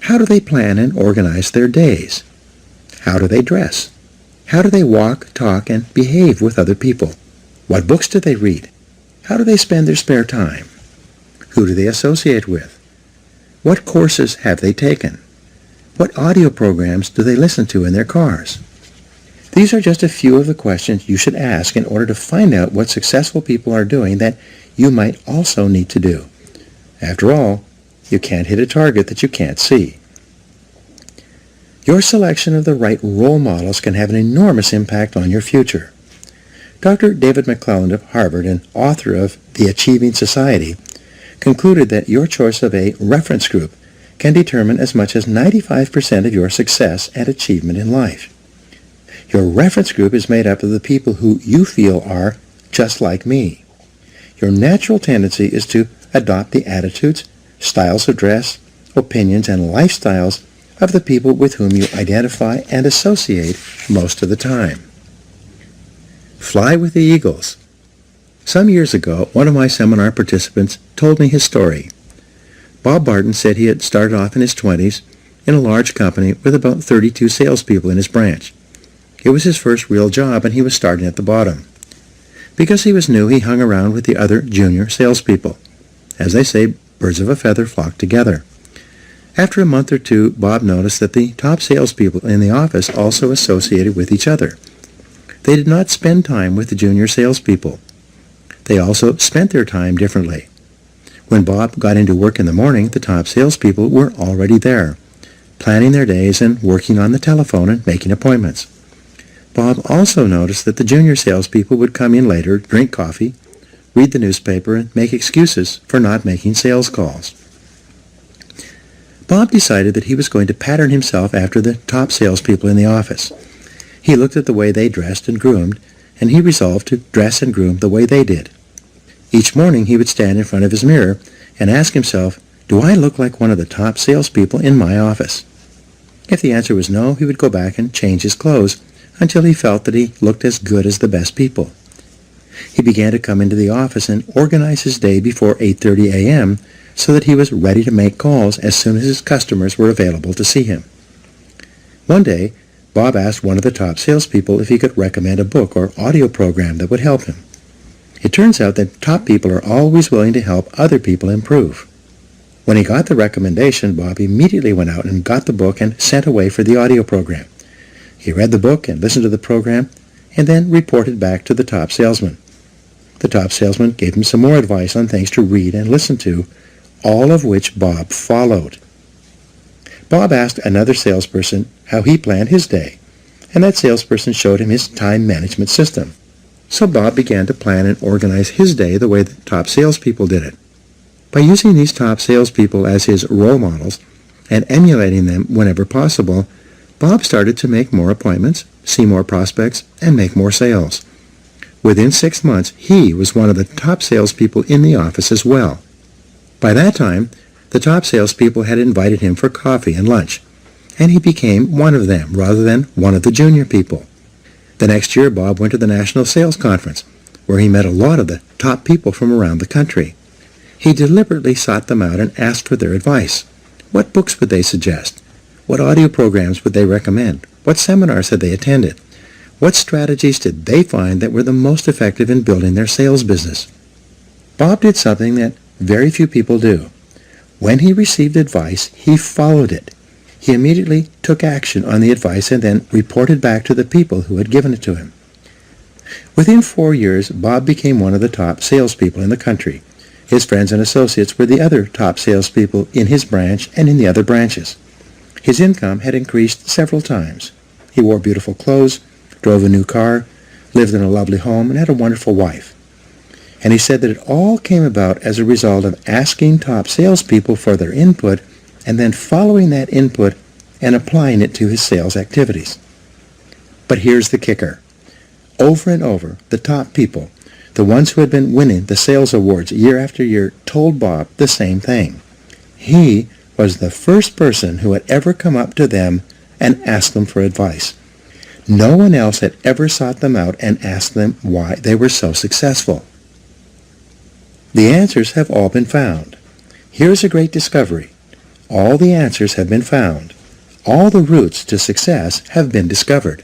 How do they plan and organize their days? How do they dress? How do they walk, talk, and behave with other people? What books do they read? How do they spend their spare time? Who do they associate with? What courses have they taken? What audio programs do they listen to in their cars? These are just a few of the questions you should ask in order to find out what successful people are doing that you might also need to do. After all, you can't hit a target that you can't see. Your selection of the right role models can have an enormous impact on your future. Dr. David McClelland of Harvard, and author of The Achieving Society, concluded that your choice of a reference group can determine as much as 95% of your success and achievement in life. Your reference group is made up of the people who you feel are just like me. Your natural tendency is to adopt the attitudes, styles of dress, opinions, and lifestyles of the people with whom you identify and associate most of the time. Fly with the eagles. Some years ago, one of my seminar participants told me his story. Bob Barton said he had started off in his 20s in a large company with about 32 salespeople in his branch. It was his first real job, and he was starting at the bottom. Because he was new, he hung around with the other junior salespeople. As they say, birds of a feather flock together. After a month or two, Bob noticed that the top salespeople in the office also associated with each other. They did not spend time with the junior salespeople. They also spent their time differently. When Bob got into work in the morning, the top salespeople were already there, planning their days and working on the telephone and making appointments. Bob also noticed that the junior salespeople would come in later, drink coffee, read the newspaper, and make excuses for not making sales calls. Bob decided that he was going to pattern himself after the top salespeople in the office. He looked at the way they dressed and groomed, and he resolved to dress and groom the way they did. Each morning he would stand in front of his mirror and ask himself, "Do I look like one of the top salespeople in my office?" If the answer was no, he would go back and change his clothes until he felt that he looked as good as the best people. He began to come into the office and organize his day before 8:30 a.m. so that he was ready to make calls as soon as his customers were available to see him. One day, Bob asked one of the top salespeople if he could recommend a book or audio program that would help him. It turns out that top people are always willing to help other people improve. When he got the recommendation, Bob immediately went out and got the book and sent away for the audio program. He read the book and listened to the program, and then reported back to the top salesman. The top salesman gave him some more advice on things to read and listen to, all of which Bob followed. Bob asked another salesperson how he planned his day, and that salesperson showed him his time management system. So Bob began to plan and organize his day the way the top salespeople did it. By using these top salespeople as his role models and emulating them whenever possible, Bob started to make more appointments, see more prospects, and make more sales. Within 6 months, he was one of the top salespeople in the office as well. By that time, the top salespeople had invited him for coffee and lunch, and he became one of them rather than one of the junior people. The next year, Bob went to the National Sales Conference, where he met a lot of the top people from around the country. He deliberately sought them out and asked for their advice. What books would they suggest? What audio programs would they recommend? What seminars had they attended? What strategies did they find that were the most effective in building their sales business? Bob did something that very few people do. When he received advice, he followed it. He immediately took action on the advice and then reported back to the people who had given it to him. Within 4 years, Bob became one of the top salespeople in the country. His friends and associates were the other top salespeople in his branch and in the other branches. His income had increased several times. He wore beautiful clothes, drove a new car, lived in a lovely home, and had a wonderful wife. And he said that it all came about as a result of asking top salespeople for their input and then following that input and applying it to his sales activities. But here's the kicker. Over and over, the top people, the ones who had been winning the sales awards year after year, told Bob the same thing. He was the first person who had ever come up to them and asked them for advice. No one else had ever sought them out and asked them why they were so successful. The answers have all been found. Here's a great discovery. All the answers have been found. All the routes to success have been discovered.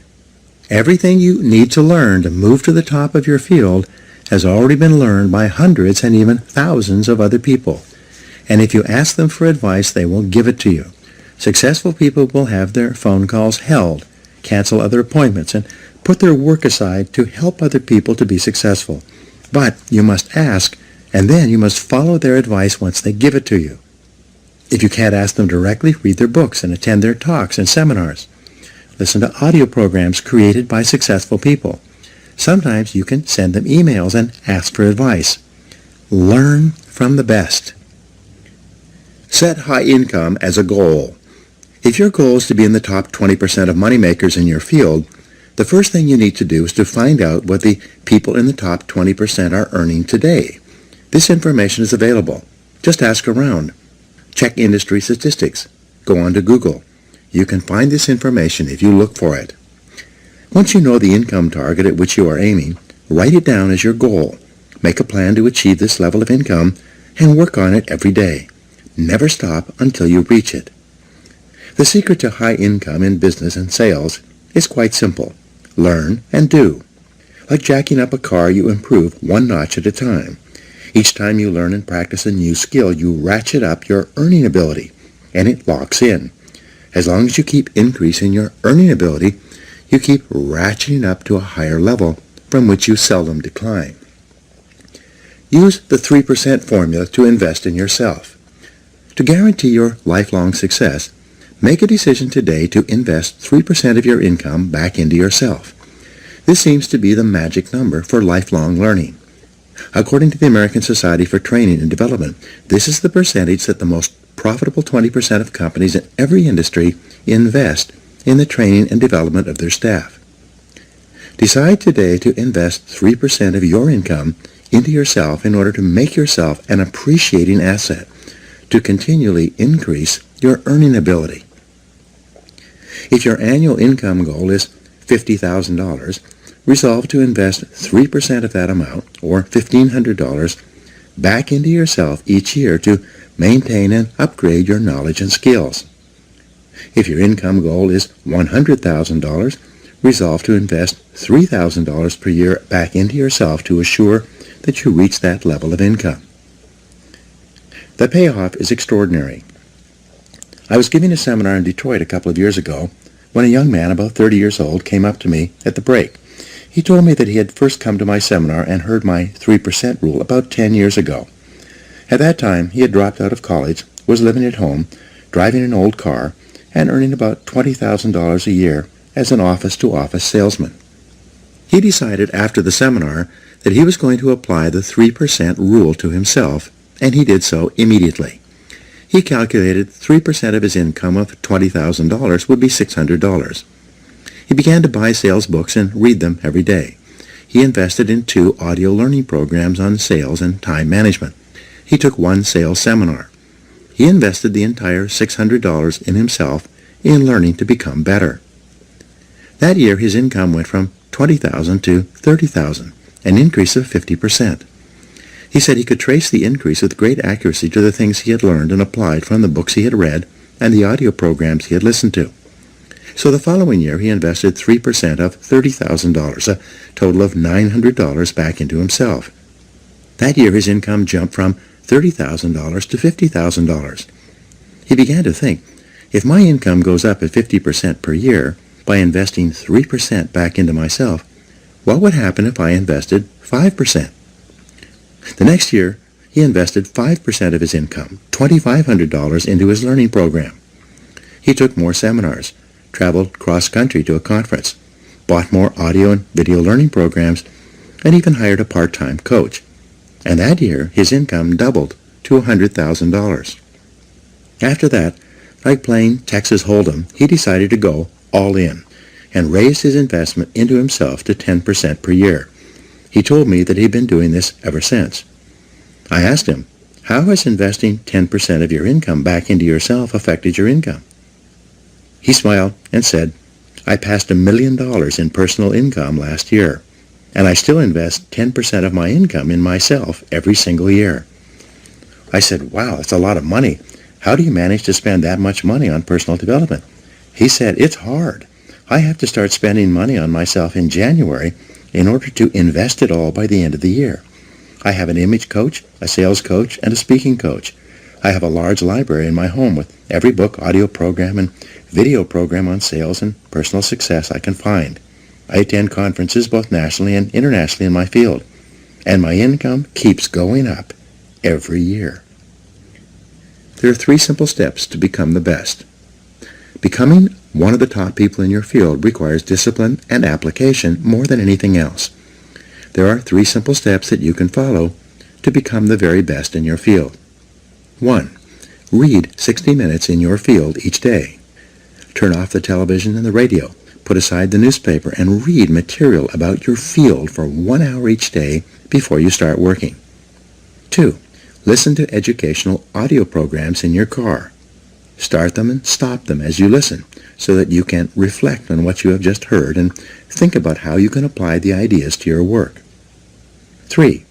Everything you need to learn to move to the top of your field has already been learned by hundreds and even thousands of other people. And if you ask them for advice, they will give it to you. Successful people will have their phone calls held, cancel other appointments, and put their work aside to help other people to be successful. But you must ask, and then you must follow their advice once they give it to you. If you can't ask them directly, read their books and attend their talks and seminars. Listen to audio programs created by successful people. Sometimes you can send them emails and ask for advice. Learn from the best. Set high income as a goal. If your goal is to be in the top 20% of moneymakers in your field, the first thing you need to do is to find out what the people in the top 20% are earning today. This information is available. Just ask around. Check industry statistics. Go on to Google. You can find this information if you look for it. Once you know the income target at which you are aiming, write it down as your goal. Make a plan to achieve this level of income and work on it every day. Never stop until you reach it. The secret to high income in business and sales is quite simple. Learn and do. Like jacking up a car, you improve one notch at a time. Each time you learn and practice a new skill, you ratchet up your earning ability, and it locks in. As long as you keep increasing your earning ability, you keep ratcheting up to a higher level from which you seldom decline. Use the 3% formula to invest in yourself. To guarantee your lifelong success, make a decision today to invest 3% of your income back into yourself. This seems to be the magic number for lifelong learning. According to the American Society for Training and Development, this is the percentage that the most profitable 20% of companies in every industry invest in the training and development of their staff. Decide today to invest 3% of your income into yourself in order to make yourself an appreciating asset, to continually increase your earning ability. If your annual income goal is $50,000, resolve to invest 3% of that amount, or $1,500, back into yourself each year to maintain and upgrade your knowledge and skills. If your income goal is $100,000, resolve to invest $3,000 per year back into yourself to assure that you reach that level of income. The payoff is extraordinary. I was giving a seminar in Detroit a couple of years ago when a young man about 30 years old came up to me at the break. He told me that he had first come to my seminar and heard my 3% rule about 10 years ago. At that time, he had dropped out of college, was living at home, driving an old car, and earning about $20,000 a year as an office-to-office salesman. He decided after the seminar that he was going to apply the 3% rule to himself, and he did so immediately. He calculated 3% of his income of $20,000 would be $600. He began to buy sales books and read them every day. He invested in 2 audio learning programs on sales and time management. He took 1 sales seminar. He invested the entire $600 in himself in learning to become better. That year his income went from $20,000 to $30,000, an increase of 50%. He said he could trace the increase with great accuracy to the things he had learned and applied from the books he had read and the audio programs he had listened to. So the following year he invested 3% of $30,000, a total of $900 back into himself. That year his income jumped from $30,000 to $50,000. He began to think, if my income goes up at 50% per year by investing 3% back into myself, what would happen if I invested 5%? The next year, he invested 5% of his income, $2,500, into his learning program. He took more seminars, traveled cross-country to a conference, bought more audio and video learning programs, and even hired a part-time coach. And that year, his income doubled to $100,000. After that, Like playing Texas Hold'em, he decided to go all in and raised his investment into himself to 10% per year. He told me that he'd been doing this ever since. I asked him, how has investing 10% of your income back into yourself affected your income? He smiled and said, I passed $1 million in personal income last year, and I still invest 10% of my income in myself every single year. I said, wow, that's a lot of money. How do you manage to spend that much money on personal development? He said, it's hard. I have to start spending money on myself in January in order to invest it all by the end of the year. I have an image coach, a sales coach, and a speaking coach. I have a large library in my home with every book, audio program, and video program on sales and personal success I can find. I attend conferences both nationally and internationally in my field, and my income keeps going up every year. There are 3 simple steps to become the best. Becoming one of the top people in your field requires discipline and application more than anything else. There are 3 simple steps that you can follow to become the very best in your field. 1. Read 60 minutes in your field each day. Turn off the television and the radio. Put aside the newspaper and read material about your field for 1 hour each day before you start working. 2. Listen to educational audio programs in your car. Start them and stop them as you listen so that you can reflect on what you have just heard and think about how you can apply the ideas to your work. 3.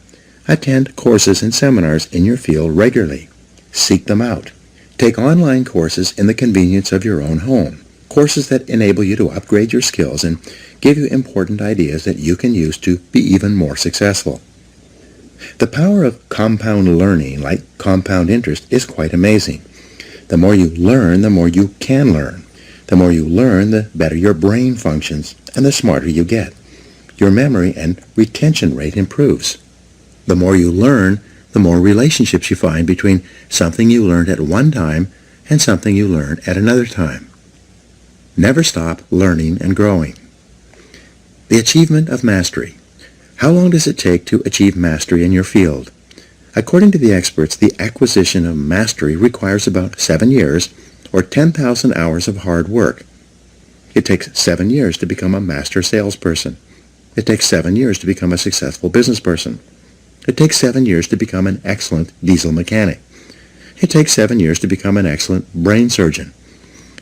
Attend courses and seminars in your field regularly. Seek them out. Take online courses in the convenience of your own home. Courses that enable you to upgrade your skills and give you important ideas that you can use to be even more successful. The power of compound learning, like compound interest, is quite amazing. The more you learn, the more you can learn. The more you learn, the better your brain functions, and the smarter you get. Your memory and retention rate improves. The more you learn, the more relationships you find between something you learned at one time and something you learn at another time. Never stop learning and growing. The achievement of mastery. How long does it take to achieve mastery in your field? According to the experts, the acquisition of mastery requires about 7 years or 10,000 hours of hard work. It takes 7 years to become a master salesperson. It takes 7 years to become a successful business person. It takes 7 years to become an excellent diesel mechanic. It takes 7 years to become an excellent brain surgeon.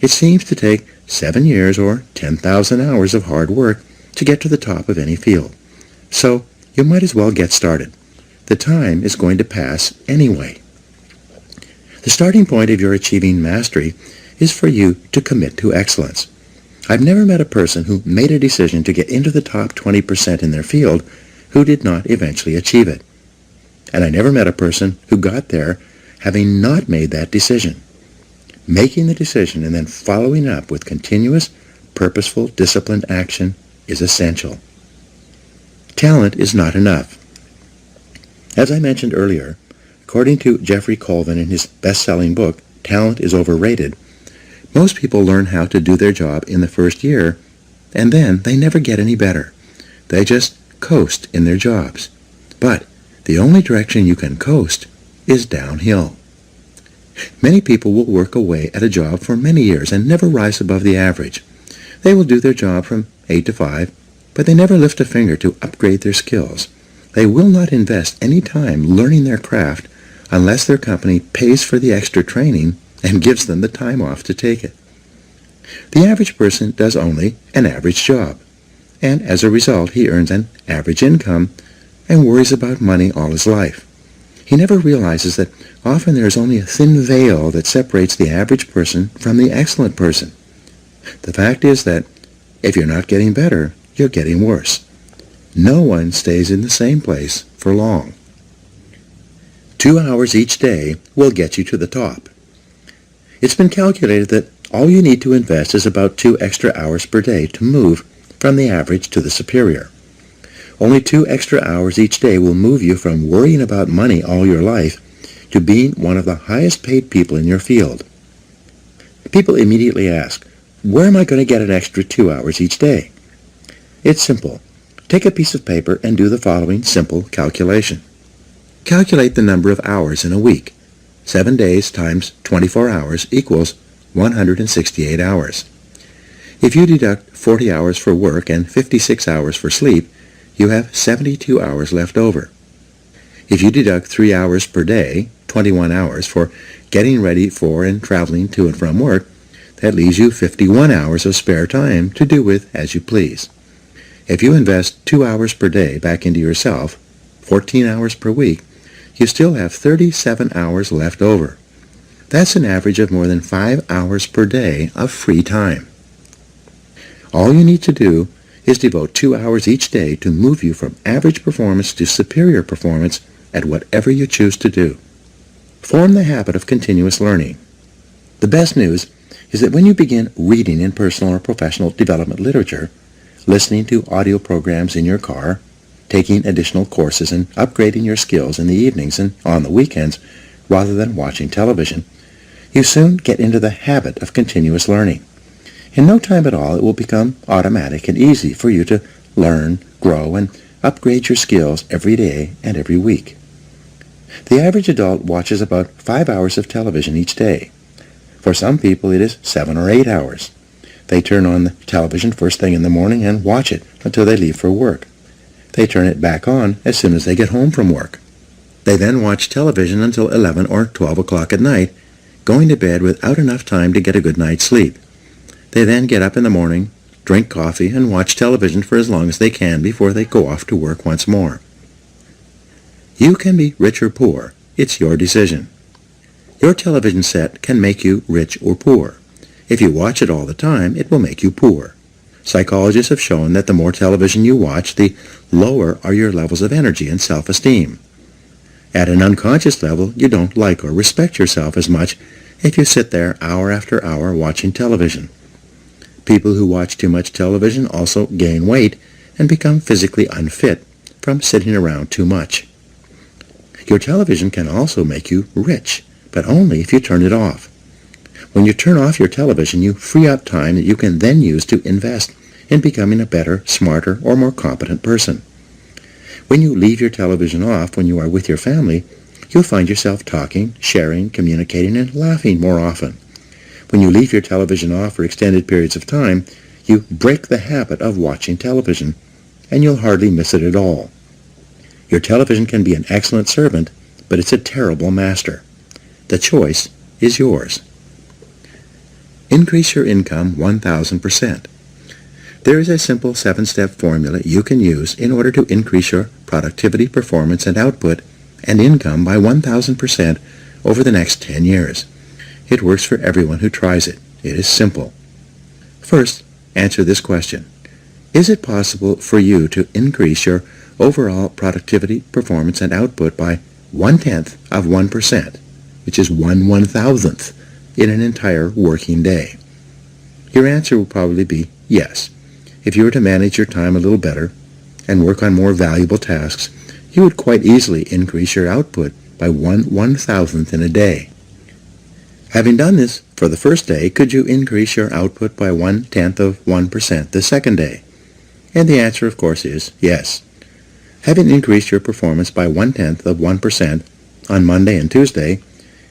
It seems to take 7 years or 10,000 hours of hard work to get to the top of any field. So you might as well get started. The time is going to pass anyway. The starting point of your achieving mastery is for you to commit to excellence. I've never met a person who made a decision to get into the top 20% in their field who did not eventually achieve it. And I never met a person who got there having not made that decision. Making the decision and then following up with continuous, purposeful, disciplined action is essential. Talent is not enough. As I mentioned earlier, according to Jeffrey Colvin in his best-selling book, Talent is Overrated, most people learn how to do their job in the first year, and then they never get any better. They just coast in their jobs. But the only direction you can coast is downhill. Many people will work away at a job for many years and never rise above the average. They will do their job from 8 to 5, but they never lift a finger to upgrade their skills. They will not invest any time learning their craft unless their company pays for the extra training and gives them the time off to take it. The average person does only an average job, and as a result he earns an average income and worries about money all his life. He never realizes that often there is only a thin veil that separates the average person from the excellent person. The fact is that if you're not getting better, you're getting worse. No one stays in the same place for long. 2 hours each day will get you to the top. It's been calculated that all you need to invest is about 2 extra hours per day to move from the average to the superior. Only 2 extra hours each day will move you from worrying about money all your life to being one of the highest paid people in your field. People immediately ask, where am I going to get an extra 2 hours each day? It's simple. Take a piece of paper and do the following simple calculation. Calculate the number of hours in a week. 7 days times 24 hours equals 168 hours. If you deduct 40 hours for work and 56 hours for sleep, you have 72 hours left over. If you deduct 3 hours per day, 21 hours, for getting ready for and traveling to and from work, that leaves you 51 hours of spare time to do with as you please. If you invest 2 hours per day back into yourself, 14 hours per week, you still have 37 hours left over. That's an average of more than 5 hours per day of free time. All you need to do is devote 2 hours each day to move you from average performance to superior performance at whatever you choose to do. Form the habit of continuous learning. The best news is that when you begin reading in personal or professional development literature, listening to audio programs in your car, taking additional courses, and upgrading your skills in the evenings and on the weekends rather than watching television, you soon get into the habit of continuous learning. In no time at all, it will become automatic and easy for you to learn, grow, and upgrade your skills every day and every week. The average adult watches about 5 hours of television each day. For some people, it is 7 or 8 hours. They turn on the television first thing in the morning and watch it until they leave for work. They turn it back on as soon as they get home from work. They then watch television until 11 or 12 o'clock at night, going to bed without enough time to get a good night's sleep. They then get up in the morning, drink coffee, and watch television for as long as they can before they go off to work once more. You can be rich or poor. It's your decision. Your television set can make you rich or poor. If you watch it all the time, it will make you poor. Psychologists have shown that the more television you watch, the lower are your levels of energy and self-esteem. At an unconscious level, you don't like or respect yourself as much if you sit there hour after hour watching television. People who watch too much television also gain weight and become physically unfit from sitting around too much. Your television can also make you rich, but only if you turn it off. When you turn off your television, you free up time that you can then use to invest in becoming a better, smarter, or more competent person. When you leave your television off when you are with your family, you'll find yourself talking, sharing, communicating, and laughing more often. When you leave your television off for extended periods of time, you break the habit of watching television, and you'll hardly miss it at all. Your television can be an excellent servant, but it's a terrible master. The choice is yours. Increase your income 1,000%. There is a simple 7-step formula you can use in order to increase your productivity, performance, and output and income by 1,000% over the next 10 years. It works for everyone who tries it. It is simple. First, answer this question. Is it possible for you to increase your overall productivity, performance, and output by 0.1%, which is 1/1000th, in an entire working day? Your answer will probably be yes. If you were to manage your time a little better and work on more valuable tasks, you would quite easily increase your output by 1/1000th in a day. Having done this for the first day, could you increase your output by 0.1% the second day? And the answer, of course, is yes. Having increased your performance by 0.1% on Monday and Tuesday,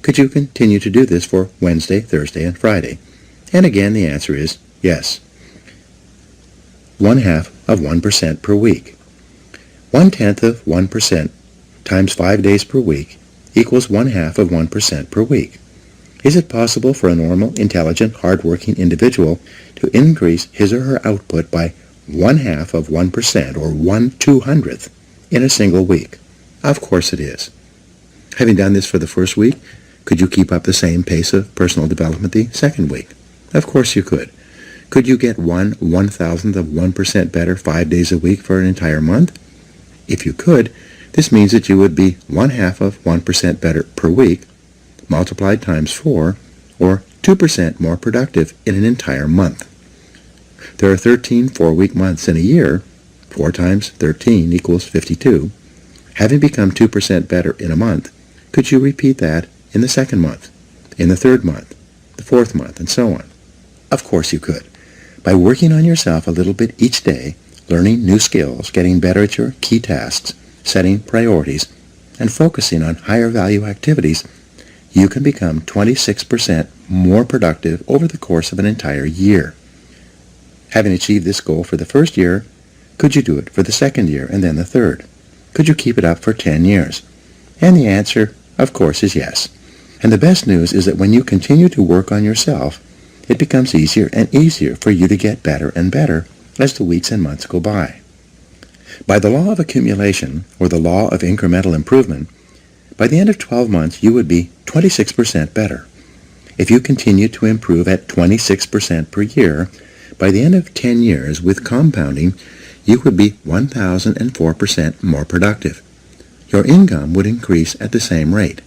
could you continue to do this for Wednesday, Thursday, and Friday? And again, the answer is yes. 0.5% per week. 0.1% times 5 days per week equals 0.5% per week. Is it possible for a normal, intelligent, hard-working individual to increase his or her output by 0.5% or 1/200th in a single week? Of course it is. Having done this for the first week, could you keep up the same pace of personal development the second week? Of course you could. Could you get 1/1000% better 5 days a week for an entire month? If you could, this means that you would be 0.5% better per week, multiplied times 4, or 2% more productive in an entire month. There are 13 4-week months in a year. 4 times 13 equals 52. Having become 2% better in a month, could you repeat that in the second month, in the third month, the fourth month, and so on? Of course you could. By working on yourself a little bit each day, learning new skills, getting better at your key tasks, setting priorities, and focusing on higher value activities, you can become 26% more productive over the course of an entire year. Having achieved this goal for the first year, could you do it for the second year and then the third? Could you keep it up for 10 years? And the answer, of course, is yes. And the best news is that when you continue to work on yourself, it becomes easier and easier for you to get better and better as the weeks and months go by. By the law of accumulation, or the law of incremental improvement, by the end of 12 months you would be 26% better. If you continue to improve at 26% per year, by the end of 10 years with compounding, you would be 1,004% more productive. Your income would increase at the same rate.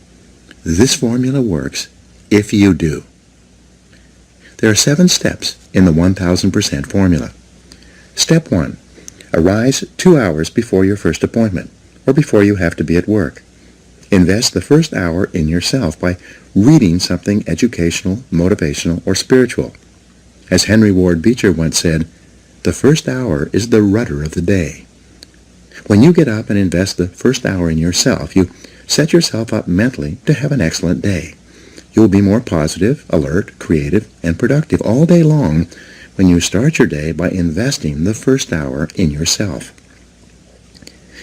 This formula works if you do. There are 7 steps in the 1,000% formula. Step 1. Arise 2 hours before your first appointment, or before you have to be at work. Invest the first hour in yourself by reading something educational, motivational, or spiritual. As Henry Ward Beecher once said, the first hour is the rudder of the day. When you get up and invest the first hour in yourself, you set yourself up mentally to have an excellent day. You'll be more positive, alert, creative, and productive all day long when you start your day by investing the first hour in yourself.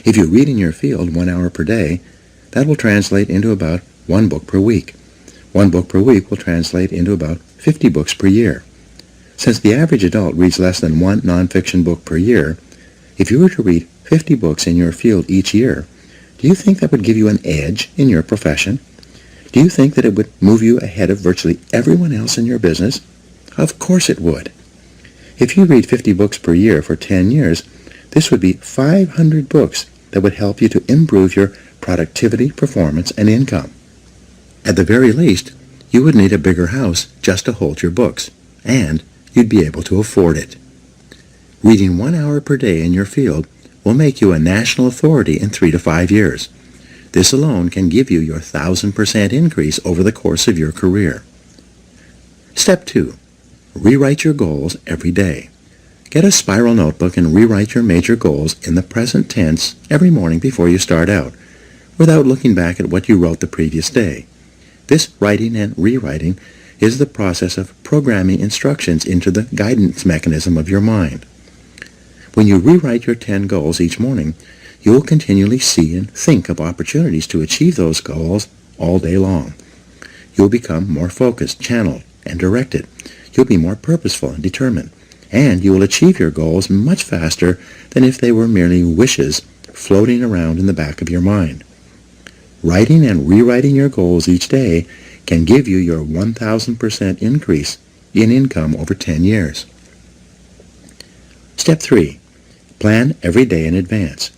If you read in your field 1 hour per day, that will translate into about 1 book per week. 1 book per week will translate into about 50 books per year. Since the average adult reads less than 1 nonfiction book per year, if you were to read 50 books in your field each year, do you think that would give you an edge in your profession? Do you think that it would move you ahead of virtually everyone else in your business? Of course it would. If you read 50 books per year for 10 years, this would be 500 books that would help you to improve your productivity, performance, and income. At the very least, you would need a bigger house just to hold your books, and you'd be able to afford it. Reading 1 hour per day in your field will make you a national authority in 3 to 5 years. This alone can give you your 1,000% increase over the course of your career. Step 2. Rewrite your goals every day. Get a spiral notebook and rewrite your major goals in the present tense every morning before you start out, without looking back at what you wrote the previous day. This writing and rewriting is the process of programming instructions into the guidance mechanism of your mind. When you rewrite your 10 goals each morning, you will continually see and think of opportunities to achieve those goals all day long. You'll become more focused, channeled, and directed. You'll be more purposeful and determined, and you will achieve your goals much faster than if they were merely wishes floating around in the back of your mind. Writing and rewriting your goals each day can give you your 1,000% increase in income over 10 years. Step 3. Plan every day in advance.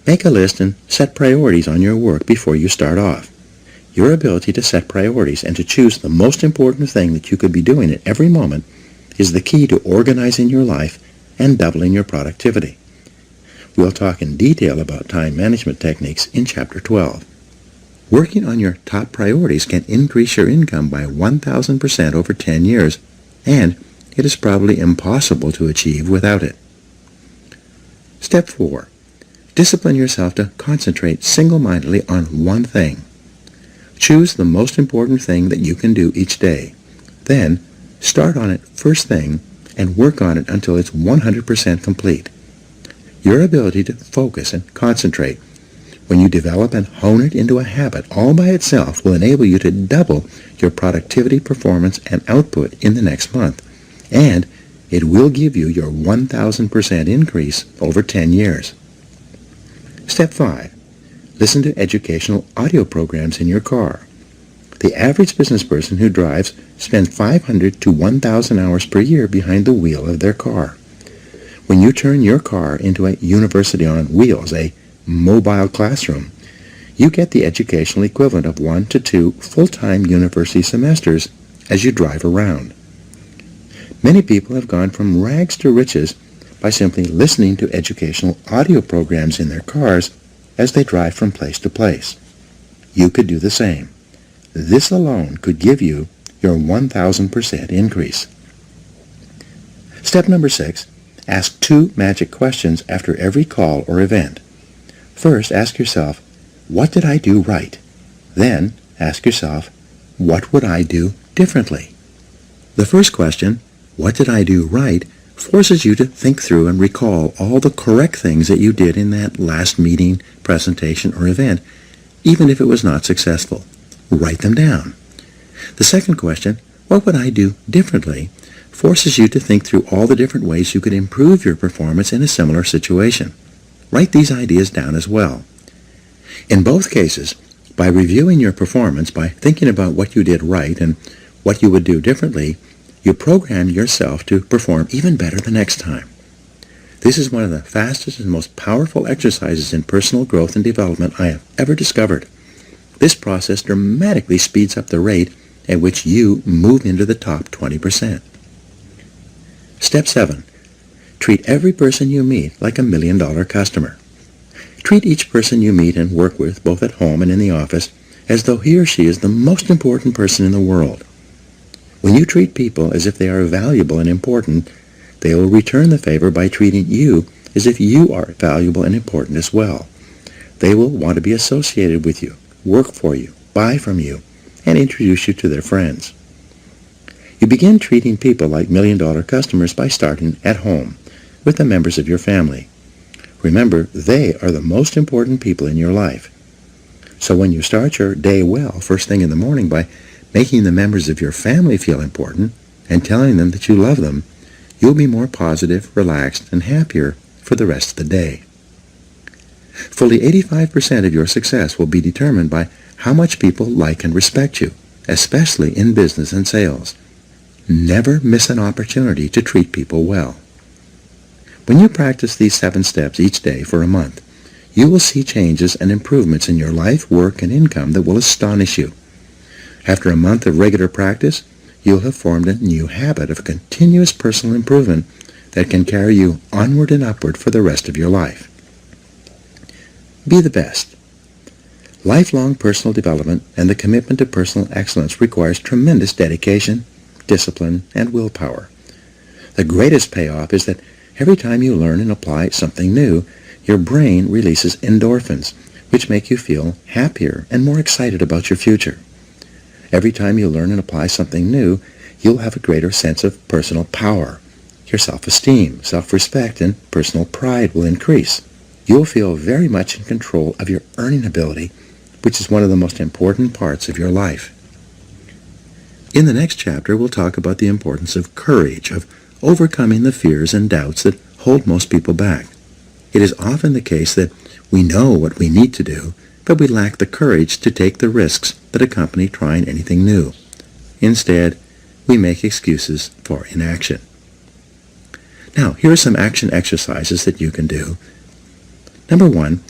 Make a list and set priorities on your work before you start off. Your ability to set priorities and to choose the most important thing that you could be doing at every moment is the key to organizing your life and doubling your productivity. We'll talk in detail about time management techniques in Chapter 12. Working on your top priorities can increase your income by 1,000% over 10 years, and it is probably impossible to achieve without it. Step 4. Discipline yourself to concentrate single-mindedly on one thing. Choose the most important thing that you can do each day. Then, start on it first thing and work on it until it's 100% complete. Your ability to focus and concentrate when you develop and hone it into a habit all by itself will enable you to double your productivity, performance, and output in the next month, and it will give you your 1,000% increase over 10 years. Step 5. Listen to educational audio programs in your car. The average business person who drives spends 500 to 1,000 hours per year behind the wheel of their car. When you turn your car into a university on wheels, a mobile classroom, you get the educational equivalent of 1 to 2 full-time university semesters as you drive around. Many people have gone from rags to riches by simply listening to educational audio programs in their cars as they drive from place to place. You could do the same. This alone could give you your 1,000% increase. Step number 6. Ask 2 magic questions after every call or event. First, ask yourself, what did I do right? Then, ask yourself, what would I do differently? The first question, what did I do right, forces you to think through and recall all the correct things that you did in that last meeting, presentation, or event, even if it was not successful. Write them down. The second question, what would I do differently, forces you to think through all the different ways you could improve your performance in a similar situation. Write these ideas down as well. In both cases, by reviewing your performance, by thinking about what you did right and what you would do differently, you program yourself to perform even better the next time. This is one of the fastest and most powerful exercises in personal growth and development I have ever discovered. This process dramatically speeds up the rate at which you move into the top 20%. Step 7. Treat every person you meet like $1 million customer. Treat each person you meet and work with, both at home and in the office, as though he or she is the most important person in the world. When you treat people as if they are valuable and important, they will return the favor by treating you as if you are valuable and important as well. They will want to be associated with you, work for you, buy from you, and introduce you to their friends. You begin treating people like $1 million customers by starting at home with the members of your family. Remember, they are the most important people in your life. So when you start your day well, first thing in the morning, by making the members of your family feel important and telling them that you love them, you'll be more positive, relaxed, and happier for the rest of the day. Fully 85% of your success will be determined by how much people like and respect you, especially in business and sales. Never miss an opportunity to treat people well. When you practice these 7 steps each day for a month, you will see changes and improvements in your life, work, and income that will astonish you. After a month of regular practice, you'll have formed a new habit of continuous personal improvement that can carry you onward and upward for the rest of your life. Be the best. Lifelong personal development and the commitment to personal excellence requires tremendous dedication, discipline, and willpower. The greatest payoff is that every time you learn and apply something new, your brain releases endorphins, which make you feel happier and more excited about your future. Every time you learn and apply something new, you'll have a greater sense of personal power. Your self-esteem, self-respect, and personal pride will increase. You'll feel very much in control of your earning ability, which is one of the most important parts of your life. In the next chapter, we'll talk about the importance of courage, of overcoming the fears and doubts that hold most people back. It is often the case that we know what we need to do, but we lack the courage to take the risks that accompany trying anything new. Instead, we make excuses for inaction. Now, here are some action exercises that you can do. Number 1,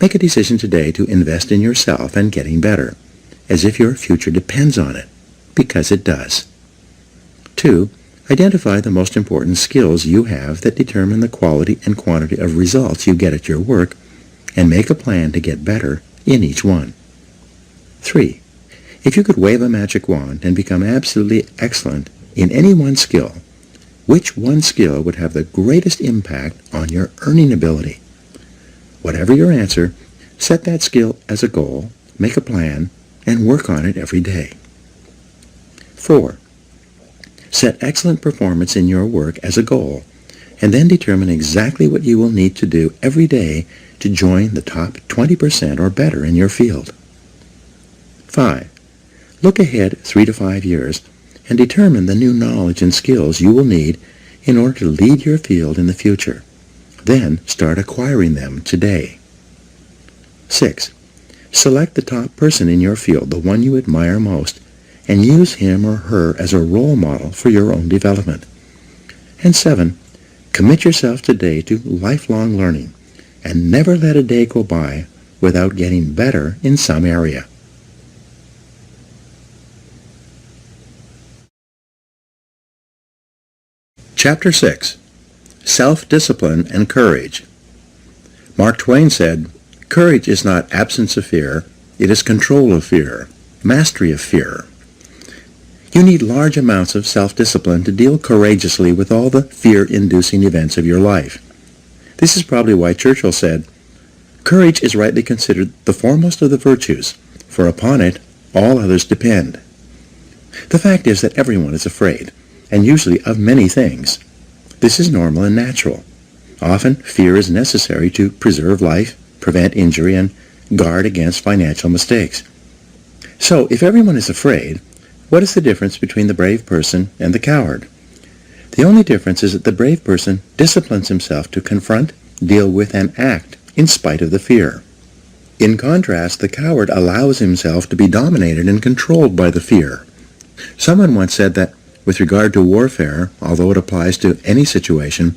make a decision today to invest in yourself and getting better, as if your future depends on it, because it does. 2, identify the most important skills you have that determine the quality and quantity of results you get at your work, and make a plan to get better in each one. 3, if you could wave a magic wand and become absolutely excellent in any one skill, which one skill would have the greatest impact on your earning ability? Whatever your answer, set that skill as a goal, make a plan, and work on it every day. 4, set excellent performance in your work as a goal, and then determine exactly what you will need to do every day to join the top 20% or better in your field. 5, look ahead 3 to 5 years and determine the new knowledge and skills you will need in order to lead your field in the future. Then start acquiring them today. 6, select the top person in your field, the one you admire most, and use him or her as a role model for your own development. And 7, commit yourself today to lifelong learning, and never let a day go by without getting better in some area. Chapter 6. Self-Discipline and Courage. Mark Twain said, "Courage is not absence of fear, it is control of fear, mastery of fear." You need large amounts of self-discipline to deal courageously with all the fear-inducing events of your life. This is probably why Churchill said, "Courage is rightly considered the foremost of the virtues, for upon it all others depend." The fact is that everyone is afraid, and usually of many things. This is normal and natural. Often, fear is necessary to preserve life, prevent injury, and guard against financial mistakes. So, if everyone is afraid, what is the difference between the brave person and the coward? The only difference is that the brave person disciplines himself to confront, deal with, and act in spite of the fear. In contrast, the coward allows himself to be dominated and controlled by the fear. Someone once said that, with regard to warfare, although it applies to any situation,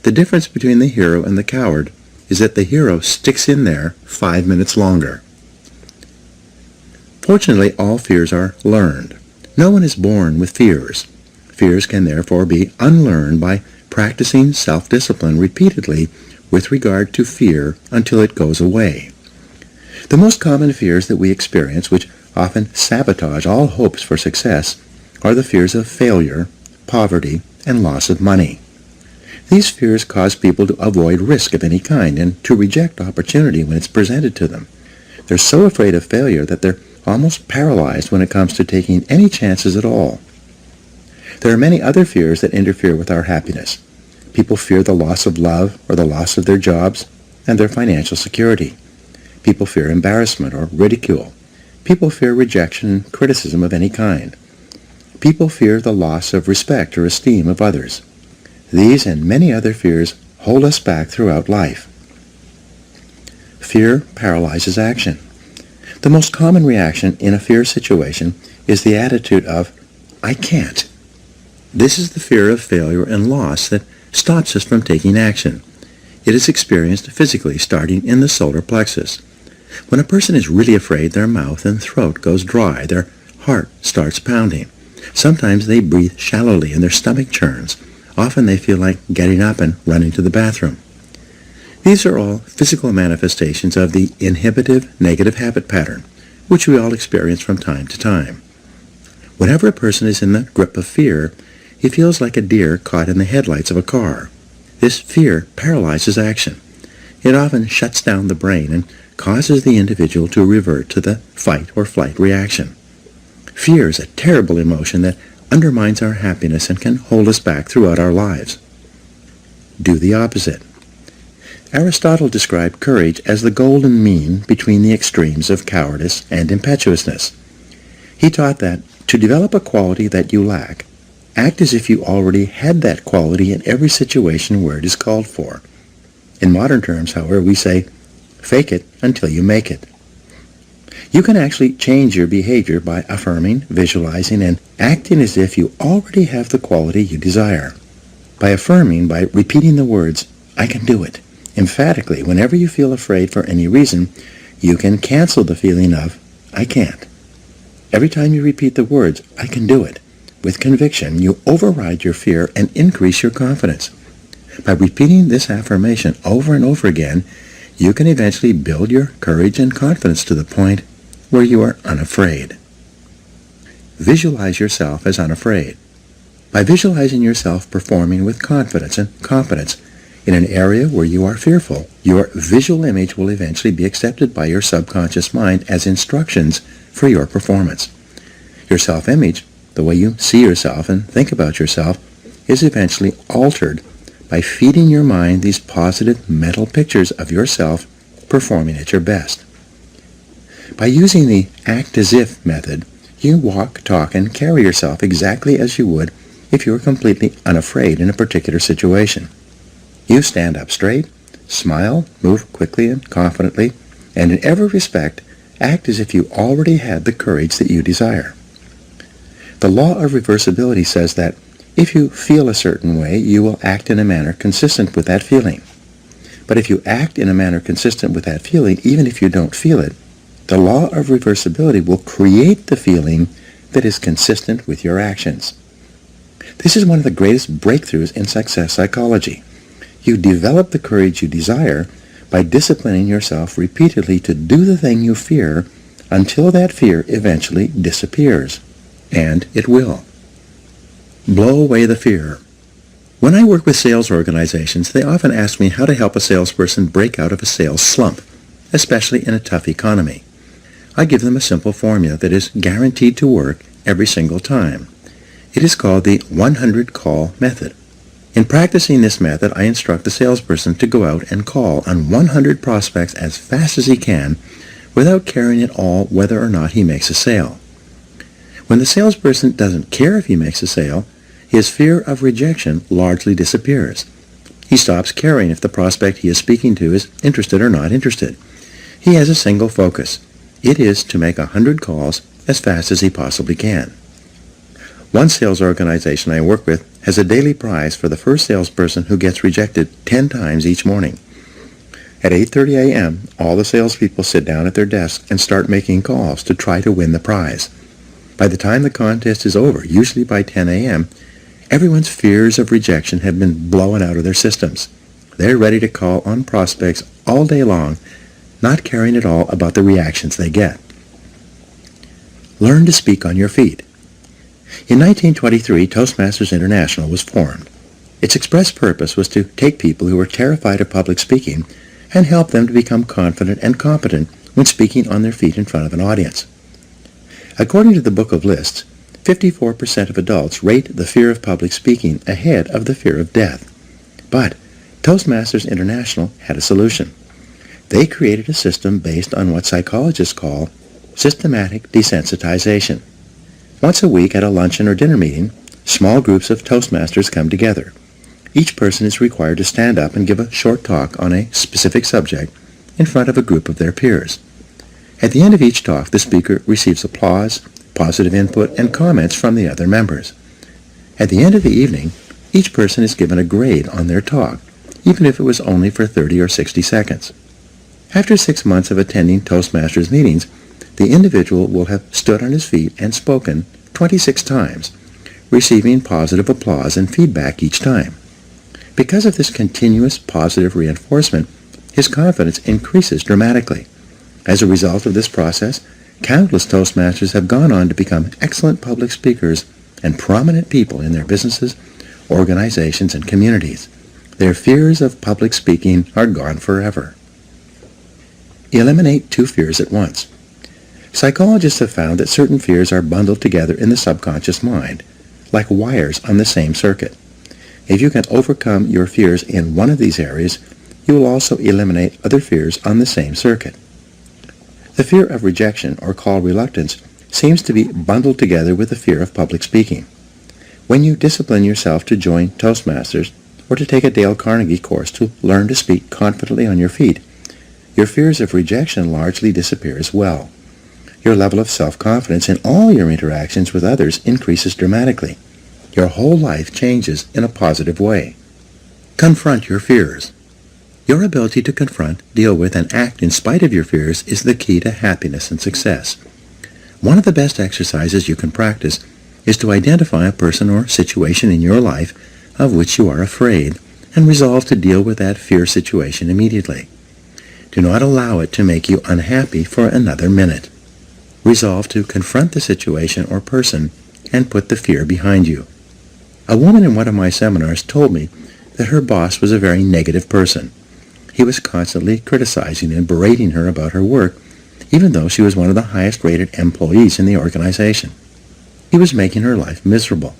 the difference between the hero and the coward is that the hero sticks in there 5 minutes longer. Fortunately, all fears are learned. No one is born with fears. Fears can therefore be unlearned by practicing self-discipline repeatedly with regard to fear until it goes away. The most common fears that we experience, which often sabotage all hopes for success, are the fears of failure, poverty, and loss of money. These fears cause people to avoid risk of any kind and to reject opportunity when it's presented to them. They're so afraid of failure that they're almost paralyzed when it comes to taking any chances at all. There are many other fears that interfere with our happiness. People fear the loss of love or the loss of their jobs and their financial security. People fear embarrassment or ridicule. People fear rejection and criticism of any kind. People fear the loss of respect or esteem of others. These and many other fears hold us back throughout life. Fear paralyzes action. The most common reaction in a fear situation is the attitude of, "I can't." This is the fear of failure and loss that stops us from taking action. It is experienced physically, starting in the solar plexus. When a person is really afraid, their mouth and throat goes dry, their heart starts pounding. Sometimes they breathe shallowly and their stomach churns. Often they feel like getting up and running to the bathroom. These are all physical manifestations of the inhibitive negative habit pattern, which we all experience from time to time. Whenever a person is in the grip of fear, he feels like a deer caught in the headlights of a car. This fear paralyzes action. It often shuts down the brain and causes the individual to revert to the fight or flight reaction. Fear is a terrible emotion that undermines our happiness and can hold us back throughout our lives. Do the opposite. Aristotle described courage as the golden mean between the extremes of cowardice and impetuousness. He taught that to develop a quality that you lack, act as if you already had that quality in every situation where it is called for. In modern terms, however, we say, fake it until you make it. You can actually change your behavior by affirming, visualizing, and acting as if you already have the quality you desire. By affirming, by repeating the words, "I can do it," emphatically, whenever you feel afraid for any reason, you can cancel the feeling of, "I can't." Every time you repeat the words, "I can do it," with conviction, you override your fear and increase your confidence. By repeating this affirmation over and over again, you can eventually build your courage and confidence to the point where you are unafraid. Visualize yourself as unafraid. By visualizing yourself performing with confidence and competence in an area where you are fearful, your visual image will eventually be accepted by your subconscious mind as instructions for your performance. Your self-image, the way you see yourself and think about yourself, is eventually altered by feeding your mind these positive mental pictures of yourself performing at your best. By using the act-as-if method, you walk, talk, and carry yourself exactly as you would if you were completely unafraid in a particular situation. You stand up straight, smile, move quickly and confidently, and in every respect, act as if you already had the courage that you desire. The law of reversibility says that if you feel a certain way, you will act in a manner consistent with that feeling. But if you act in a manner consistent with that feeling, even if you don't feel it, the law of reversibility will create the feeling that is consistent with your actions. This is one of the greatest breakthroughs in success psychology. You develop the courage you desire by disciplining yourself repeatedly to do the thing you fear until that fear eventually disappears. And it will. Blow away the fear. When I work with sales organizations, they often ask me how to help a salesperson break out of a sales slump, especially in a tough economy. I give them a simple formula that is guaranteed to work every single time. It is called the 100-call method. In practicing this method, I instruct the salesperson to go out and call on 100 prospects as fast as he can without caring at all whether or not he makes a sale. When the salesperson doesn't care if he makes a sale, his fear of rejection largely disappears. He stops caring if the prospect he is speaking to is interested or not interested. He has a single focus. It is to make 100 calls as fast as he possibly can. One sales organization I work with has a daily prize for the first salesperson who gets rejected 10 times each morning. At 8:30 a.m., all the salespeople sit down at their desks and start making calls to try to win the prize. By the time the contest is over, usually by 10 a.m., everyone's fears of rejection have been blown out of their systems. They're ready to call on prospects all day long, not caring at all about the reactions they get. Learn to speak on your feet. In 1923, Toastmasters International was formed. Its express purpose was to take people who were terrified of public speaking and help them to become confident and competent when speaking on their feet in front of an audience. According to the Book of Lists, 54% of adults rate the fear of public speaking ahead of the fear of death. But Toastmasters International had a solution. They created a system based on what psychologists call systematic desensitization. Once a week at a luncheon or dinner meeting, small groups of Toastmasters come together. Each person is required to stand up and give a short talk on a specific subject in front of a group of their peers. At the end of each talk, the speaker receives applause, positive input, and comments from the other members. At the end of the evening, each person is given a grade on their talk, even if it was only for 30 or 60 seconds. After 6 months of attending Toastmasters meetings, the individual will have stood on his feet and spoken 26 times, receiving positive applause and feedback each time. Because of this continuous positive reinforcement, his confidence increases dramatically. As a result of this process, countless Toastmasters have gone on to become excellent public speakers and prominent people in their businesses, organizations, and communities. Their fears of public speaking are gone forever. Eliminate 2 fears at once. Psychologists have found that certain fears are bundled together in the subconscious mind, like wires on the same circuit. If you can overcome your fears in one of these areas, you will also eliminate other fears on the same circuit. The fear of rejection, or call reluctance, seems to be bundled together with the fear of public speaking. When you discipline yourself to join Toastmasters or to take a Dale Carnegie course to learn to speak confidently on your feet, your fears of rejection largely disappear as well. Your level of self-confidence in all your interactions with others increases dramatically. Your whole life changes in a positive way. Confront your fears. Your ability to confront, deal with, and act in spite of your fears is the key to happiness and success. One of the best exercises you can practice is to identify a person or situation in your life of which you are afraid and resolve to deal with that fear situation immediately. Do not allow it to make you unhappy for another minute. Resolve to confront the situation or person and put the fear behind you. A woman in one of my seminars told me that her boss was a very negative person. He was constantly criticizing and berating her about her work, even though she was one of the highest-rated employees in the organization. He was making her life miserable.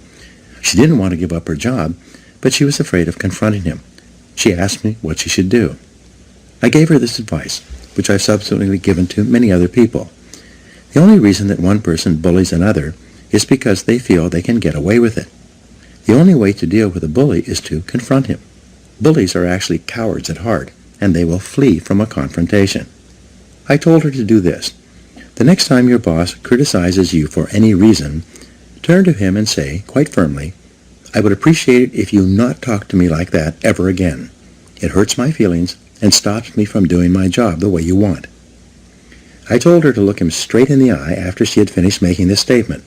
She didn't want to give up her job, but she was afraid of confronting him. She asked me what she should do. I gave her this advice, which I've subsequently given to many other people. The only reason that one person bullies another is because they feel they can get away with it. The only way to deal with a bully is to confront him. Bullies are actually cowards at heart, and they will flee from a confrontation. I told her to do this. The next time your boss criticizes you for any reason, turn to him and say, quite firmly, "I would appreciate it if you not talk to me like that ever again. It hurts my feelings and stops me from doing my job the way you want." I told her to look him straight in the eye after she had finished making this statement.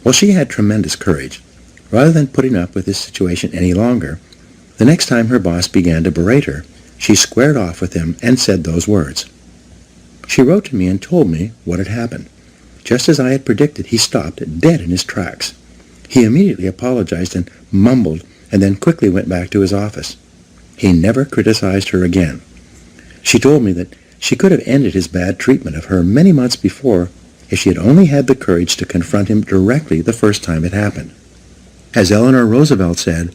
Well, she had tremendous courage. Rather than putting up with this situation any longer, the next time her boss began to berate her, she squared off with him and said those words. She wrote to me and told me what had happened. Just as I had predicted, he stopped dead in his tracks. He immediately apologized and mumbled and then quickly went back to his office. He never criticized her again. She told me that she could have ended his bad treatment of her many months before if she had only had the courage to confront him directly the first time it happened. As Eleanor Roosevelt said,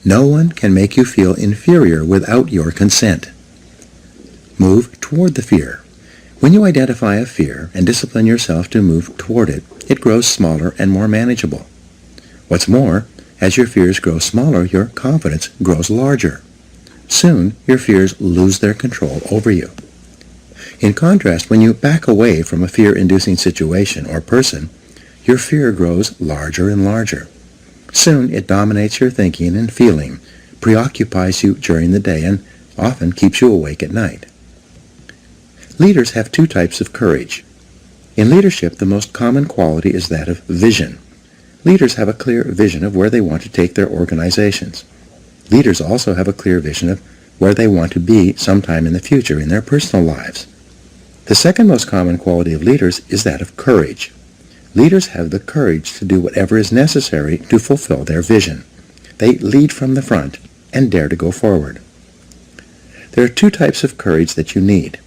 "No one can make you feel inferior without your consent." Move toward the fear. When you identify a fear and discipline yourself to move toward it, it grows smaller and more manageable. What's more, as your fears grow smaller, your confidence grows larger. Soon, your fears lose their control over you. In contrast, when you back away from a fear-inducing situation or person, your fear grows larger and larger. Soon, it dominates your thinking and feeling, preoccupies you during the day, and often keeps you awake at night. Leaders have two types of courage. In leadership, the most common quality is that of vision. Leaders have a clear vision of where they want to take their organizations. Leaders also have a clear vision of where they want to be sometime in the future in their personal lives. The second most common quality of leaders is that of courage. Leaders have the courage to do whatever is necessary to fulfill their vision. They lead from the front and dare to go forward. There are two types of courage that you need.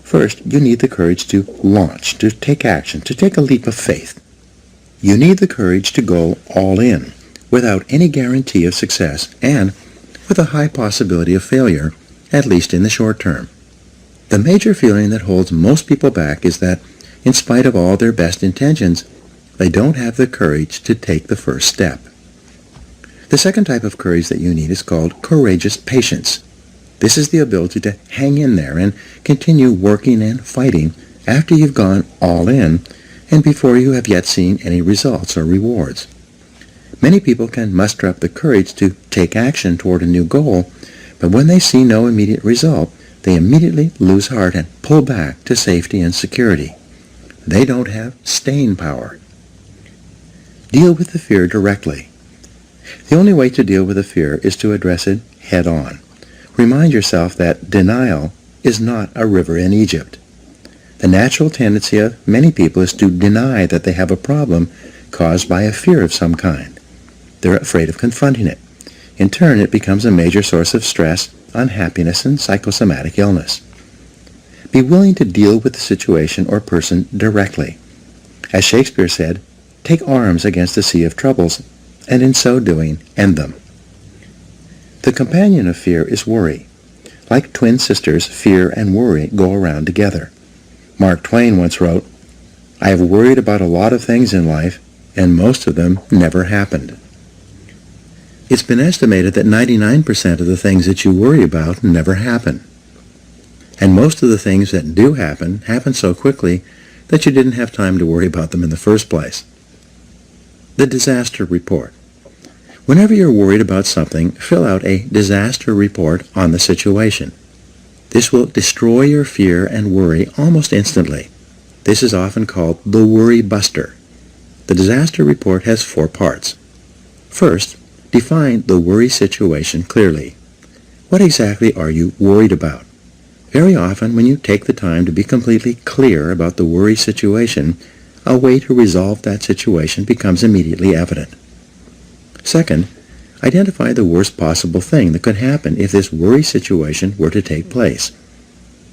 First, you need the courage to launch, to take action, to take a leap of faith. You need the courage to go all in, without any guarantee of success and with a high possibility of failure, at least in the short term. The major feeling that holds most people back is that, in spite of all their best intentions, they don't have the courage to take the first step. The second type of courage that you need is called courageous patience. This is the ability to hang in there and continue working and fighting after you've gone all in and before you have yet seen any results or rewards. Many people can muster up the courage to take action toward a new goal, but when they see no immediate result, they immediately lose heart and pull back to safety and security. They don't have staying power. Deal with the fear directly. The only way to deal with a fear is to address it head on. Remind yourself that denial is not a river in Egypt. The natural tendency of many people is to deny that they have a problem caused by a fear of some kind. They're afraid of confronting it. In turn, it becomes a major source of stress, unhappiness, and psychosomatic illness. Be willing to deal with the situation or person directly. As Shakespeare said, "Take arms against a sea of troubles, and in so doing, end them." The companion of fear is worry. Like twin sisters, fear and worry go around together. Mark Twain once wrote, "I have worried about a lot of things in life, and most of them never happened." It's been estimated that 99% of the things that you worry about never happen. And most of the things that do happen so quickly that you didn't have time to worry about them in the first place. The disaster report. Whenever you're worried about something, fill out a disaster report on the situation. This will destroy your fear and worry almost instantly. This is often called the worry buster. The disaster report has 4 parts. First, define the worry situation clearly. What exactly are you worried about? Very often, when you take the time to be completely clear about the worry situation, a way to resolve that situation becomes immediately evident. Second, identify the worst possible thing that could happen if this worry situation were to take place.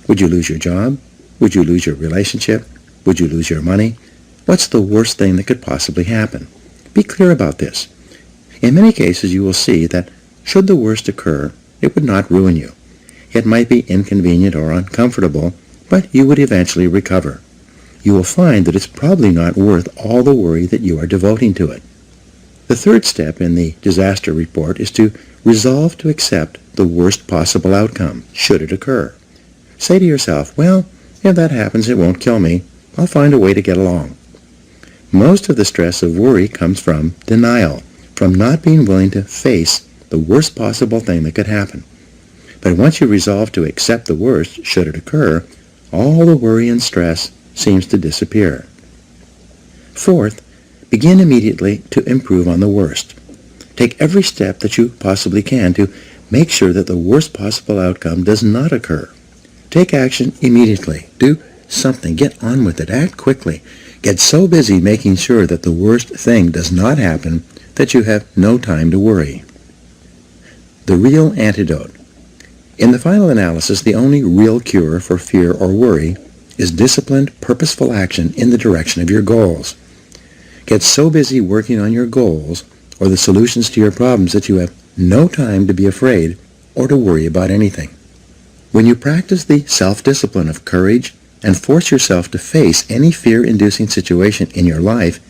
Would you lose your job? Would you lose your relationship? Would you lose your money? What's the worst thing that could possibly happen? Be clear about this. In many cases, you will see that should the worst occur, it would not ruin you. It might be inconvenient or uncomfortable, but you would eventually recover. You will find that it's probably not worth all the worry that you are devoting to it. The third step in the disaster report is to resolve to accept the worst possible outcome, should it occur. Say to yourself, well, if that happens, it won't kill me. I'll find a way to get along. Most of the stress of worry comes from denial, from not being willing to face the worst possible thing that could happen. But once you resolve to accept the worst, should it occur, all the worry and stress seems to disappear. Fourth, begin immediately to improve on the worst. Take every step that you possibly can to make sure that the worst possible outcome does not occur. Take action immediately. Do something. Get on with it. Act quickly. Get so busy making sure that the worst thing does not happen that you have no time to worry. The real antidote. In the final analysis, the only real cure for fear or worry is disciplined, purposeful action in the direction of your goals. Get so busy working on your goals or the solutions to your problems that you have no time to be afraid or to worry about anything. When you practice the self-discipline of courage and force yourself to face any fear-inducing situation in your life,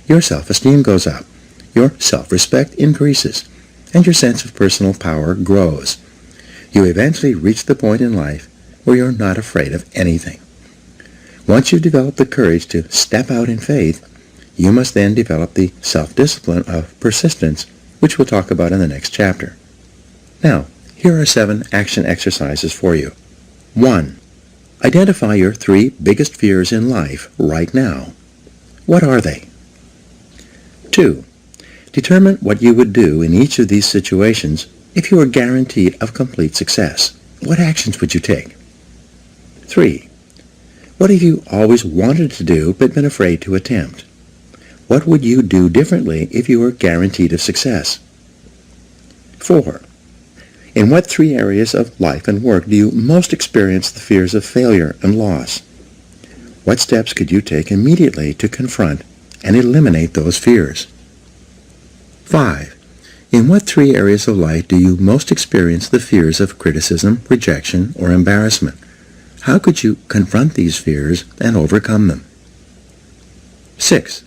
your self-esteem goes up, your self-respect increases, and your sense of personal power grows. You eventually reach the point in life where you're not afraid of anything. Once you've developed the courage to step out in faith, you must then develop the self-discipline of persistence, which we'll talk about in the next chapter. Now, here are 7 action exercises for you. 1. Identify your 3 biggest fears in life right now. What are they? 2. Determine what you would do in each of these situations if you were guaranteed of complete success. What actions would you take? 3. What have you always wanted to do but been afraid to attempt? What would you do differently if you were guaranteed of success? 4. In what 3 areas of life and work do you most experience the fears of failure and loss? What steps could you take immediately to confront and eliminate those fears? 5. In what 3 areas of life do you most experience the fears of criticism, rejection, or embarrassment? How could you confront these fears and overcome them? 6.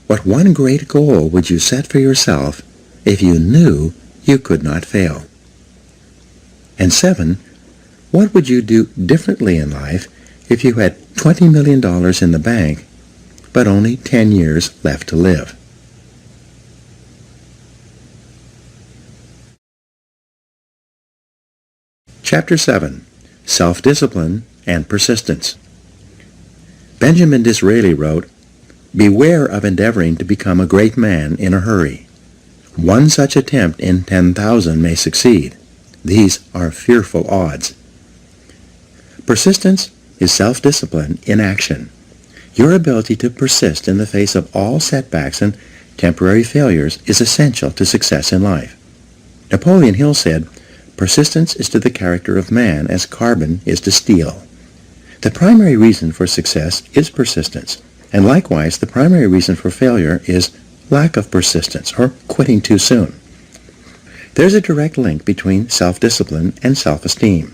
What one great goal would you set for yourself if you knew you could not fail? And 7. What would you do differently in life if you had $20 million in the bank but only 10 years left to live? Chapter 7. Self-Discipline and Persistence. Benjamin Disraeli wrote, "Beware of endeavoring to become a great man in a hurry. One such attempt in 10,000 may succeed. These are fearful odds." Persistence is self-discipline in action. Your ability to persist in the face of all setbacks and temporary failures is essential to success in life. Napoleon Hill said, "Persistence is to the character of man as carbon is to steel." The primary reason for success is persistence, and likewise the primary reason for failure is lack of persistence or quitting too soon. There's a direct link between self-discipline and self-esteem.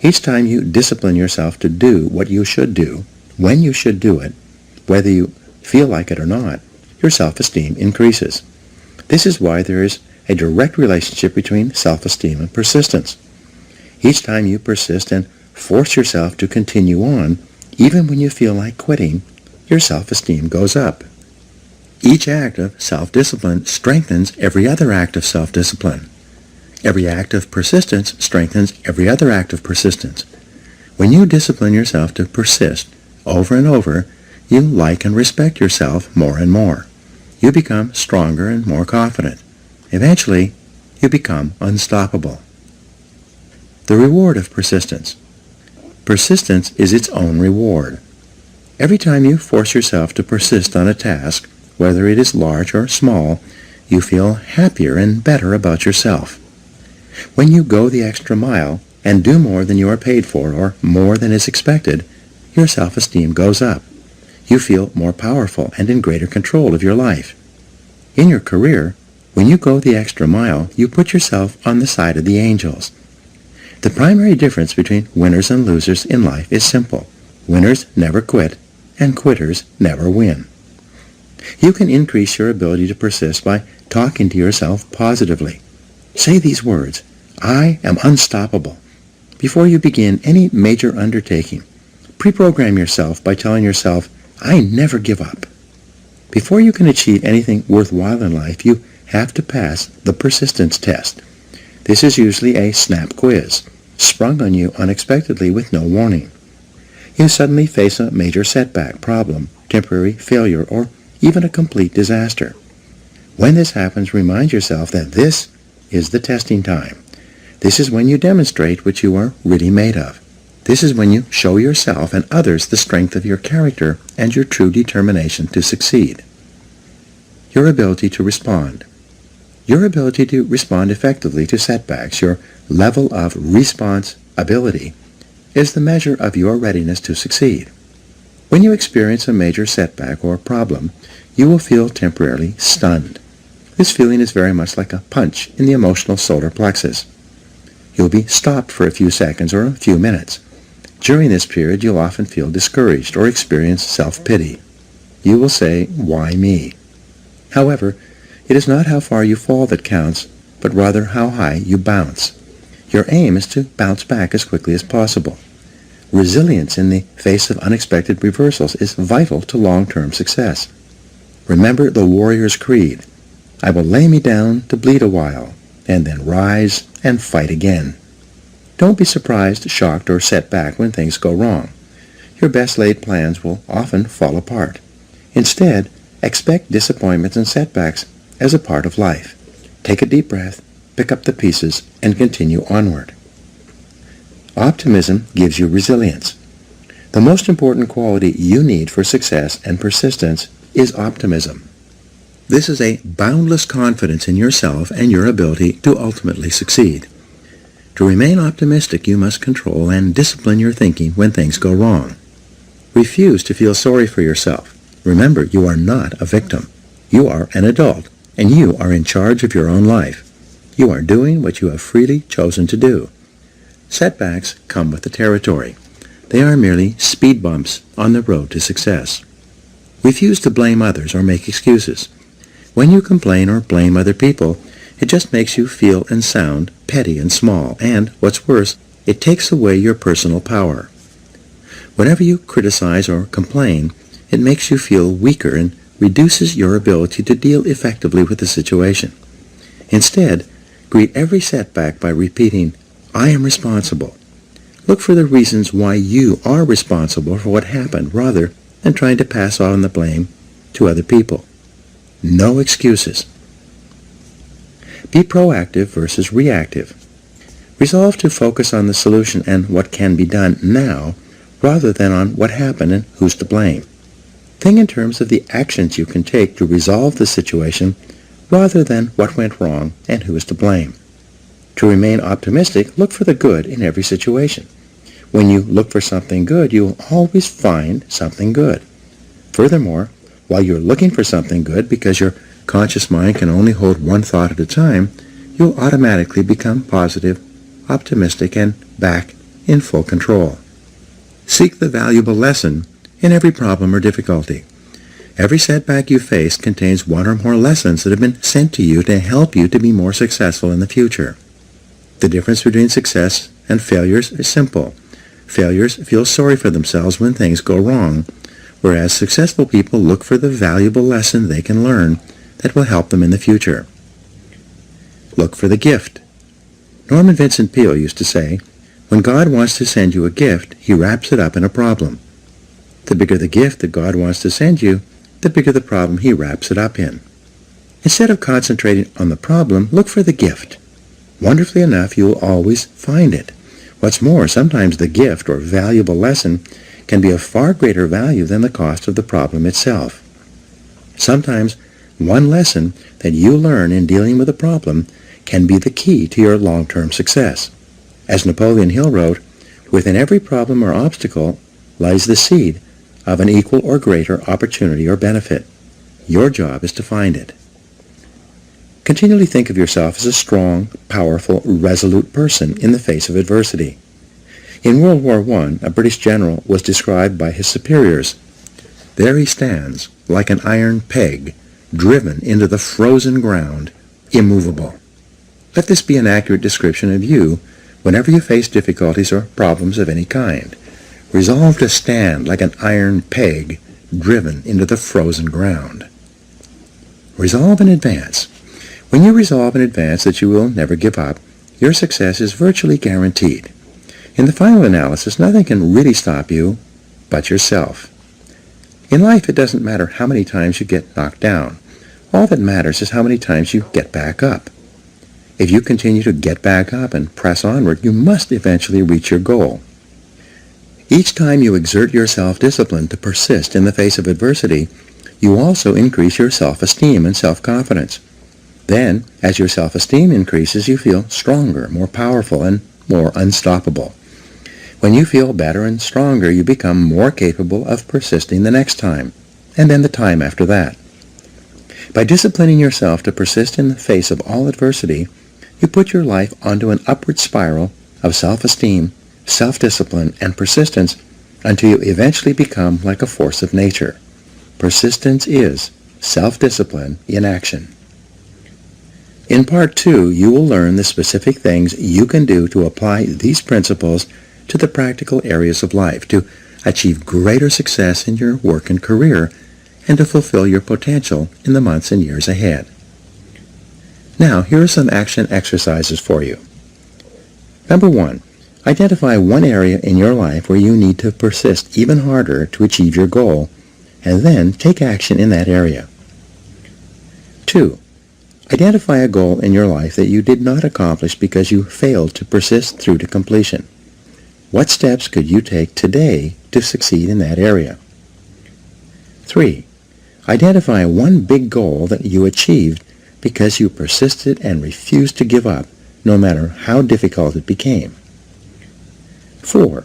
Each time you discipline yourself to do what you should do, when you should do it, whether you feel like it or not, your self-esteem increases. This is why there is a direct relationship between self-esteem and persistence. Each time you persist and force yourself to continue on, even when you feel like quitting, your self-esteem goes up. Each act of self-discipline strengthens every other act of self-discipline. Every act of persistence strengthens every other act of persistence. When you discipline yourself to persist over and over, you like and respect yourself more and more. You become stronger and more confident. Eventually, you become unstoppable. The reward of persistence. Persistence is its own reward. Every time you force yourself to persist on a task, whether it is large or small, you feel happier and better about yourself. When you go the extra mile and do more than you are paid for or more than is expected, your self-esteem goes up. You feel more powerful and in greater control of your life. In your career, when you go the extra mile, you put yourself on the side of the angels. The primary difference between winners and losers in life is simple. Winners never quit, and quitters never win. You can increase your ability to persist by talking to yourself positively. Say these words, "I am unstoppable." Before you begin any major undertaking, pre-program yourself by telling yourself, "I never give up." Before you can achieve anything worthwhile in life, you have to pass the persistence test. This is usually a snap quiz, sprung on you unexpectedly with no warning. You suddenly face a major setback, problem, temporary failure, or even a complete disaster. When this happens, remind yourself that this is the testing time. This is when you demonstrate what you are really made of. This is when you show yourself and others the strength of your character and your true determination to succeed. Your ability to respond. Your ability to respond effectively to setbacks, your level of response ability, is the measure of your readiness to succeed. When you experience a major setback or problem, you will feel temporarily stunned. This feeling is very much like a punch in the emotional solar plexus. You'll be stopped for a few seconds or a few minutes. During this period, you'll often feel discouraged or experience self-pity. You will say, "Why me?" However, it is not how far you fall that counts, but rather how high you bounce. Your aim is to bounce back as quickly as possible. Resilience in the face of unexpected reversals is vital to long-term success. Remember the warrior's creed: "I will lay me down to bleed a while, and then rise and fight again." Don't be surprised, shocked, or set back when things go wrong. Your best-laid plans will often fall apart. Instead, expect disappointments and setbacks as a part of life. Take a deep breath, pick up the pieces, and continue onward. Optimism gives you resilience. The most important quality you need for success and persistence is optimism. This is a boundless confidence in yourself and your ability to ultimately succeed. To remain optimistic, you must control and discipline your thinking when things go wrong. Refuse to feel sorry for yourself. Remember, you are not a victim. You are an adult, and you are in charge of your own life. You are doing what you have freely chosen to do. Setbacks come with the territory. They are merely speed bumps on the road to success. Refuse to blame others or make excuses. When you complain or blame other people, it just makes you feel and sound petty and small, and, what's worse, it takes away your personal power. Whenever you criticize or complain, it makes you feel weaker and reduces your ability to deal effectively with the situation. Instead, greet every setback by repeating, "I am responsible." Look for the reasons why you are responsible for what happened rather than trying to pass on the blame to other people. No excuses. Be proactive versus reactive. Resolve to focus on the solution and what can be done now rather than on what happened and who's to blame. Think in terms of the actions you can take to resolve the situation rather than what went wrong and who is to blame. To remain optimistic, look for the good in every situation. When you look for something good, you will always find something good. Furthermore, while you're looking for something good because your conscious mind can only hold one thought at a time, you'll automatically become positive, optimistic, and back in full control. Seek the valuable lesson in every problem or difficulty. Every setback you face contains one or more lessons that have been sent to you to help you to be more successful in the future. The difference between success and failures is simple. Failures feel sorry for themselves when things go wrong, whereas successful people look for the valuable lesson they can learn that will help them in the future. Look for the gift. Norman Vincent Peale used to say, "When God wants to send you a gift, he wraps it up in a problem." The bigger the gift that God wants to send you, the bigger the problem he wraps it up in. Instead of concentrating on the problem, look for the gift. Wonderfully enough, you will always find it. What's more, sometimes the gift or valuable lesson can be of far greater value than the cost of the problem itself. Sometimes one lesson that you learn in dealing with a problem can be the key to your long-term success. As Napoleon Hill wrote, "Within every problem or obstacle lies the seed of an equal or greater opportunity or benefit. Your job is to find it." Continually think of yourself as a strong, powerful, resolute person in the face of adversity. In World War I, a British general was described by his superiors. "There he stands, like an iron peg, driven into the frozen ground, immovable." Let this be an accurate description of you whenever you face difficulties or problems of any kind. Resolve to stand like an iron peg, driven into the frozen ground. Resolve in advance. When you resolve in advance that you will never give up, your success is virtually guaranteed. In the final analysis, nothing can really stop you but yourself. In life, it doesn't matter how many times you get knocked down. All that matters is how many times you get back up. If you continue to get back up and press onward, you must eventually reach your goal. Each time you exert your self-discipline to persist in the face of adversity, you also increase your self-esteem and self-confidence. Then, as your self-esteem increases, you feel stronger, more powerful, and more unstoppable. When you feel better and stronger, you become more capable of persisting the next time, and then the time after that. By disciplining yourself to persist in the face of all adversity, you put your life onto an upward spiral of self-esteem, self-discipline, and persistence until you eventually become like a force of nature. Persistence is self-discipline in action. In Part 2, you will learn the specific things you can do to apply these principles to the practical areas of life to achieve greater success in your work and career and to fulfill your potential in the months and years ahead. Now, here are some action exercises for you. Number 1. Identify one area in your life where you need to persist even harder to achieve your goal, and then take action in that area. 2. Identify a goal in your life that you did not accomplish because you failed to persist through to completion. What steps could you take today to succeed in that area? 3. Identify one big goal that you achieved because you persisted and refused to give up, no matter how difficult it became. 4.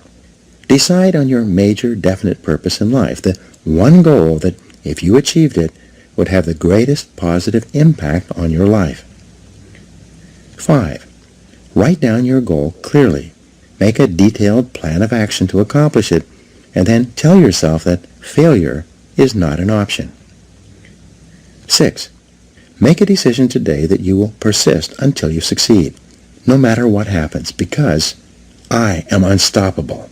Decide on your major definite purpose in life, the one goal that, if you achieved it, would have the greatest positive impact on your life. 5. Write down your goal clearly. Make a detailed plan of action to accomplish it, and then tell yourself that failure is not an option. 6. Make a decision today that you will persist until you succeed, no matter what happens, because I am unstoppable.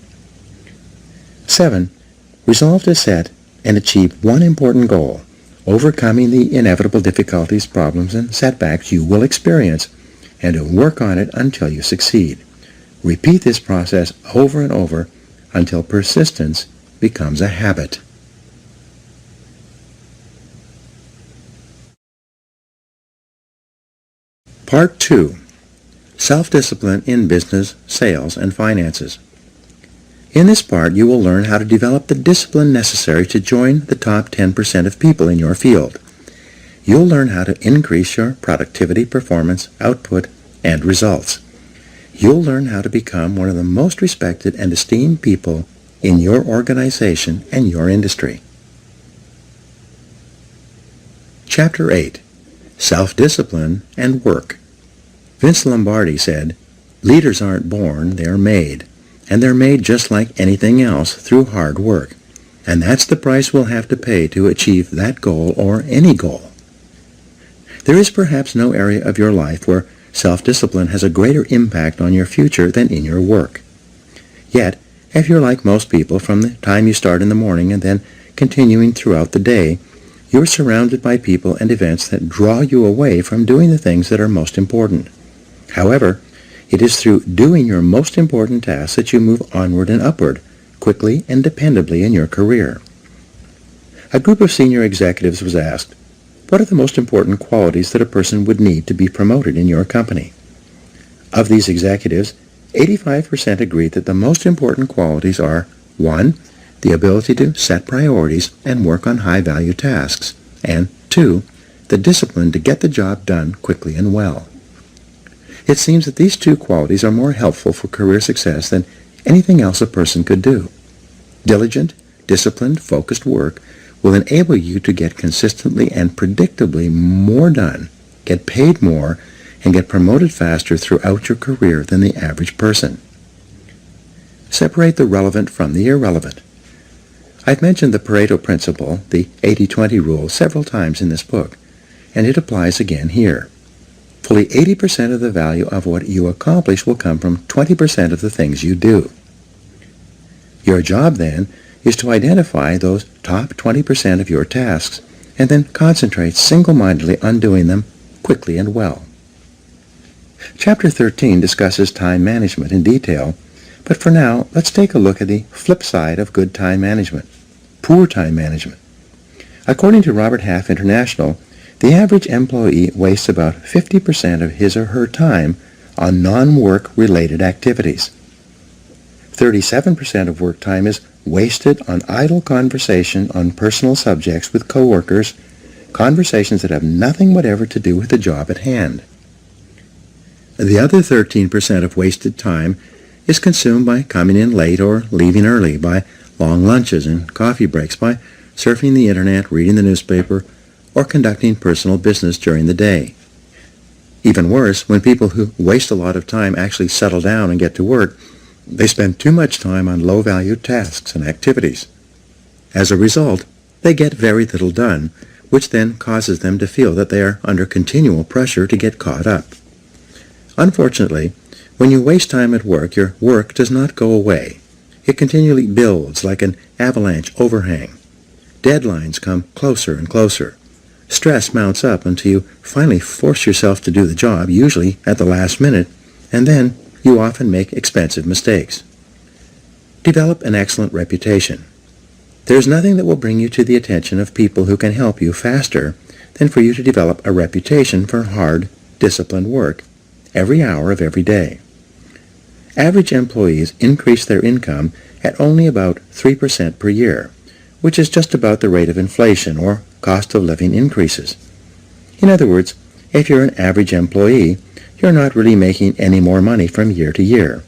7. Resolve to set and achieve one important goal, overcoming the inevitable difficulties, problems, and setbacks you will experience, and to work on it until you succeed. Repeat this process over and over until persistence becomes a habit. Part 2. Self-discipline in business, sales, and finances. In this part, you will learn how to develop the discipline necessary to join the top 10% of people in your field. You'll learn how to increase your productivity, performance, output, and results. You'll learn how to become one of the most respected and esteemed people in your organization and your industry. Chapter 8. Self-discipline and work. Vince Lombardi said, "Leaders aren't born, they're made. And they're made just like anything else through hard work. And that's the price we'll have to pay to achieve that goal or any goal." There is perhaps no area of your life where self-discipline has a greater impact on your future than in your work. Yet, if you're like most people, from the time you start in the morning and then continuing throughout the day, you're surrounded by people and events that draw you away from doing the things that are most important. However, it is through doing your most important tasks that you move onward and upward, quickly and dependably in your career. A group of senior executives was asked, "What are the most important qualities that a person would need to be promoted in your company?" Of these executives, 85% agreed that the most important qualities are 1. The ability to set priorities and work on high-value tasks, and 2. The discipline to get the job done quickly and well. It seems that these two qualities are more helpful for career success than anything else a person could do. Diligent, disciplined, focused work will enable you to get consistently and predictably more done, get paid more, and get promoted faster throughout your career than the average person. Separate the relevant from the irrelevant. I've mentioned the Pareto principle, the 80-20 rule, several times in this book, and it applies again here. Fully 80% of the value of what you accomplish will come from 20% of the things you do. Your job, then, is to identify those top 20% of your tasks and then concentrate single-mindedly on doing them quickly and well. Chapter 13 discusses time management in detail, but for now, let's take a look at the flip side of good time management, poor time management. According to Robert Half International, the average employee wastes about 50% of his or her time on non-work-related activities. 37% of work time is wasted on idle conversation on personal subjects with coworkers, conversations that have nothing whatever to do with the job at hand. The other 13% of wasted time is consumed by coming in late or leaving early, by long lunches and coffee breaks, by surfing the internet, reading the newspaper, or conducting personal business during the day. Even worse, when people who waste a lot of time actually settle down and get to work, they spend too much time on low-value tasks and activities. As a result, they get very little done, which then causes them to feel that they are under continual pressure to get caught up. Unfortunately, when you waste time at work, your work does not go away. It continually builds like an avalanche overhang. Deadlines come closer and closer. Stress mounts up until you finally force yourself to do the job, usually at the last minute, and then you often make expensive mistakes. Develop an excellent reputation. There is nothing that will bring you to the attention of people who can help you faster than for you to develop a reputation for hard, disciplined work every hour of every day. Average employees increase their income at only about 3% per year, which is just about the rate of inflation or cost of living increases. In other words, if you're an average employee, you're not really making any more money from year to year.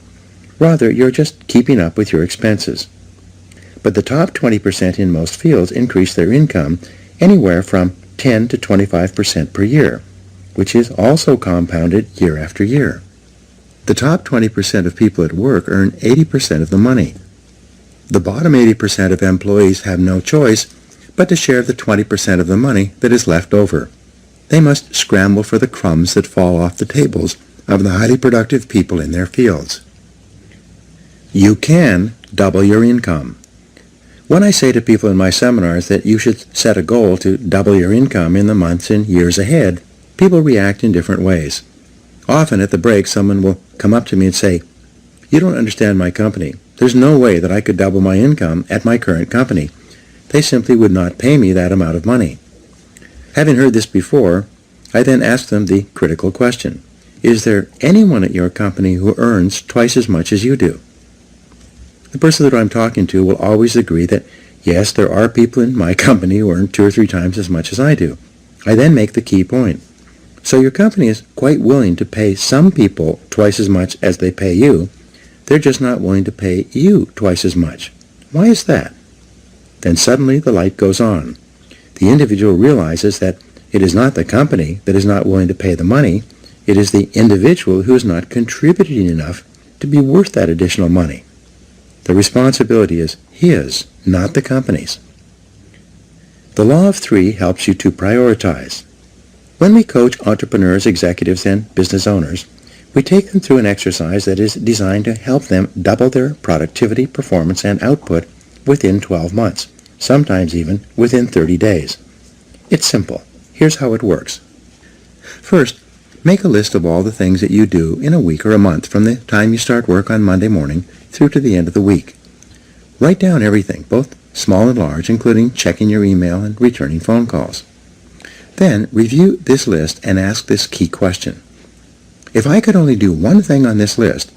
Rather, you're just keeping up with your expenses. But the top 20% in most fields increase their income anywhere from 10 to 25% per year, which is also compounded year after year. The top 20% of people at work earn 80% of the money. The bottom 80% of employees have no choice but to share the 20% of the money that is left over. They must scramble for the crumbs that fall off the tables of the highly productive people in their fields. You can double your income. When I say to people in my seminars that you should set a goal to double your income in the months and years ahead, people react in different ways. Often at the break, someone will come up to me and say, "You don't understand my company. There's no way that I could double my income at my current company. They simply would not pay me that amount of money." Having heard this before, I then ask them the critical question: is there anyone at your company who earns twice as much as you do? The person that I'm talking to will always agree that, yes, there are people in my company who earn 2 or 3 times as much as I do. I then make the key point. So your company is quite willing to pay some people twice as much as they pay you. They're just not willing to pay you twice as much. Why is that? Then suddenly the light goes on. The individual realizes that it is not the company that is not willing to pay the money. It is the individual who is not contributing enough to be worth that additional money. The responsibility is his, not the company's. The law of 3 helps you to prioritize. When we coach entrepreneurs, executives, and business owners, we take them through an exercise that is designed to help them double their productivity, performance, and output within 12 months, sometimes even within 30 days. It's simple. Here's how it works. First, make a list of all the things that you do in a week or a month from the time you start work on Monday morning through to the end of the week. Write down everything, both small and large, including checking your email and returning phone calls. Then review this list and ask this key question. If I could only do one thing on this list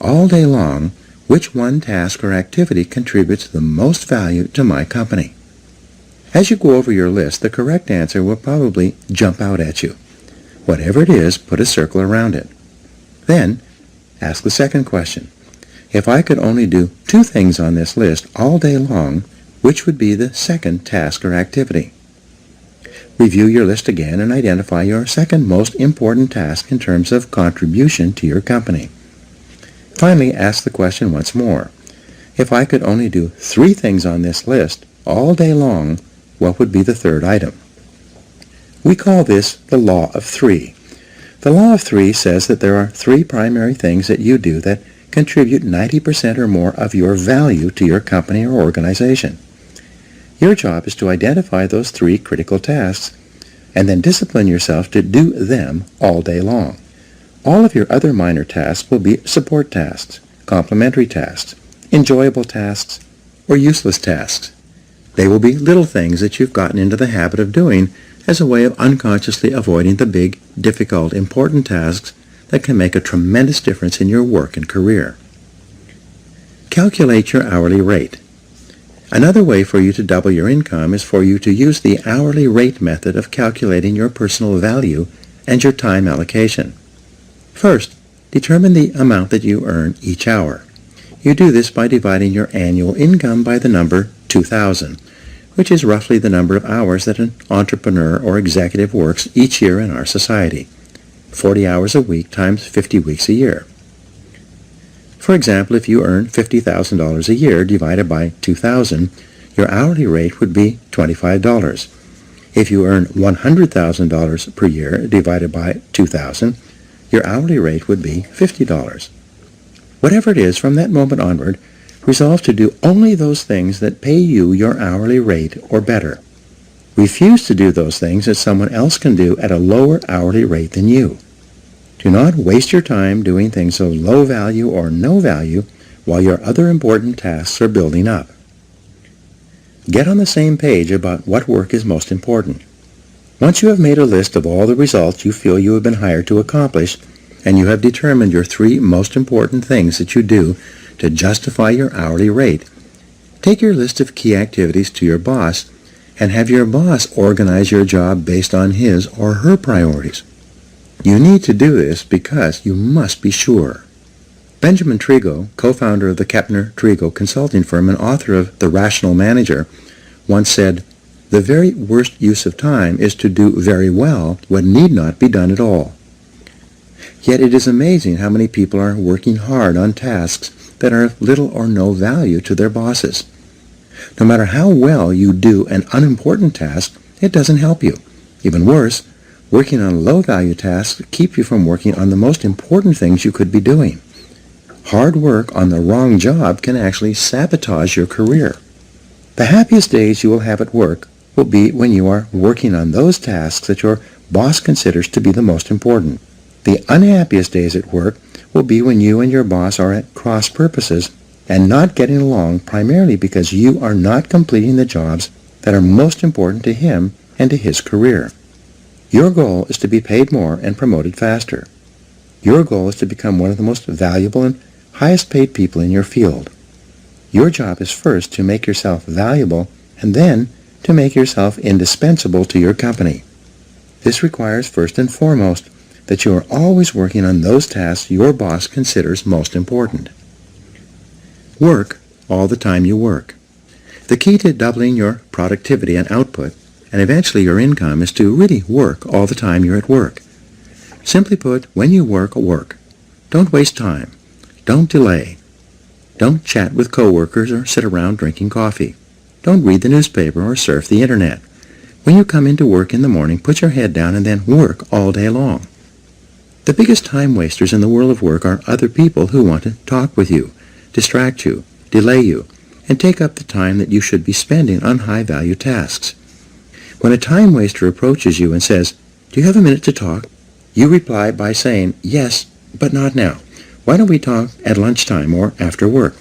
all day long, which one task or activity contributes the most value to my company? As you go over your list, the correct answer will probably jump out at you. Whatever it is, put a circle around it. Then ask the second question. If I could only do 2 things on this list all day long, which would be the second task or activity? Review your list again and identify your second most important task in terms of contribution to your company. Finally, ask the question once more. If I could only do 3 things on this list all day long, what would be the third item? We call this the law of 3. The law of 3 says that there are 3 primary things that you do that contribute 90% or more of your value to your company or organization. Your job is to identify those 3 critical tasks and then discipline yourself to do them all day long. All of your other minor tasks will be support tasks, complementary tasks, enjoyable tasks, or useless tasks. They will be little things that you've gotten into the habit of doing as a way of unconsciously avoiding the big, difficult, important tasks that can make a tremendous difference in your work and career. Calculate your hourly rate. Another way for you to double your income is for you to use the hourly rate method of calculating your personal value and your time allocation. First, Determine the amount that you earn each hour. You do this by dividing your annual income by the number 2,000, which is roughly the number of hours that an entrepreneur or executive works each year in our society. 40 hours a week times 50 weeks a year. For example, if you earn $50,000 a year divided by 2,000, your hourly rate would be $25. If you earn $100,000 per year divided by 2,000, your hourly rate would be $50. Whatever it is, from that moment onward, resolve to do only those things that pay you your hourly rate or better. Refuse to do those things that someone else can do at a lower hourly rate than you. Do not waste your time doing things of low value or no value while your other important tasks are building up. Get on the same page about what work is most important. Once you have made a list of all the results you feel you have been hired to accomplish, and you have determined your 3 most important things that you do to justify your hourly rate, take your list of key activities to your boss and have your boss organize your job based on his or her priorities. You need to do this because you must be sure. Benjamin Trigo, co-founder of the Kepner-Trigo consulting firm and author of The Rational Manager, once said, "The very worst use of time is to do very well what need not be done at all." Yet it is amazing how many people are working hard on tasks that are of little or no value to their bosses. No matter how well you do an unimportant task, it doesn't help you. Even worse, working on low-value tasks keep you from working on the most important things you could be doing. Hard work on the wrong job can actually sabotage your career. The happiest days you will have at work will be when you are working on those tasks that your boss considers to be the most important. The unhappiest days at work will be when you and your boss are at cross purposes and not getting along, primarily because you are not completing the jobs that are most important to him and to his career. Your goal is to be paid more and promoted faster. Your goal is to become one of the most valuable and highest paid people in your field. Your job is first to make yourself valuable and then to make yourself indispensable to your company. This requires first and foremost that you are always working on those tasks your boss considers most important. Work all the time you work. The key to doubling your productivity and output, and eventually your income, is to really work all the time you're at work. Simply put, when you work, work. Don't waste time. Don't delay. Don't chat with coworkers or sit around drinking coffee. Don't read the newspaper or surf the internet. When you come into work in the morning, put your head down and then work all day long. The biggest time wasters in the world of work are other people who want to talk with you, distract you, delay you, and take up the time that you should be spending on high-value tasks. When a time waster approaches you and says, "Do you have a minute to talk?" you reply by saying, "Yes, but not now. Why don't we talk at lunchtime or after work?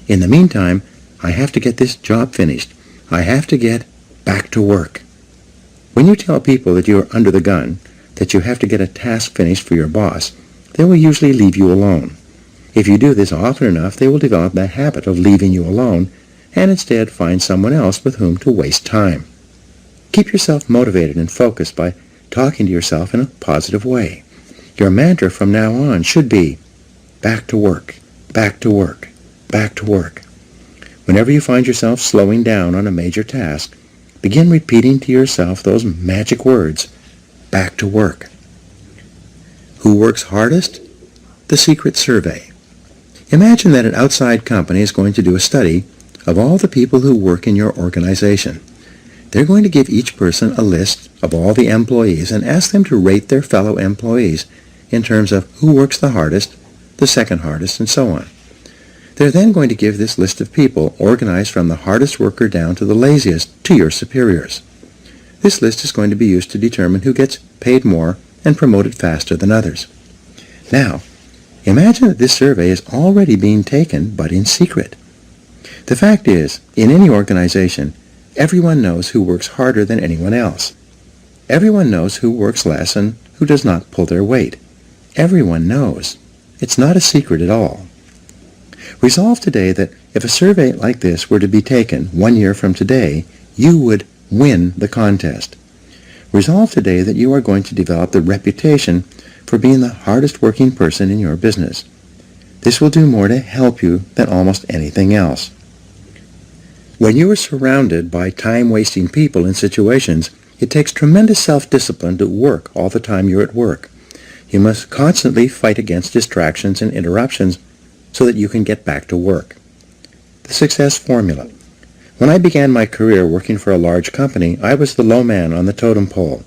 In the meantime, I have to get this job finished. I have to get back to work." When you tell people that you are under the gun, that you have to get a task finished for your boss, they will usually leave you alone. If you do this often enough, they will develop that habit of leaving you alone and instead find someone else with whom to waste time. Keep yourself motivated and focused by talking to yourself in a positive way. Your mantra from now on should be, back to work, back to work, back to work. Whenever you find yourself slowing down on a major task, begin repeating to yourself those magic words, back to work. Who works hardest? The Secret Survey. Imagine that an outside company is going to do a study of all the people who work in your organization. They're going to give each person a list of all the employees and ask them to rate their fellow employees in terms of who works the hardest, the second hardest, and so on. They're then going to give this list of people, organized from the hardest worker down to the laziest, to your superiors. This list is going to be used to determine who gets paid more and promoted faster than others. Now, imagine that this survey is already being taken, but in secret. The fact is, in any organization, everyone knows who works harder than anyone else. Everyone knows who works less and who does not pull their weight. Everyone knows. It's not a secret at all. Resolve today that if a survey like this were to be taken 1 year from today, you would win the contest. Resolve today that you are going to develop the reputation for being the hardest working person in your business. This will do more to help you than almost anything else. When you are surrounded by time-wasting people and situations, it takes tremendous self-discipline to work all the time you're at work. You must constantly fight against distractions and interruptions so that you can get back to work. The success formula. When I began my career working for a large company, I was the low man on the totem pole.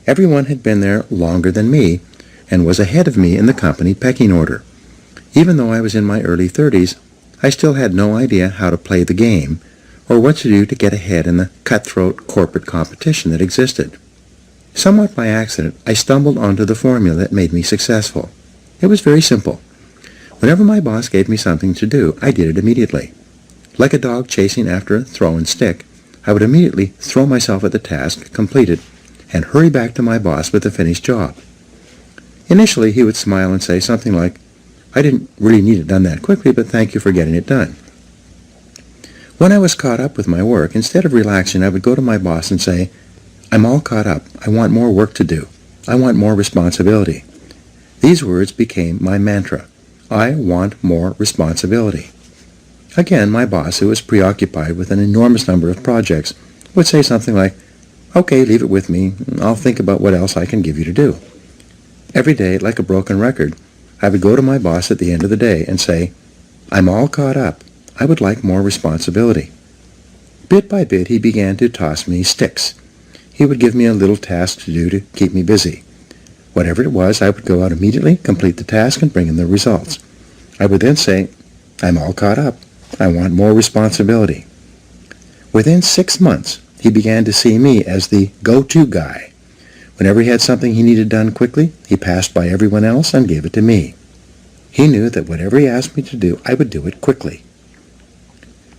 Everyone had been there longer than me and was ahead of me in the company pecking order. Even though I was in my early 30s, I still had no idea how to play the game or what to do to get ahead in the cutthroat corporate competition that existed. Somewhat by accident, I stumbled onto the formula that made me successful. It was very simple. Whenever my boss gave me something to do, I did it immediately. Like a dog chasing after a thrown stick, I would immediately throw myself at the task, complete it, and hurry back to my boss with the finished job. Initially, he would smile and say something like, "I didn't really need it done that quickly, but thank you for getting it done." When I was caught up with my work, instead of relaxing, I would go to my boss and say, "I'm all caught up. I want more work to do. I want more responsibility." These words became my mantra. I want more responsibility. Again, my boss, who was preoccupied with an enormous number of projects, would say something like, "Okay, leave it with me. I'll think about what else I can give you to do." Every day, like a broken record, I would go to my boss at the end of the day and say, "I'm all caught up. I would like more responsibility." Bit by bit, he began to toss me sticks. He would give me a little task to do to keep me busy. Whatever it was, I would go out immediately, complete the task, and bring him the results. I would then say, "I'm all caught up. I want more responsibility." Within 6 months, he began to see me as the go-to guy. Whenever he had something he needed done quickly, he passed by everyone else and gave it to me. He knew that whatever he asked me to do, I would do it quickly.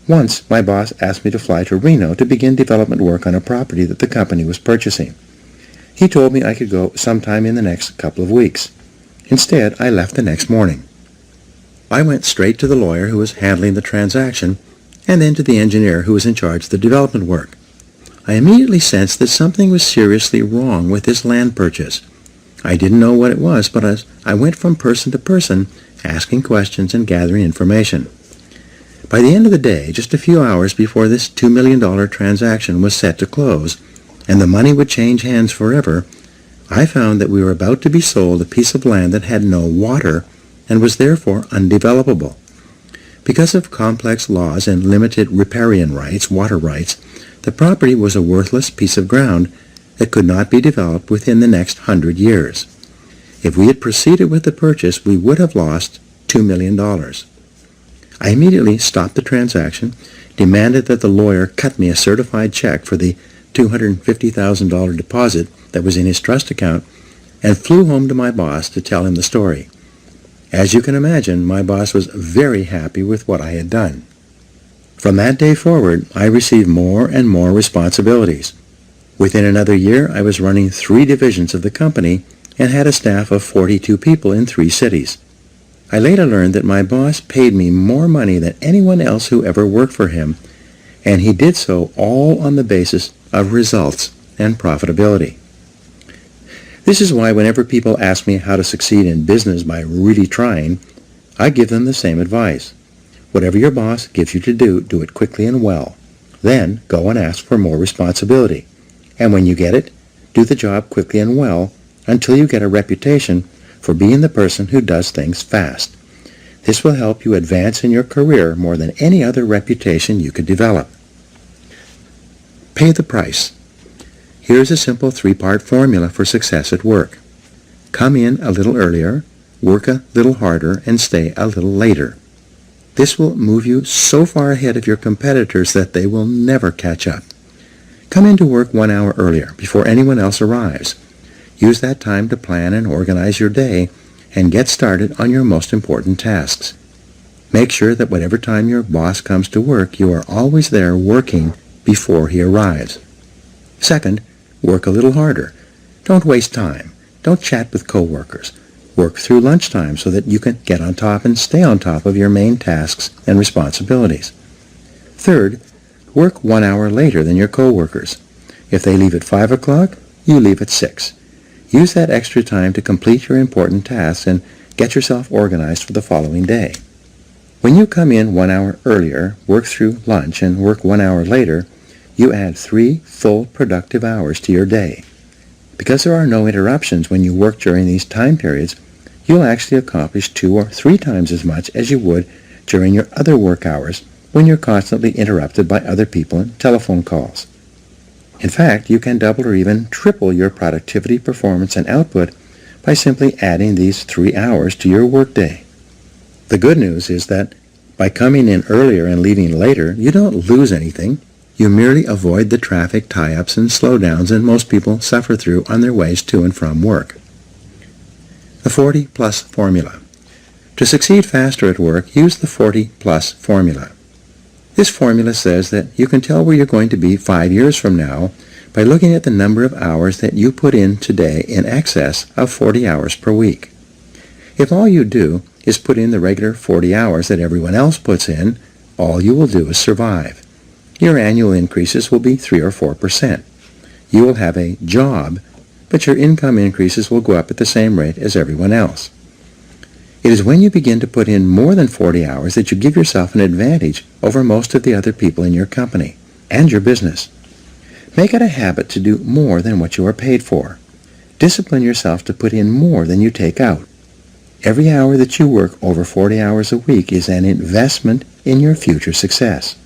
Once, my boss asked me to fly to Reno to begin development work on a property that the company was purchasing. He told me I could go sometime in the next couple of weeks. Instead, I left the next morning. I went straight to the lawyer who was handling the transaction, and then to the engineer who was in charge of the development work. I immediately sensed that something was seriously wrong with this land purchase. I didn't know what it was, but as I went from person to person, asking questions and gathering information. By the end of the day, just a few hours before this $2 million transaction was set to close, and the money would change hands forever, I found that we were about to be sold a piece of land that had no water and was therefore undevelopable. Because of complex laws and limited riparian rights, water rights, the property was a worthless piece of ground that could not be developed within the next 100 years. If we had proceeded with the purchase, we would have lost $2 million. I immediately stopped the transaction, demanded that the lawyer cut me a certified check for the $250,000 deposit that was in his trust account, and flew home to my boss to tell him the story. As you can imagine, my boss was very happy with what I had done. From that day forward, I received more and more responsibilities. Within another year, I was running 3 divisions of the company and had a staff of 42 people in 3 cities. I later learned that my boss paid me more money than anyone else who ever worked for him, and he did so all on the basis of results and profitability. This is why whenever people ask me how to succeed in business by really trying, I give them the same advice. Whatever your boss gives you to do, do it quickly and well. Then go and ask for more responsibility. And when you get it, do the job quickly and well until you get a reputation for being the person who does things fast. This will help you advance in your career more than any other reputation you could develop. Pay the price. Here's a simple 3-part formula for success at work. Come in a little earlier, work a little harder, and stay a little later. This will move you so far ahead of your competitors that they will never catch up. Come into work 1 hour earlier, before anyone else arrives. Use that time to plan and organize your day and get started on your most important tasks. Make sure that whatever time your boss comes to work, you are always there working before he arrives. Second, work a little harder. Don't waste time. Don't chat with coworkers. Work through lunchtime so that you can get on top and stay on top of your main tasks and responsibilities. Third, work 1 hour later than your coworkers. If they leave at 5 o'clock, you leave at 6. Use that extra time to complete your important tasks and get yourself organized for the following day. When you come in 1 hour earlier, work through lunch, and work 1 hour later, you add 3 full productive hours to your day. Because there are no interruptions when you work during these time periods, you'll actually accomplish 2 or 3 times as much as you would during your other work hours when you're constantly interrupted by other people and telephone calls. In fact, you can double or even triple your productivity, performance, and output by simply adding these 3 hours to your workday. The good news is that by coming in earlier and leaving later, you don't lose anything. You merely avoid the traffic tie-ups and slowdowns that most people suffer through on their ways to and from work. The 40-plus formula. To succeed faster at work, use the 40-plus formula. This formula says that you can tell where you're going to be 5 years from now by looking at the number of hours that you put in today in excess of 40 hours per week. If all you do is put in the regular 40 hours that everyone else puts in, all you will do is survive. Your annual increases will be 3 or 4%. You will have a job, but your income increases will go up at the same rate as everyone else. It is when you begin to put in more than 40 hours that you give yourself an advantage over most of the other people in your company and your business. Make it a habit to do more than what you are paid for. Discipline yourself to put in more than you take out. Every hour that you work over 40 hours a week is an investment in your future success.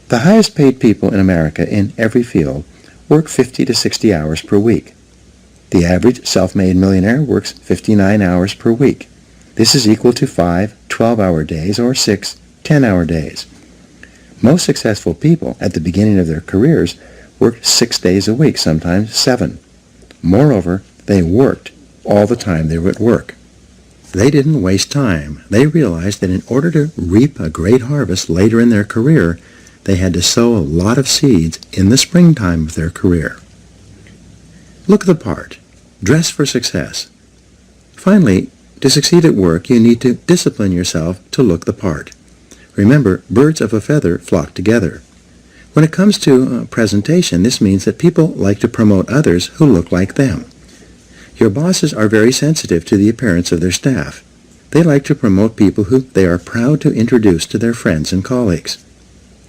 The highest paid people in America in every field work 50 to 60 hours per week. The average self-made millionaire works 59 hours per week. This is equal to 5 12-hour days or 6 10-hour days. Most successful people at the beginning of their careers worked 6 days a week, sometimes 7. Moreover, they worked all the time they were at work. They didn't waste time. They realized that in order to reap a great harvest later in their career, they had to sow a lot of seeds in the springtime of their career. Look the part. Dress for success. Finally, to succeed at work, you need to discipline yourself to look the part. Remember, birds of a feather flock together. When it comes to presentation, this means that people like to promote others who look like them. Your bosses are very sensitive to the appearance of their staff. They like to promote people who they are proud to introduce to their friends and colleagues.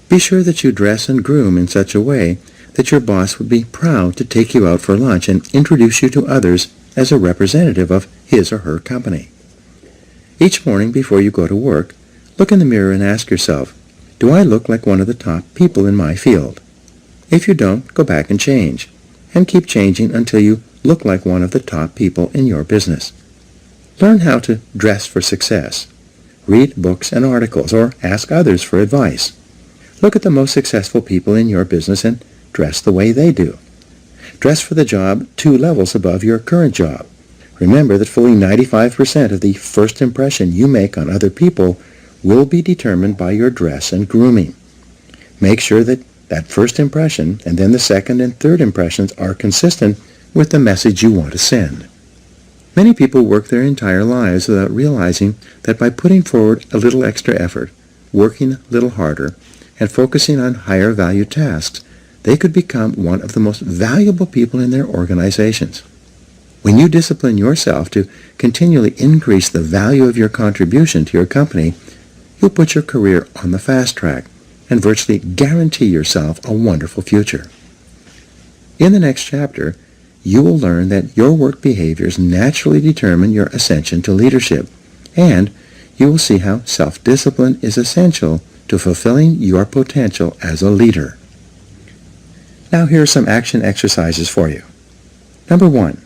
Be sure that you dress and groom in such a way that your boss would be proud to take you out for lunch and introduce you to others as a representative of his or her company. Each morning before you go to work, look in the mirror and ask yourself, do I look like one of the top people in my field? If you don't, go back and change, and keep changing until you look like one of the top people in your business. Learn how to dress for success. Read books and articles, or ask others for advice. Look at the most successful people in your business and dress the way they do. Dress for the job 2 levels above your current job. Remember that fully 95% of the first impression you make on other people will be determined by your dress and grooming. Make sure that that first impression and then the second and third impressions are consistent with the message you want to send. Many people work their entire lives without realizing that by putting forward a little extra effort, working a little harder, and focusing on higher value tasks, they could become one of the most valuable people in their organizations. When you discipline yourself to continually increase the value of your contribution to your company, you'll put your career on the fast track and virtually guarantee yourself a wonderful future. In the next chapter, you will learn that your work behaviors naturally determine your ascension to leadership, and you will see how self-discipline is essential to fulfilling your potential as a leader. Now here are some action exercises for you. Number 1,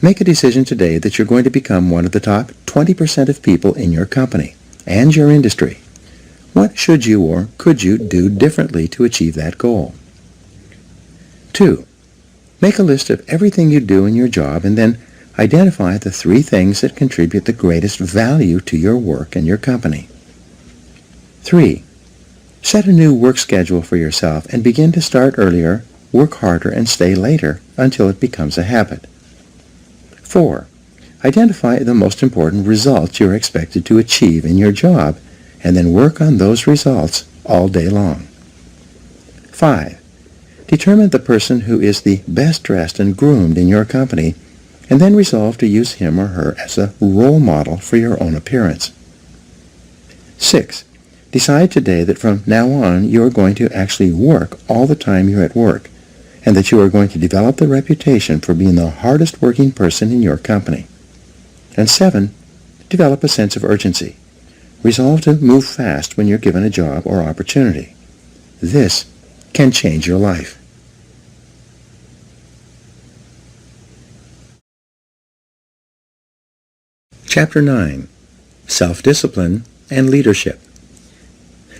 make a decision today that you're going to become one of the top 20% of people in your company and your industry. What should you or could you do differently to achieve that goal? 2, make a list of everything you do in your job and then identify the 3 things that contribute the greatest value to your work and your company. 3, set a new work schedule for yourself and begin to start earlier, work harder, and stay later until it becomes a habit. 4, identify the most important results you're expected to achieve in your job and then work on those results all day long. 5, determine the person who is the best dressed and groomed in your company and then resolve to use him or her as a role model for your own appearance. 6. Decide today that from now on you are going to actually work all the time you're at work, and that you are going to develop the reputation for being the hardest working person in your company. And 7. Develop a sense of urgency. Resolve to move fast when you're given a job or opportunity. This can change your life. Chapter 9. Self-Discipline and Leadership.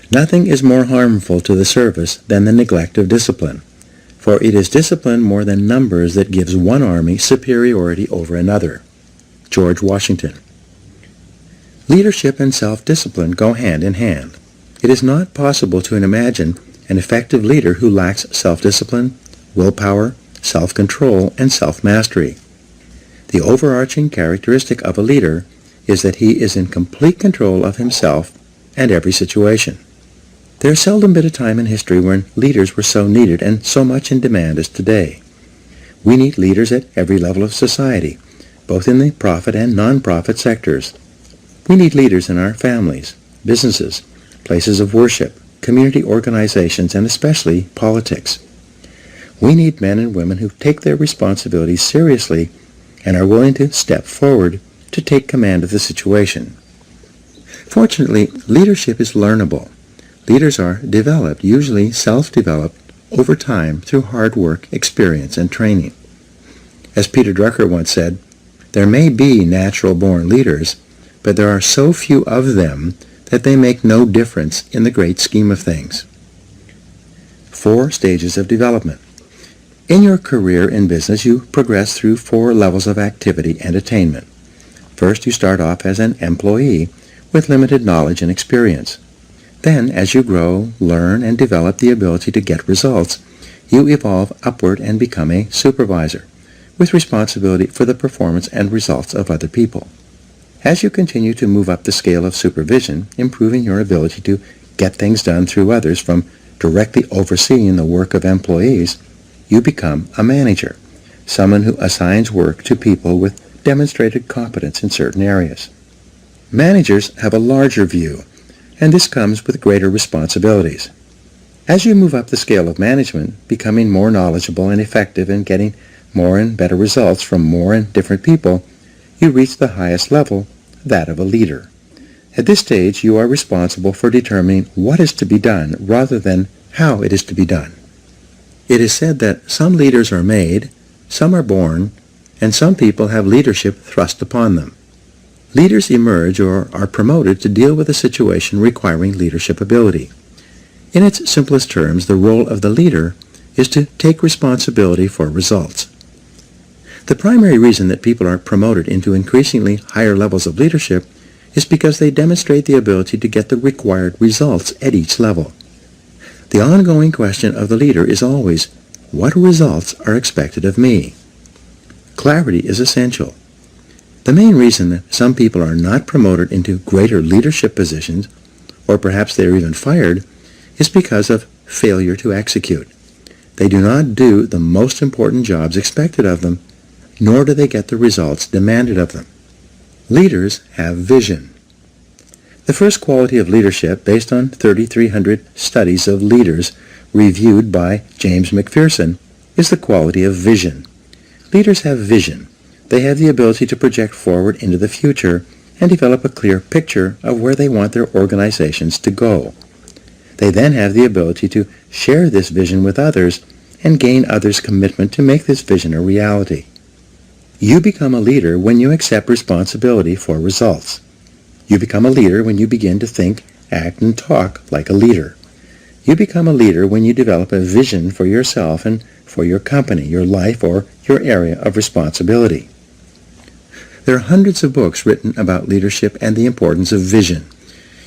Nothing is more harmful to the service than the neglect of discipline, for it is discipline more than numbers that gives one army superiority over another. George Washington. Leadership and self-discipline go hand in hand. It is not possible to imagine an effective leader who lacks self-discipline, willpower, self-control, and self-mastery. The overarching characteristic of a leader is that he is in complete control of himself and every situation. There has seldom been a time in history when leaders were so needed and so much in demand as today. We need leaders at every level of society, both in the profit and non-profit sectors. We need leaders in our families, businesses, places of worship, community organizations, and especially politics. We need men and women who take their responsibilities seriously and are willing to step forward to take command of the situation. Fortunately, leadership is learnable. Leaders are developed, usually self-developed, over time through hard work, experience, and training. As Peter Drucker once said, there may be natural-born leaders, but there are so few of them that they make no difference in the great scheme of things. 4 stages of development. In your career in business, you progress through 4 levels of activity and attainment. First, you start off as an employee with limited knowledge and experience. Then, as you grow, learn, and develop the ability to get results, you evolve upward and become a supervisor, with responsibility for the performance and results of other people. As you continue to move up the scale of supervision, improving your ability to get things done through others from directly overseeing the work of employees, you become a manager, someone who assigns work to people with demonstrated competence in certain areas. Managers have a larger view, and this comes with greater responsibilities. As you move up the scale of management, becoming more knowledgeable and effective and getting more and better results from more and different people, you reach the highest level, that of a leader. At this stage, you are responsible for determining what is to be done rather than how it is to be done. It is said that some leaders are made, some are born, and some people have leadership thrust upon them. Leaders emerge or are promoted to deal with a situation requiring leadership ability. In its simplest terms, the role of the leader is to take responsibility for results. The primary reason that people are promoted into increasingly higher levels of leadership is because they demonstrate the ability to get the required results at each level. The ongoing question of the leader is always, what results are expected of me? Clarity is essential. The main reason that some people are not promoted into greater leadership positions, or perhaps they are even fired, is because of failure to execute. They do not do the most important jobs expected of them, nor do they get the results demanded of them. Leaders have vision. The first quality of leadership, based on 3,300 studies of leaders reviewed by James McPherson, is the quality of vision. Leaders have vision. They have the ability to project forward into the future and develop a clear picture of where they want their organizations to go. They then have the ability to share this vision with others and gain others' commitment to make this vision a reality. You become a leader when you accept responsibility for results. You become a leader when you begin to think, act, and talk like a leader. You become a leader when you develop a vision for yourself and for your company, your life, or your area of responsibility. There are hundreds of books written about leadership and the importance of vision,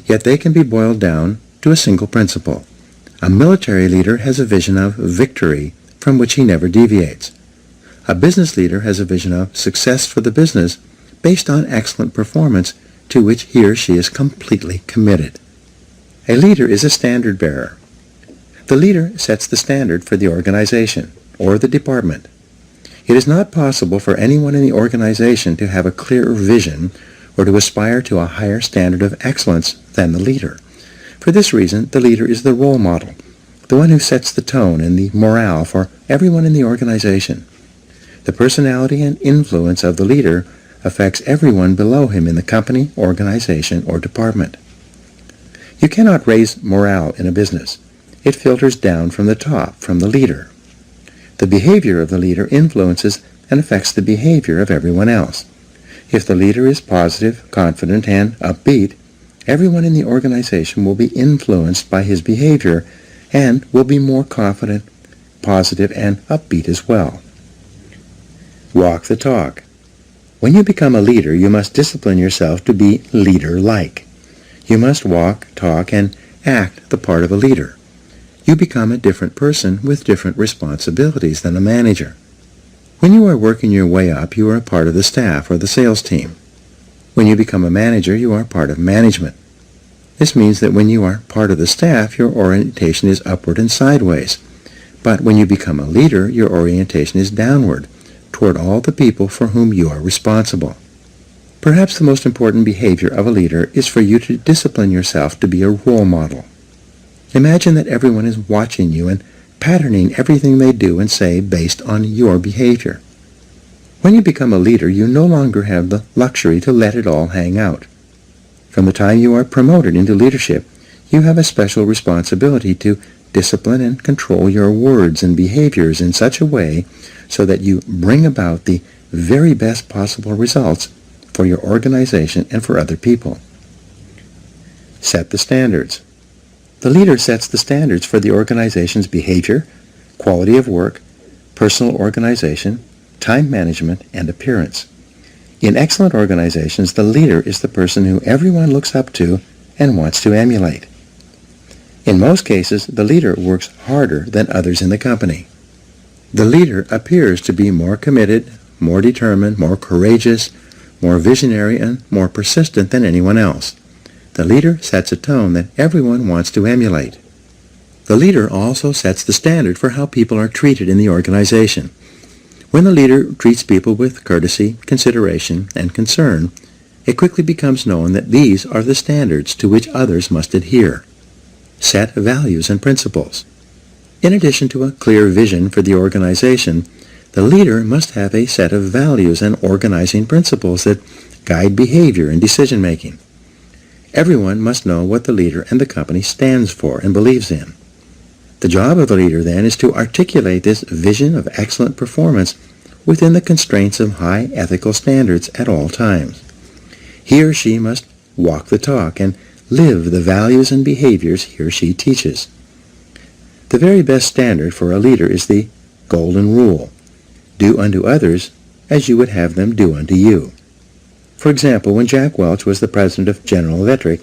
yet they can be boiled down to a single principle. A military leader has a vision of victory from which he never deviates. A business leader has a vision of success for the business based on excellent performance to which he or she is completely committed. A leader is a standard bearer. The leader sets the standard for the organization or the department. It is not possible for anyone in the organization to have a clearer vision or to aspire to a higher standard of excellence than the leader. For this reason, the leader is the role model, the one who sets the tone and the morale for everyone in the organization. The personality and influence of the leader affects everyone below him in the company, organization, or department. You cannot raise morale in a business. It filters down from the top, from the leader. The behavior of the leader influences and affects the behavior of everyone else. If the leader is positive, confident, and upbeat, everyone in the organization will be influenced by his behavior and will be more confident, positive, and upbeat as well. Walk the talk. When you become a leader, you must discipline yourself to be leader-like. You must walk, talk, and act the part of a leader. You become a different person with different responsibilities than a manager. When you are working your way up, you are a part of the staff or the sales team. When you become a manager, you are part of management. This means that when you are part of the staff, your orientation is upward and sideways. But when you become a leader, your orientation is downward, toward all the people for whom you are responsible. Perhaps the most important behavior of a leader is for you to discipline yourself to be a role model. Imagine that everyone is watching you and patterning everything they do and say based on your behavior. When you become a leader, you no longer have the luxury to let it all hang out. From the time you are promoted into leadership, you have a special responsibility to discipline and control your words and behaviors in such a way so that you bring about the very best possible results for your organization and for other people. Set the standards. The leader sets the standards for the organization's behavior, quality of work, personal organization, time management, and appearance. In excellent organizations, the leader is the person who everyone looks up to and wants to emulate. In most cases, the leader works harder than others in the company. The leader appears to be more committed, more determined, more courageous, more visionary, and more persistent than anyone else. The leader sets a tone that everyone wants to emulate. The leader also sets the standard for how people are treated in the organization. When the leader treats people with courtesy, consideration, and concern, it quickly becomes known that these are the standards to which others must adhere. Set values and principles. In addition to a clear vision for the organization, the leader must have a set of values and organizing principles that guide behavior and decision-making. Everyone must know what the leader and the company stands for and believes in. The job of the leader, then, is to articulate this vision of excellent performance within the constraints of high ethical standards at all times. He or she must walk the talk and live the values and behaviors he or she teaches. The very best standard for a leader is the golden rule: do unto others as you would have them do unto you. For example, when Jack Welch was the president of General Electric,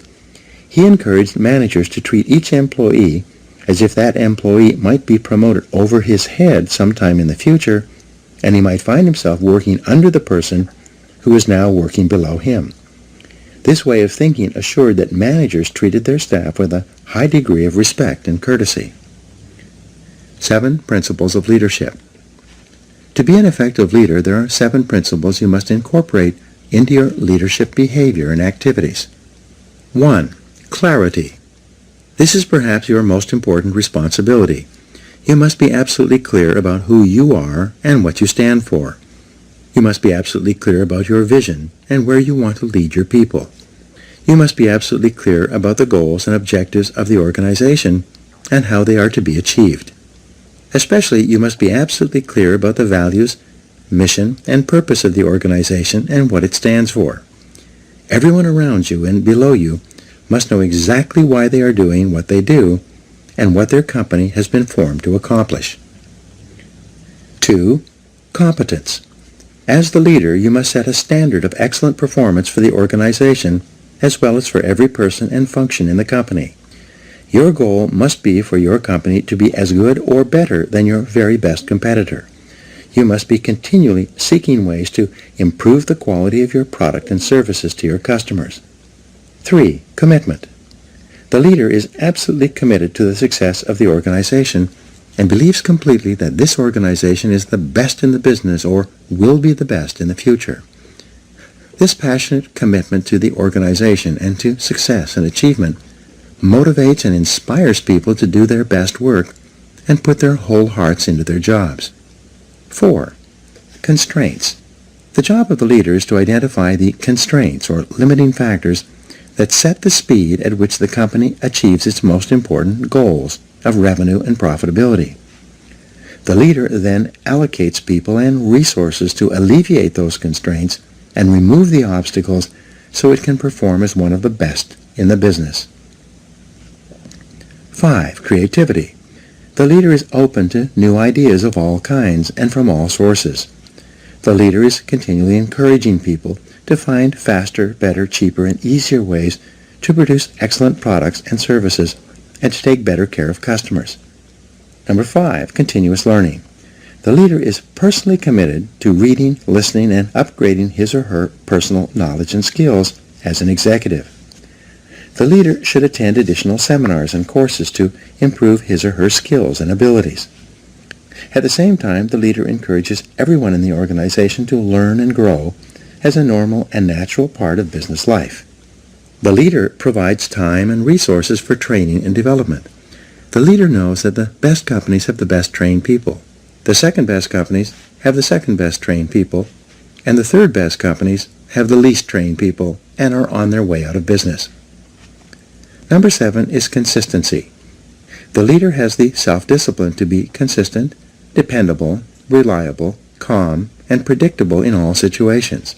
he encouraged managers to treat each employee as if that employee might be promoted over his head sometime in the future, and he might find himself working under the person who is now working below him. This way of thinking assured that managers treated their staff with a high degree of respect and courtesy. 7 Principles of Leadership. To be an effective leader, there are 7 principles you must incorporate into your leadership behavior and activities. 1. Clarity. This is perhaps your most important responsibility. You must be absolutely clear about who you are and what you stand for. You must be absolutely clear about your vision and where you want to lead your people. You must be absolutely clear about the goals and objectives of the organization and how they are to be achieved. Especially, you must be absolutely clear about the values, mission, and purpose of the organization and what it stands for. Everyone around you and below you must know exactly why they are doing what they do and what their company has been formed to accomplish. 2. Competence. As the leader, you must set a standard of excellent performance for the organization as well as for every person and function in the company. Your goal must be for your company to be as good or better than your very best competitor. You must be continually seeking ways to improve the quality of your product and services to your customers. 3. Commitment. The leader is absolutely committed to the success of the organization and believes completely that this organization is the best in the business or will be the best in the future. This passionate commitment to the organization and to success and achievement motivates and inspires people to do their best work and put their whole hearts into their jobs. 4. Constraints. The job of the leader is to identify the constraints or limiting factors that set the speed at which the company achieves its most important goals of revenue and profitability. The leader then allocates people and resources to alleviate those constraints and remove the obstacles so it can perform as one of the best in the business. 5. Creativity. The leader is open to new ideas of all kinds and from all sources. The leader is continually encouraging people to find faster, better, cheaper, and easier ways to produce excellent products and services and to take better care of customers. Number 5, continuous learning. The leader is personally committed to reading, listening, and upgrading his or her personal knowledge and skills as an executive. The leader should attend additional seminars and courses to improve his or her skills and abilities. At the same time, the leader encourages everyone in the organization to learn and grow as a normal and natural part of business life. The leader provides time and resources for training and development. The leader knows that the best companies have the best trained people. The second best companies have the second best trained people, and the third best companies have the least trained people and are on their way out of business. Number 7 is consistency. The leader has the self-discipline to be consistent, dependable, reliable, calm, and predictable in all situations.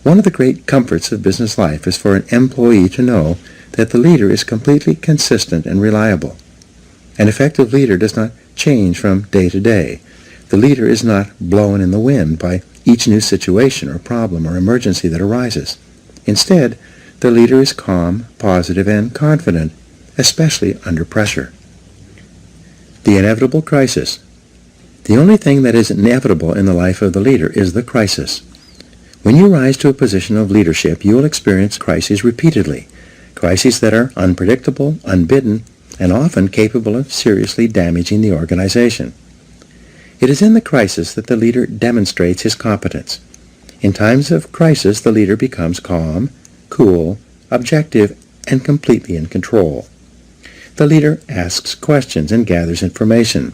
One of the great comforts of business life is for an employee to know that the leader is completely consistent and reliable. An effective leader does not change from day to day. The leader is not blown in the wind by each new situation or problem or emergency that arises. Instead, the leader is calm, positive, and confident, especially under pressure. The inevitable crisis. The only thing that is inevitable in the life of the leader is the crisis. When you rise to a position of leadership, you will experience crises repeatedly, crises that are unpredictable, unbidden, and often capable of seriously damaging the organization. It is in the crisis that the leader demonstrates his competence. In times of crisis, the leader becomes calm, cool, objective, and completely in control. The leader asks questions and gathers information.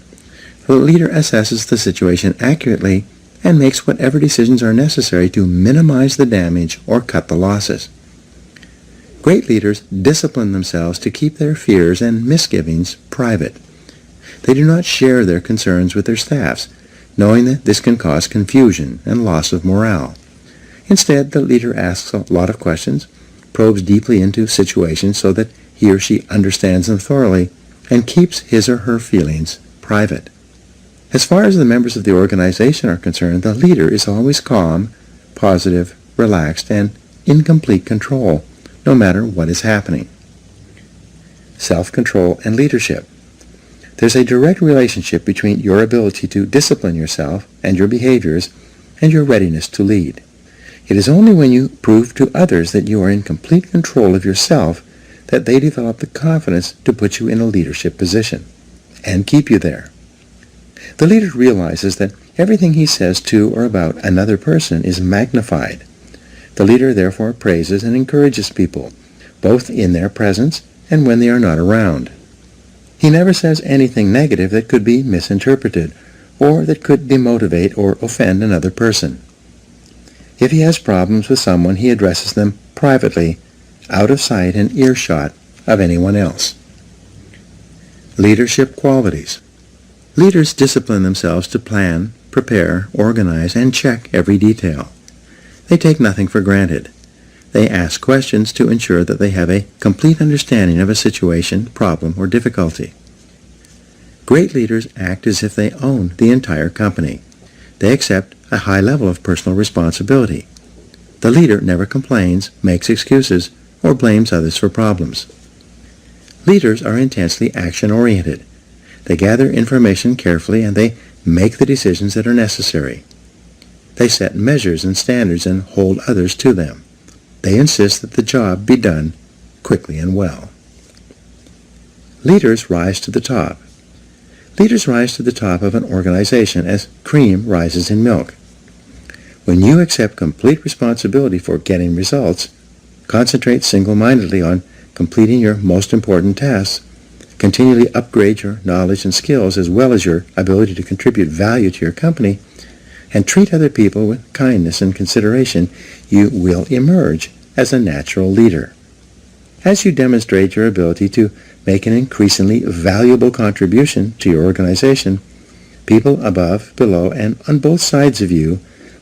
The leader assesses the situation accurately and makes whatever decisions are necessary to minimize the damage or cut the losses. Great leaders discipline themselves to keep their fears and misgivings private. They do not share their concerns with their staffs, knowing that this can cause confusion and loss of morale. Instead, the leader asks a lot of questions, probes deeply into situations so that he or she understands them thoroughly, and keeps his or her feelings private. As far as the members of the organization are concerned, the leader is always calm, positive, relaxed, and in complete control, no matter what is happening. Self-control and leadership. There's a direct relationship between your ability to discipline yourself and your behaviors and your readiness to lead. It is only when you prove to others that you are in complete control of yourself that they develop the confidence to put you in a leadership position and keep you there. The leader realizes that everything he says to or about another person is magnified. The leader therefore praises and encourages people, both in their presence and when they are not around. He never says anything negative that could be misinterpreted or that could demotivate or offend another person. If he has problems with someone, he addresses them privately, out of sight and earshot of anyone else. Leadership qualities. Leaders discipline themselves to plan, prepare, organize, and check every detail. They take nothing for granted. They ask questions to ensure that they have a complete understanding of a situation, problem, or difficulty. Great leaders act as if they own the entire company. They accept a high level of personal responsibility. The leader never complains, makes excuses, or blames others for problems. Leaders are intensely action-oriented. They gather information carefully and they make the decisions that are necessary. They set measures and standards and hold others to them. They insist that the job be done quickly and well. Leaders rise to the top. Leaders rise to the top of an organization as cream rises in milk. When you accept complete responsibility for getting results, concentrate single-mindedly on completing your most important tasks, continually upgrade your knowledge and skills as well as your ability to contribute value to your company, and treat other people with kindness and consideration, you will emerge as a natural leader. As you demonstrate your ability to make an increasingly valuable contribution to your organization, people above, below, and on both sides of you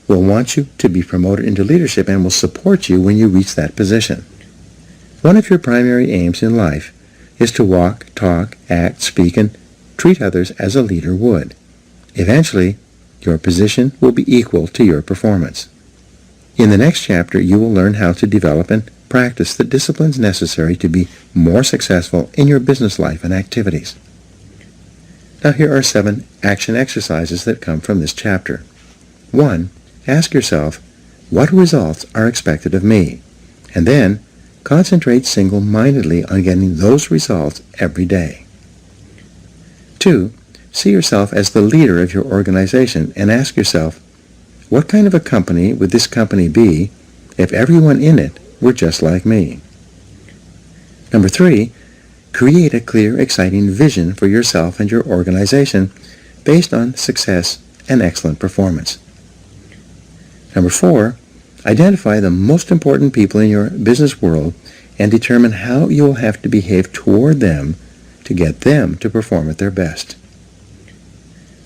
will want you to be promoted into leadership and will support you when you reach that position. One of your primary aims in life is to walk, talk, act, speak, and treat others as a leader would. Eventually, your position will be equal to your performance. In the next chapter, you will learn how to develop and practice the disciplines necessary to be more successful in your business life and activities. Now here are 7 action exercises that come from this chapter. 1. Ask yourself, what results are expected of me? And then, concentrate single-mindedly on getting those results every day. 2. See yourself as the leader of your organization and ask yourself, what kind of a company would this company be if everyone in it were just like me? Number 3, create a clear, exciting vision for yourself and your organization based on success and excellent performance. Number 4, identify the most important people in your business world and determine how you will have to behave toward them to get them to perform at their best.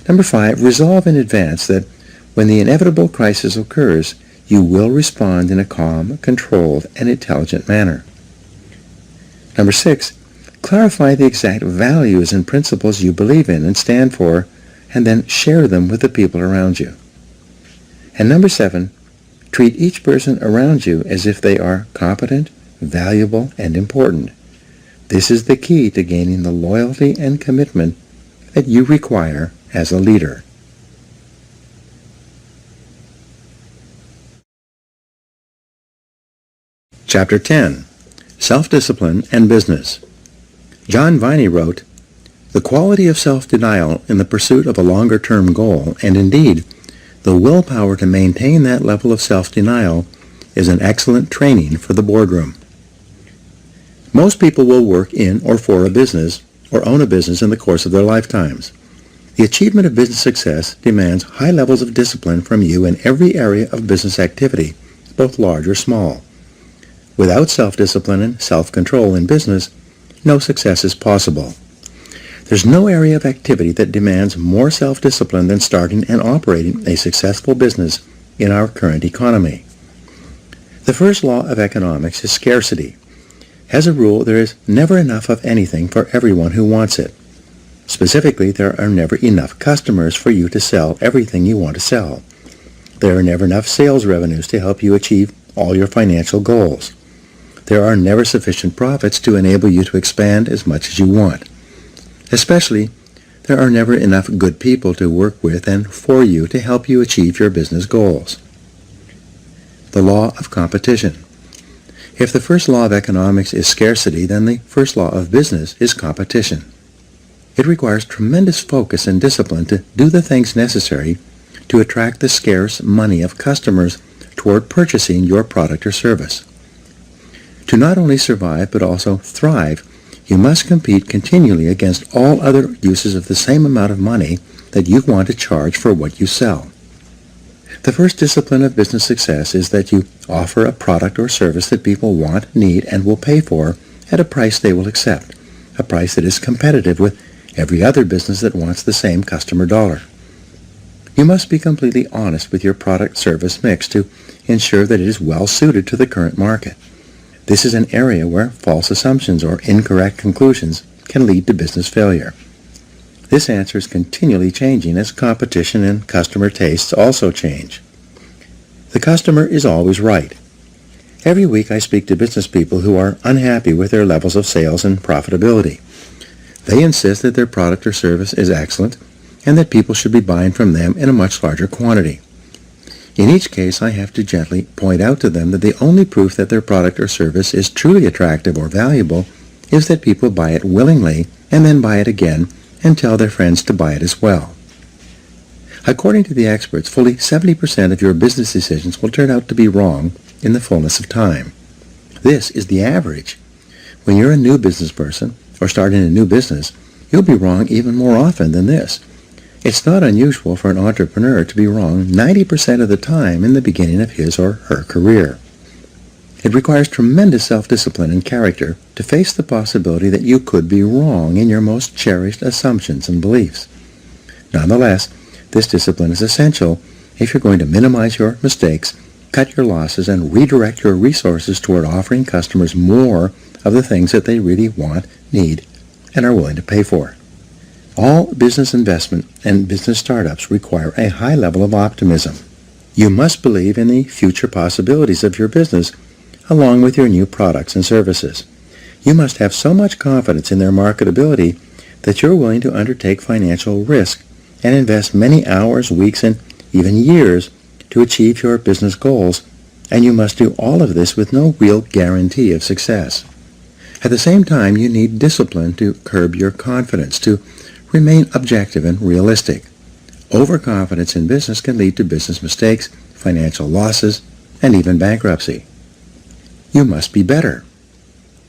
Number 5, resolve in advance that when the inevitable crisis occurs, you will respond in a calm, controlled, and intelligent manner. Number 6, clarify the exact values and principles you believe in and stand for, and then share them with the people around you. And number 7, treat each person around you as if they are competent, valuable, and important. This is the key to gaining the loyalty and commitment that you require as a leader. Chapter 10. Self-Discipline and Business. John Viney wrote, "The quality of self-denial in the pursuit of a longer-term goal, and indeed, the willpower to maintain that level of self-denial, is an excellent training for the boardroom." Most people will work in or for a business or own a business in the course of their lifetimes. The achievement of business success demands high levels of discipline from you in every area of business activity, both large or small. Without self-discipline and self-control in business, no success is possible. There's no area of activity that demands more self-discipline than starting and operating a successful business in our current economy. The first law of economics is scarcity. As a rule, there is never enough of anything for everyone who wants it. Specifically, there are never enough customers for you to sell everything you want to sell. There are never enough sales revenues to help you achieve all your financial goals. There are never sufficient profits to enable you to expand as much as you want. Especially, there are never enough good people to work with and for you to help you achieve your business goals. The law of competition. If the first law of economics is scarcity, then the first law of business is competition. It requires tremendous focus and discipline to do the things necessary to attract the scarce money of customers toward purchasing your product or service. To not only survive but also thrive, you must compete continually against all other uses of the same amount of money that you want to charge for what you sell. The first discipline of business success is that you offer a product or service that people want, need, and will pay for at a price they will accept, a price that is competitive with every other business that wants the same customer dollar. You must be completely honest with your product-service mix to ensure that it is well suited to the current market. This is an area where false assumptions or incorrect conclusions can lead to business failure. This answer is continually changing as competition and customer tastes also change. The customer is always right. Every week I speak to business people who are unhappy with their levels of sales and profitability. They insist that their product or service is excellent and that people should be buying from them in a much larger quantity. In each case, I have to gently point out to them that the only proof that their product or service is truly attractive or valuable is that people buy it willingly and then buy it again and tell their friends to buy it as well. According to the experts, fully 70% of your business decisions will turn out to be wrong in the fullness of time. This is the average. When you're a new business person or starting a new business, you'll be wrong even more often than this. It's not unusual for an entrepreneur to be wrong 90% of the time in the beginning of his or her career. It requires tremendous self-discipline and character to face the possibility that you could be wrong in your most cherished assumptions and beliefs. Nonetheless, this discipline is essential if you're going to minimize your mistakes, cut your losses, and redirect your resources toward offering customers more of the things that they really want, need, and are willing to pay for. All business investment and business startups require a high level of optimism. You must believe in the future possibilities of your business along with your new products and services. You must have so much confidence in their marketability that you're willing to undertake financial risk and invest many hours, weeks, and even years to achieve your business goals, and you must do all of this with no real guarantee of success. At the same time, you need discipline to curb your confidence, to remain objective and realistic. Overconfidence in business can lead to business mistakes, financial losses, and even bankruptcy. You must be better.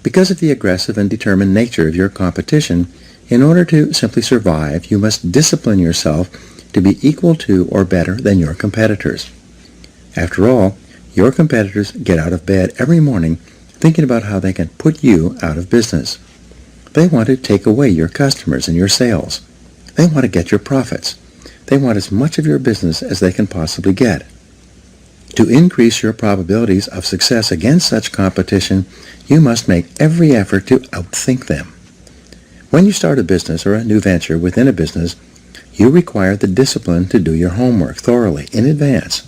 Because of the aggressive and determined nature of your competition, in order to simply survive, you must discipline yourself to be equal to or better than your competitors. After all, your competitors get out of bed every morning thinking about how they can put you out of business. They want to take away your customers and your sales. They want to get your profits. They want as much of your business as they can possibly get. To increase your probabilities of success against such competition, you must make every effort to outthink them. When you start a business or a new venture within a business, you require the discipline to do your homework thoroughly in advance.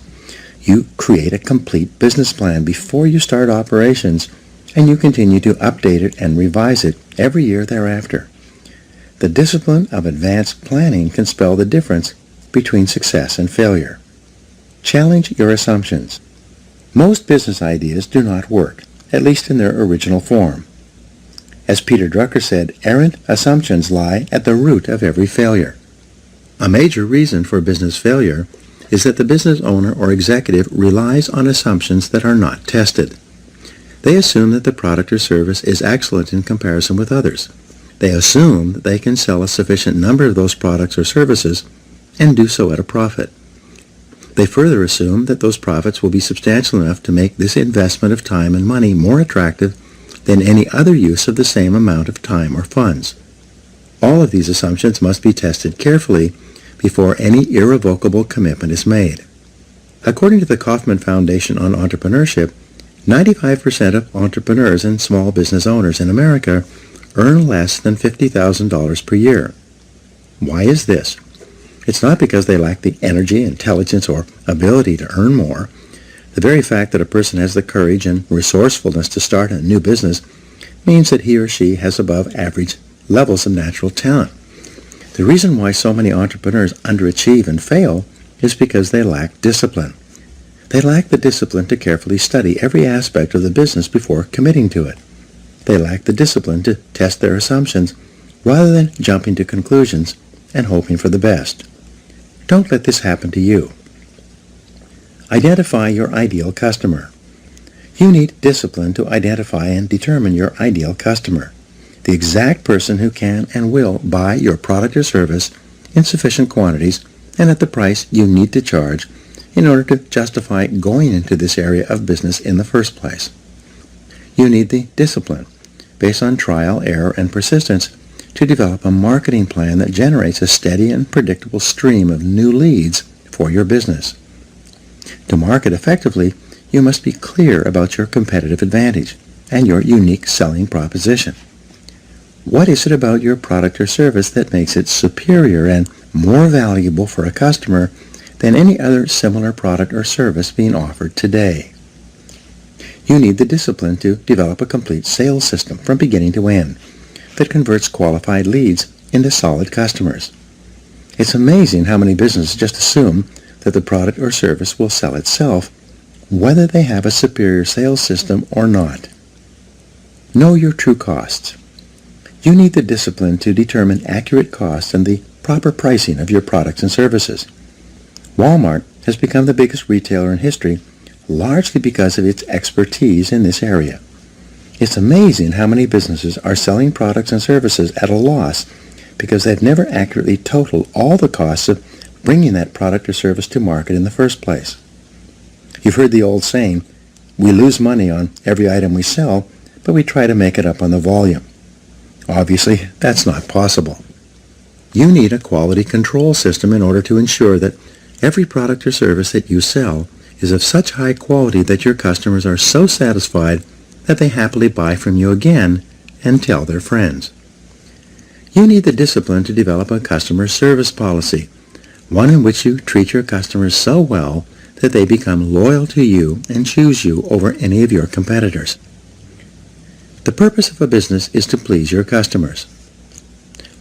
You create a complete business plan before you start operations, and you continue to update it and revise it every year thereafter. The discipline of advanced planning can spell the difference between success and failure. Challenge your assumptions. Most business ideas do not work, at least in their original form. As Peter Drucker said, errant assumptions lie at the root of every failure. A major reason for business failure is that the business owner or executive relies on assumptions that are not tested. They assume that the product or service is excellent in comparison with others. They assume that they can sell a sufficient number of those products or services and do so at a profit. They further assume that those profits will be substantial enough to make this investment of time and money more attractive than any other use of the same amount of time or funds. All of these assumptions must be tested carefully before any irrevocable commitment is made. According to the Kauffman Foundation on Entrepreneurship, 95% of entrepreneurs and small business owners in America earn less than $50,000 per year. Why is this? It's not because they lack the energy, intelligence, or ability to earn more. The very fact that a person has the courage and resourcefulness to start a new business means that he or she has above average levels of natural talent. The reason why so many entrepreneurs underachieve and fail is because they lack discipline. They lack the discipline to carefully study every aspect of the business before committing to it. They lack the discipline to test their assumptions rather than jumping to conclusions and hoping for the best. Don't let this happen to you. Identify your ideal customer. You need discipline to identify and determine your ideal customer, the exact person who can and will buy your product or service in sufficient quantities and at the price you need to charge in order to justify going into this area of business in the first place. You need the discipline, based on trial, error, and persistence, to develop a marketing plan that generates a steady and predictable stream of new leads for your business. To market effectively, you must be clear about your competitive advantage and your unique selling proposition. What is it about your product or service that makes it superior and more valuable for a customer than any other similar product or service being offered today? You need the discipline to develop a complete sales system from beginning to end that converts qualified leads into solid customers. It's amazing how many businesses just assume that the product or service will sell itself, whether they have a superior sales system or not. Know your true costs. You need the discipline to determine accurate costs and the proper pricing of your products and services. Walmart has become the biggest retailer in history, largely because of its expertise in this area. It's amazing how many businesses are selling products and services at a loss because they've never accurately totaled all the costs of bringing that product or service to market in the first place. You've heard the old saying, we lose money on every item we sell, but we try to make it up on the volume. Obviously, that's not possible. You need a quality control system in order to ensure that every product or service that you sell is of such high quality that your customers are so satisfied that they happily buy from you again and tell their friends. You need the discipline to develop a customer service policy, one in which you treat your customers so well that they become loyal to you and choose you over any of your competitors. The purpose of a business is to please your customers.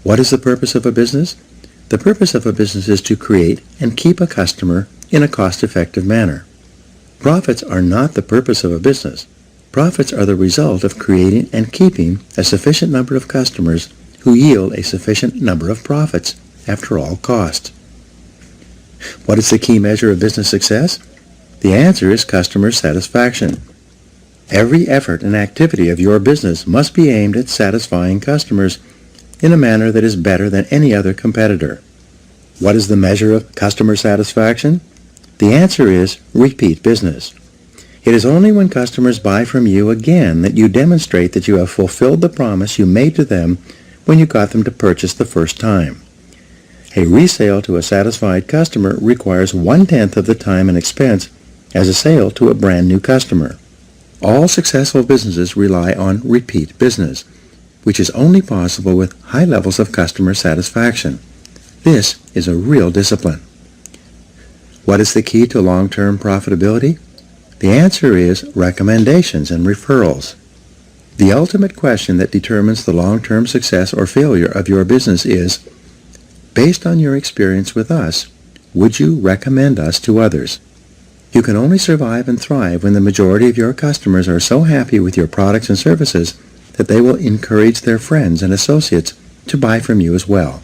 What is the purpose of a business? The purpose of a business is to create and keep a customer in a cost-effective manner. Profits are not the purpose of a business. Profits are the result of creating and keeping a sufficient number of customers who yield a sufficient number of profits after all costs. What is the key measure of business success? The answer is customer satisfaction. Every effort and activity of your business must be aimed at satisfying customers in a manner that is better than any other competitor. What is the measure of customer satisfaction? The answer is repeat business. It is only when customers buy from you again that you demonstrate that you have fulfilled the promise you made to them when you got them to purchase the first time. A resale to a satisfied customer requires 1/10 of the time and expense as a sale to a brand new customer. All successful businesses rely on repeat business, which is only possible with high levels of customer satisfaction. This is a real discipline. What is the key to long-term profitability? The answer is recommendations and referrals. The ultimate question that determines the long-term success or failure of your business is, based on your experience with us, would you recommend us to others? You can only survive and thrive when the majority of your customers are so happy with your products and services that they will encourage their friends and associates to buy from you as well.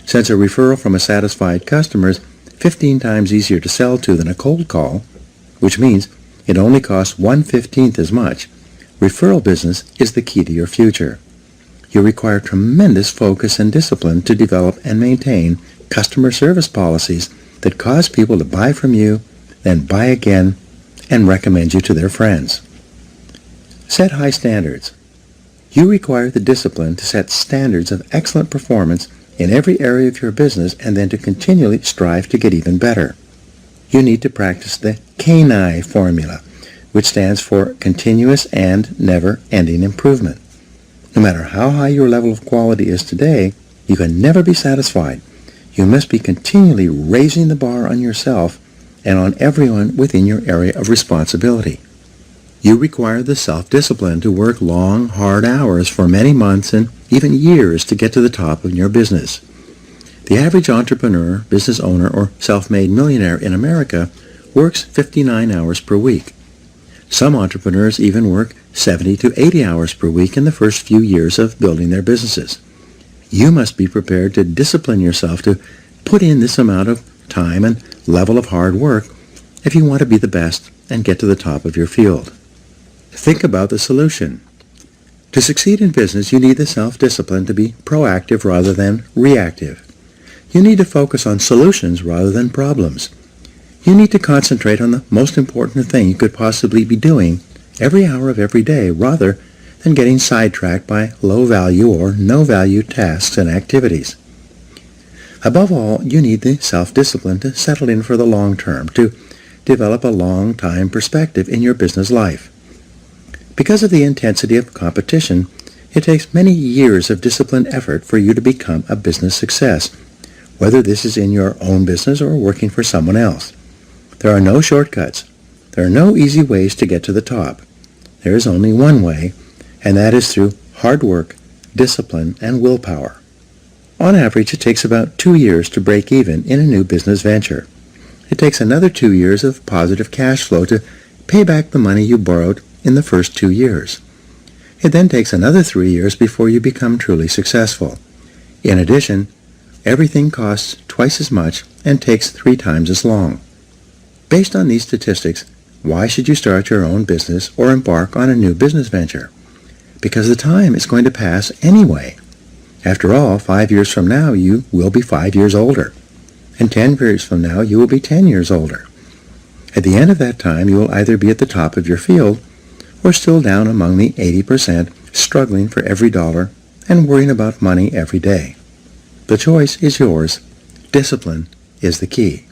Since a referral from a satisfied customer is 15 times easier to sell to than a cold call, which means it only costs 1/15 as much, referral business is the key to your future. You require tremendous focus and discipline to develop and maintain customer service policies that cause people to buy from you, then buy again, and recommend you to their friends. Set high standards. You require the discipline to set standards of excellent performance in every area of your business and then to continually strive to get even better. You need to practice the CANI formula, which stands for continuous and never-ending improvement. No matter how high your level of quality is today, you can never be satisfied. You must be continually raising the bar on yourself and on everyone within your area of responsibility. You require the self-discipline to work long, hard hours for many months and even years to get to the top of your business. The average entrepreneur, business owner, or self-made millionaire in America works 59 hours per week. Some entrepreneurs even work 70 to 80 hours per week in the first few years of building their businesses. You must be prepared to discipline yourself to put in this amount of time and level of hard work if you want to be the best and get to the top of your field. Think about the solution. To succeed in business, you need the self-discipline to be proactive rather than reactive. You need to focus on solutions rather than problems. You need to concentrate on the most important thing you could possibly be doing every hour of every day rather than getting sidetracked by low-value or no-value tasks and activities. Above all, you need the self-discipline to settle in for the long term, to develop a long-time perspective in your business life. Because of the intensity of competition, it takes many years of disciplined effort for you to become a business success, whether this is in your own business or working for someone else. There are no shortcuts. There are no easy ways to get to the top. There is only one way, and that is through hard work, discipline, and willpower. On average, it takes about 2 years to break even in a new business venture. It takes another 2 years of positive cash flow to pay back the money you borrowed in the first 2 years. It then takes another 3 years before you become truly successful. In addition, everything costs twice as much and takes 3 times as long. Based on these statistics, why should you start your own business or embark on a new business venture? Because the time is going to pass anyway. After all, 5 years from now you will be 5 years older, and 10 years from now you will be 10 years older. At the end of that time you will either be at the top of your field or still down among the 80% struggling for every dollar and worrying about money every day. The choice is yours. Discipline is the key.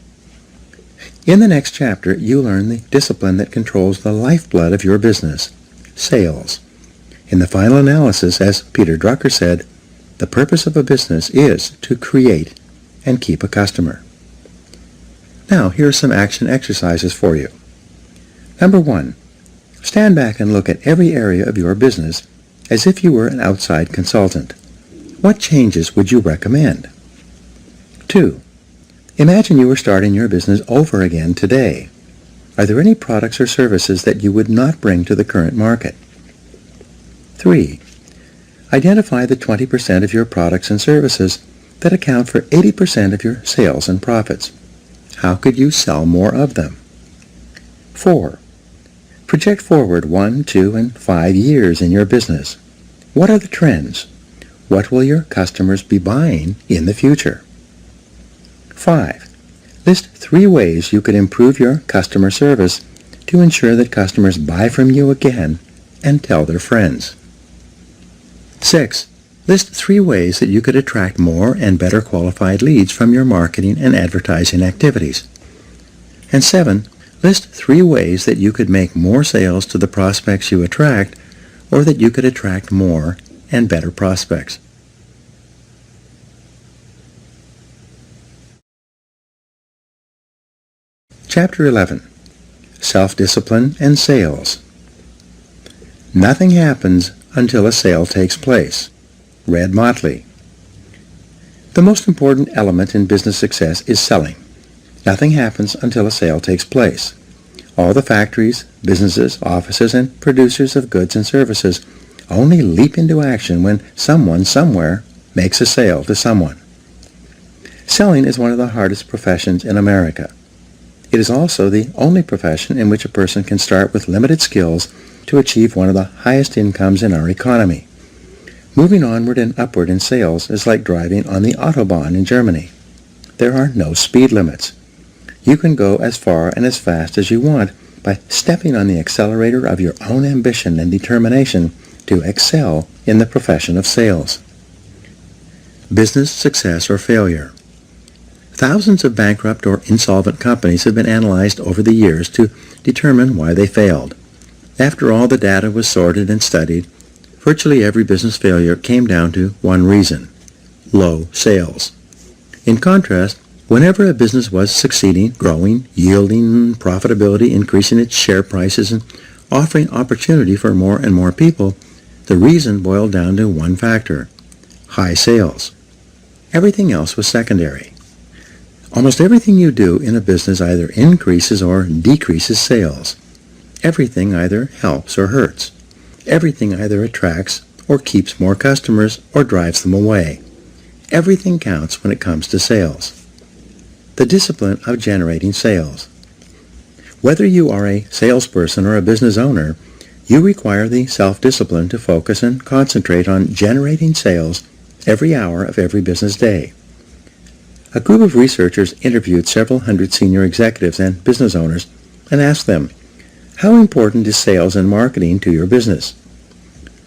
In the next chapter, you learn the discipline that controls the lifeblood of your business, sales. In the final analysis, as Peter Drucker said, the purpose of a business is to create and keep a customer. Now, here are some action exercises for you. Number 1, stand back and look at every area of your business as if you were an outside consultant. What changes would you recommend? 2, imagine you were starting your business over again today. Are there any products or services that you would not bring to the current market? 3, identify the 20% of your products and services that account for 80% of your sales and profits. How could you sell more of them? 4, project forward 1, 2, and 5 years in your business. What are the trends? What will your customers be buying in the future? 5, list 3 ways you could improve your customer service to ensure that customers buy from you again and tell their friends. 6, list 3 ways that you could attract more and better qualified leads from your marketing and advertising activities. And 7, list 3 ways that you could make more sales to the prospects you attract, or that you could attract more and better prospects. Chapter 11, Self-Discipline and Sales. Nothing happens until a sale takes place. Red Motley. The most important element in business success is selling. Nothing happens until a sale takes place. All the factories, businesses, offices, and producers of goods and services only leap into action when someone somewhere makes a sale to someone. Selling is one of the hardest professions in America. It is also the only profession in which a person can start with limited skills to achieve one of the highest incomes in our economy. Moving onward and upward in sales is like driving on the Autobahn in Germany. There are no speed limits. You can go as far and as fast as you want by stepping on the accelerator of your own ambition and determination to excel in the profession of sales. Business success or failure. Thousands of bankrupt or insolvent companies have been analyzed over the years to determine why they failed. After all the data was sorted and studied, virtually every business failure came down to one reason: low sales. In contrast, whenever a business was succeeding, growing, yielding profitability, increasing its share prices, and offering opportunity for more and more people, the reason boiled down to one factor: high sales. Everything else was secondary. Almost everything you do in a business either increases or decreases sales. Everything either helps or hurts. Everything either attracts or keeps more customers or drives them away. Everything counts when it comes to sales. The discipline of generating sales. Whether you are a salesperson or a business owner, you require the self-discipline to focus and concentrate on generating sales every hour of every business day. A group of researchers interviewed several hundred senior executives and business owners and asked them, "How important is sales and marketing to your business?"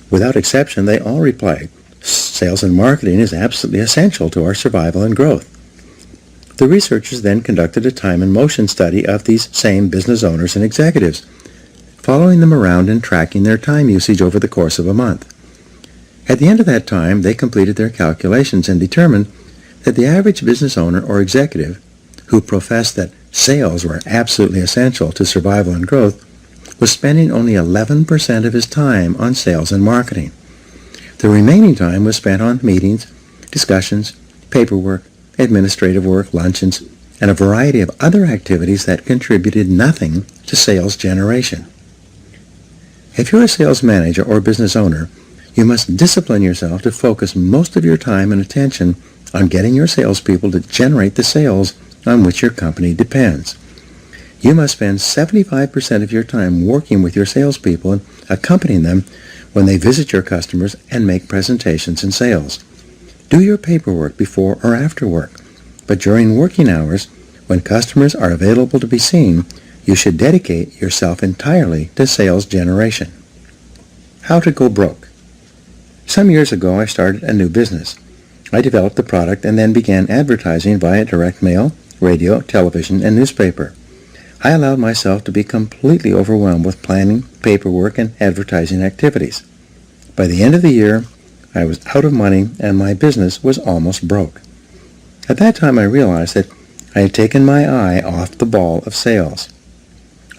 Without exception, they all replied, "Sales and marketing is absolutely essential to our survival and growth." The researchers then conducted a time and motion study of these same business owners and executives, following them around and tracking their time usage over the course of a month. At the end of that time, they completed their calculations and determined that the average business owner or executive who professed that sales were absolutely essential to survival and growth was spending only 11% of his time on sales and marketing. The remaining time was spent on meetings, discussions, paperwork, administrative work, luncheons, and a variety of other activities that contributed nothing to sales generation. If you're a sales manager or business owner, you must discipline yourself to focus most of your time and attention on getting your salespeople to generate the sales on which your company depends. You must spend 75% of your time working with your salespeople and accompanying them when they visit your customers and make presentations and sales. Do your paperwork before or after work, but during working hours, when customers are available to be seen, you should dedicate yourself entirely to sales generation. How to go broke. Some years ago, I started a new business. I developed the product and then began advertising via direct mail, radio, television, and newspaper. I allowed myself to be completely overwhelmed with planning, paperwork, and advertising activities. By the end of the year, I was out of money and my business was almost broke. At that time, I realized that I had taken my eye off the ball of sales.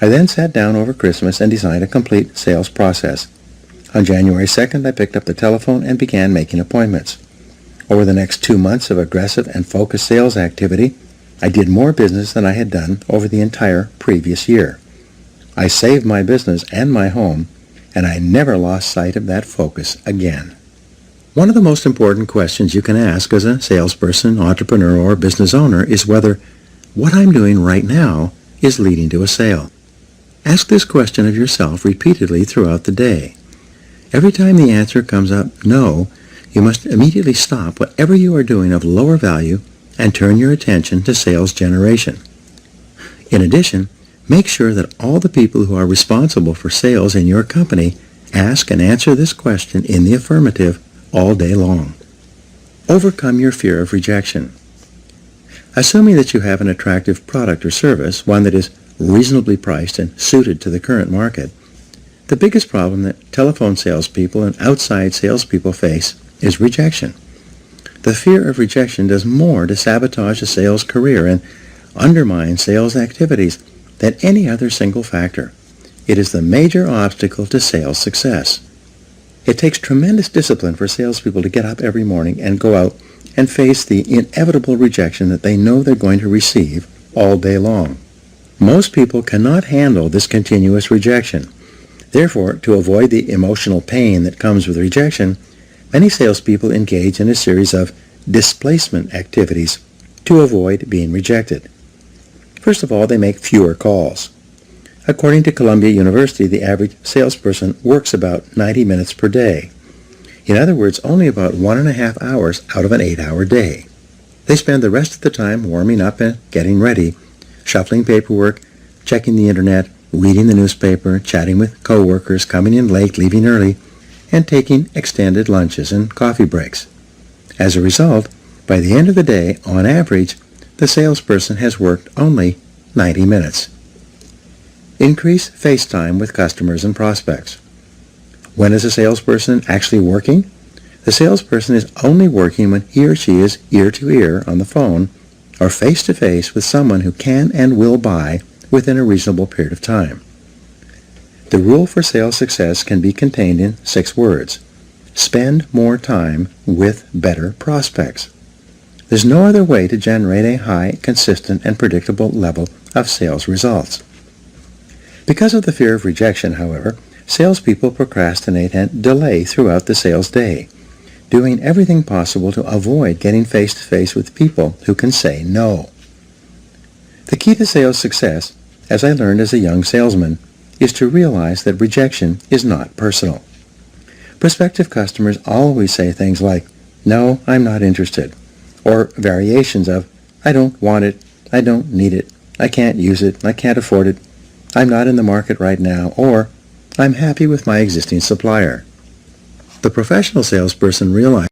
I then sat down over Christmas and designed a complete sales process. On January 2nd, I picked up the telephone and began making appointments. Over the next 2 months of aggressive and focused sales activity, I did more business than I had done over the entire previous year. I saved my business and my home, and I never lost sight of that focus again. One of the most important questions you can ask as a salesperson, entrepreneur, or business owner is whether what I'm doing right now is leading to a sale. Ask this question of yourself repeatedly throughout the day. Every time the answer comes up no, you must immediately stop whatever you are doing of lower value and turn your attention to sales generation. In addition, make sure that all the people who are responsible for sales in your company ask and answer this question in the affirmative all day long. Overcome your fear of rejection. Assuming that you have an attractive product or service, one that is reasonably priced and suited to the current market, the biggest problem that telephone salespeople and outside salespeople face is rejection. The fear of rejection does more to sabotage a sales career and undermine sales activities than any other single factor. It is the major obstacle to sales success. It takes tremendous discipline for salespeople to get up every morning and go out and face the inevitable rejection that they know they're going to receive all day long. Most people cannot handle this continuous rejection. Therefore, to avoid the emotional pain that comes with rejection, many salespeople engage in a series of displacement activities to avoid being rejected. First of all, they make fewer calls. According to Columbia University, the average salesperson works about 90 minutes per day. In other words, only about 1.5 hours out of an 8-hour day. They spend the rest of the time warming up and getting ready, shuffling paperwork, checking the internet, reading the newspaper, chatting with coworkers, coming in late, leaving early, and taking extended lunches and coffee breaks. As a result, by the end of the day, on average, the salesperson has worked only 90 minutes. Increase face time with customers and prospects. When is a salesperson actually working? The salesperson is only working when he or she is ear-to-ear on the phone or face-to-face with someone who can and will buy within a reasonable period of time. The rule for sales success can be contained in 6 words. Spend more time with better prospects. There's no other way to generate a high, consistent, and predictable level of sales results. Because of the fear of rejection, however, salespeople procrastinate and delay throughout the sales day, doing everything possible to avoid getting face-to-face with people who can say no. The key to sales success, as I learned as a young salesman, is to realize that rejection is not personal. Prospective customers always say things like, "No, I'm not interested," or variations of, "I don't want it, I don't need it, I can't use it, I can't afford it, I'm not in the market right now," or "I'm happy with my existing supplier." The professional salesperson realizes